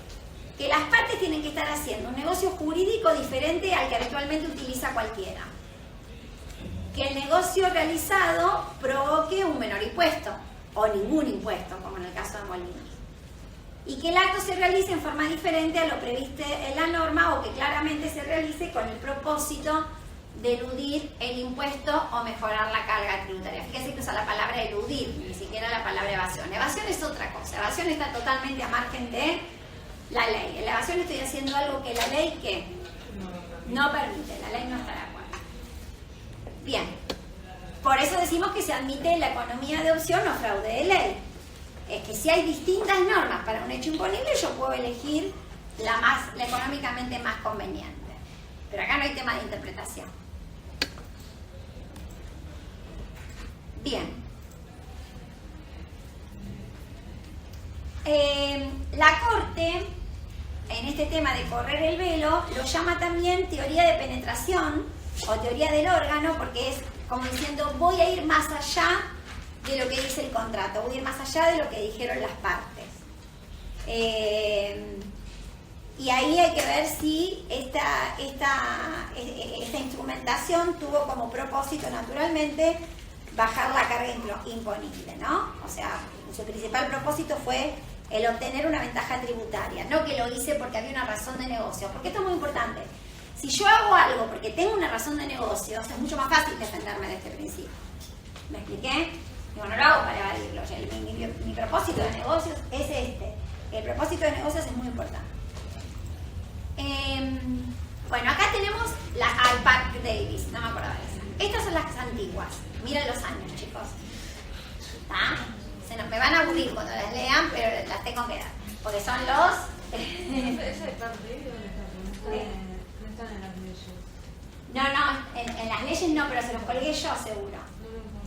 que las partes tienen que estar haciendo un negocio jurídico diferente al que habitualmente utiliza cualquiera. Que el negocio realizado provoque un menor impuesto o ningún impuesto, como en el caso de Molinos. Y que el acto se realice en forma diferente a lo previsto en la norma o que claramente se realice con el propósito de eludir el impuesto o mejorar la carga tributaria. Fíjense que usa la palabra eludir, ni siquiera la palabra evasión. Evasión es otra cosa. Evasión está totalmente a margen de la ley. En la evasión estoy haciendo algo que la ley ¿qué? No permite. La ley no está de acuerdo. Bien, por eso decimos que se admite la economía de opción o fraude de ley. Es que si hay distintas normas para un hecho imponible, yo puedo elegir la económicamente más conveniente. Pero acá no hay tema de interpretación. Bien. La Corte, en este tema de correr el velo, lo llama también teoría de penetración o teoría del órgano, porque es como diciendo voy a ir más allá de lo que dice el contrato, voy a ir más allá de lo que dijeron las partes. Y ahí hay que ver si esta instrumentación tuvo como propósito naturalmente bajar la carga imponible, ¿no? O sea, su principal propósito fue el obtener una ventaja tributaria, no que lo hice porque había una razón de negocio, porque esto es muy importante. Si yo hago algo porque tengo una razón de negocios, es mucho más fácil defenderme de este principio. ¿Me expliqué? Digo, no lo hago para evadirlo. Mi propósito de negocios es este. El propósito de negocios es muy importante. Bueno, acá tenemos la Park Davis, no me acordaba de esa. Estas son las antiguas. Miren los años, chicos. ¿Está? Me van a aburrir cuando las lean, pero las tengo que dar. Porque son los... ¿Ese de Park Davis dónde está? No están en las leyes. No, en las leyes no, pero se los colgué yo seguro.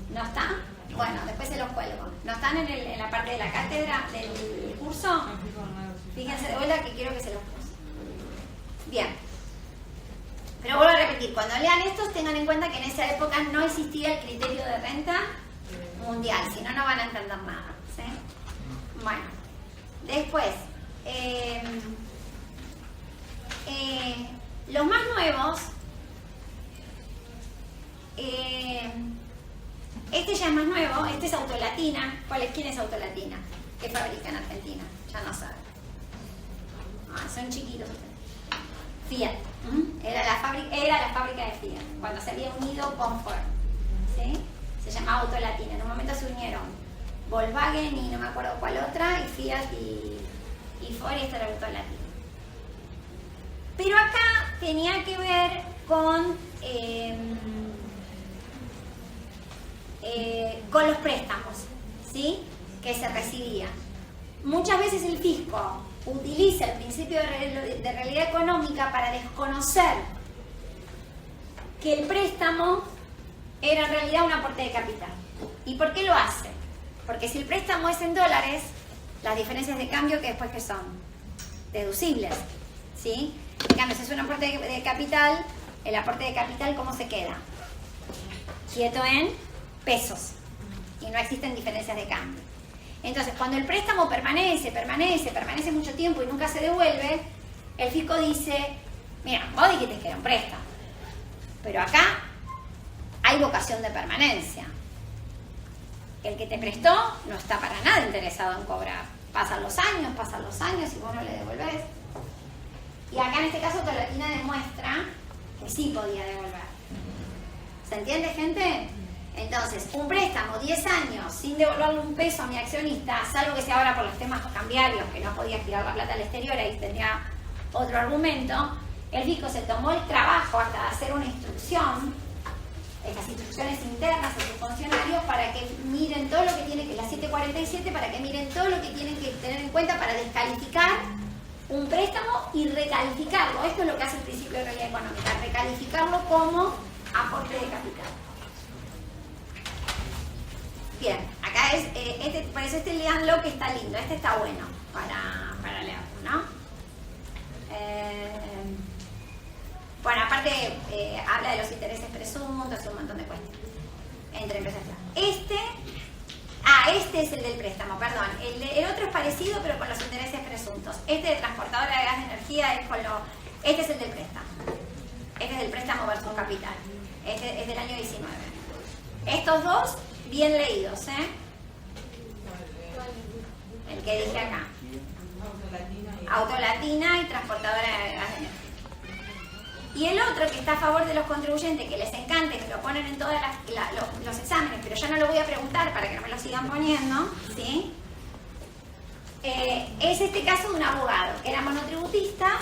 ¿No están? Bueno, después se los cuelgo. ¿No están en la parte de la cátedra del curso? Fíjense de vuelta que quiero que se los puse. Bien. Pero vuelvo a repetir, cuando lean estos tengan en cuenta que en esa época no existía el criterio de renta mundial, si no, no van a entender nada. ¿Sí? Bueno, después, los más nuevos, este ya es más nuevo, este es Autolatina. ¿Quién es Autolatina? ¿Qué fabrica en Argentina? Ya no saben. Son chiquitos ustedes. Fiat. Era la fábrica de Fiat, cuando se había unido con Ford. ¿Sí? Se llamaba Autolatina. En un momento se unieron Volkswagen y no me acuerdo cuál otra, y Fiat y Ford, y esta era Autolatina. Pero acá tenía que ver con los préstamos, ¿sí? Que se recibían. Muchas veces el fisco utiliza el principio de realidad económica para desconocer que el préstamo era en realidad un aporte de capital. ¿Y por qué lo hace? Porque si el préstamo es en dólares, las diferencias de cambio que después que son deducibles, ¿sí? En cambio, si es un aporte de capital, el aporte de capital ¿cómo se queda? Quieto en pesos y no existen diferencias de cambio. Entonces, cuando el préstamo permanece mucho tiempo y nunca se devuelve, el fisco dice, mira, vos dijiste que era un préstamo, pero acá hay vocación de permanencia. El que te prestó no está para nada interesado en cobrar. Pasan los años y vos no le devolvés. Y acá en este caso Autolatina demuestra que sí podía devolver. ¿Se entiende, gente? Entonces, un préstamo, 10 años, sin devolverle un peso a mi accionista, salvo que sea ahora por los temas cambiarios, que no podía girar la plata al exterior, ahí tendría otro argumento, el fisco se tomó el trabajo hasta de hacer una instrucción estas instrucciones internas a sus funcionarios para que miren todo lo que tiene que, las 747, para que miren todo lo que tienen que tener en cuenta para descalificar un préstamo y recalificarlo. Esto es lo que hace el principio de realidad económica, recalificarlo como aporte de capital. Bien, acá es, por eso leanlo, que está lindo, este está bueno para leerlo, ¿no? Bueno, aparte habla de los intereses presuntos y un montón de cuestiones entre empresas. Este es el del préstamo, perdón. El otro es parecido, pero con los intereses presuntos. Este de transportadora de gas de energía es con lo... Este es el del préstamo. Este es el préstamo versus capital. Este es del año 19. Estos dos, bien leídos, ¿eh? El que dije acá. Autolatina y transportadora de gas de energía. Y el otro, que está a favor de los contribuyentes, que les encanta y que lo ponen en todos los exámenes, pero yo no lo voy a preguntar para que no me lo sigan poniendo, ¿sí? Es este caso de un abogado que era monotributista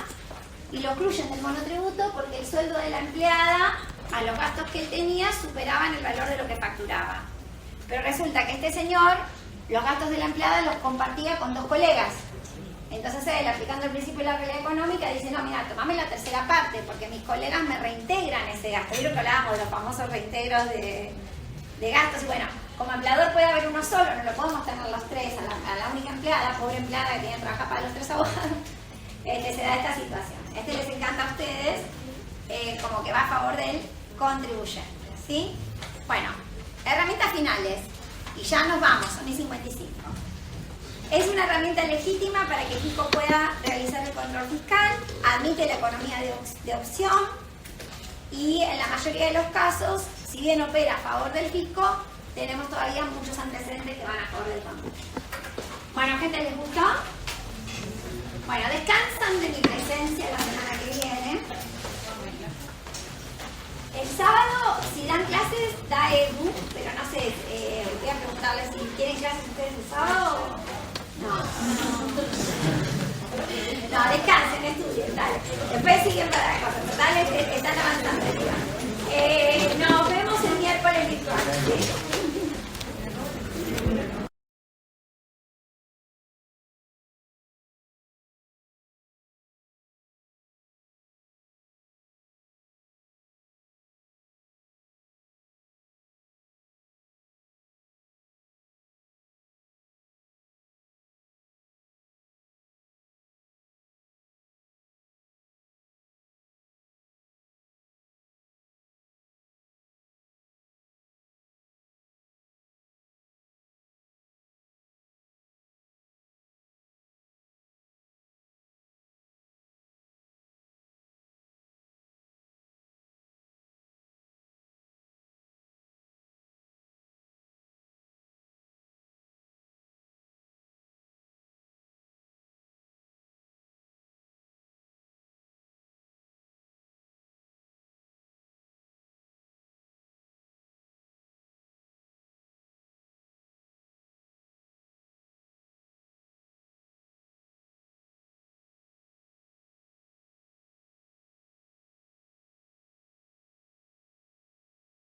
y lo excluyen del monotributo porque el sueldo de la empleada, a los gastos que él tenía, superaban el valor de lo que facturaba. Pero resulta que este señor, los gastos de la empleada los compartía con 2 colegas. Entonces él, aplicando el principio de la realidad económica, dice, no, mira, tomame la tercera parte, porque mis colegas me reintegran ese gasto. Vieron que hablábamos de los famosos reintegros de gastos. Y bueno, como empleador puede haber uno solo, no lo podemos tener los 3 a la única empleada, pobre empleada que tiene que trabajar para los 3 abogados. Se da esta situación. Les encanta a ustedes, como que va a favor del contribuyente, ¿sí? Bueno, herramientas finales. Y ya nos vamos, son y 55. Es una herramienta legítima para que el fisco pueda realizar el control fiscal, admite la economía de opción y en la mayoría de los casos, si bien opera a favor del fisco, tenemos todavía muchos antecedentes que van a favor del control. Bueno, gente, ¿les gustó? Bueno, descansan de mi presencia la semana que viene. El sábado, si dan clases, da Edu, pero no sé, voy a preguntarles si quieren clases ustedes el sábado o... No, descansen, estudien, dale. Después siguen para las cosas, dale, están avanzando. Nos vemos el miércoles virtual. ¿Sí?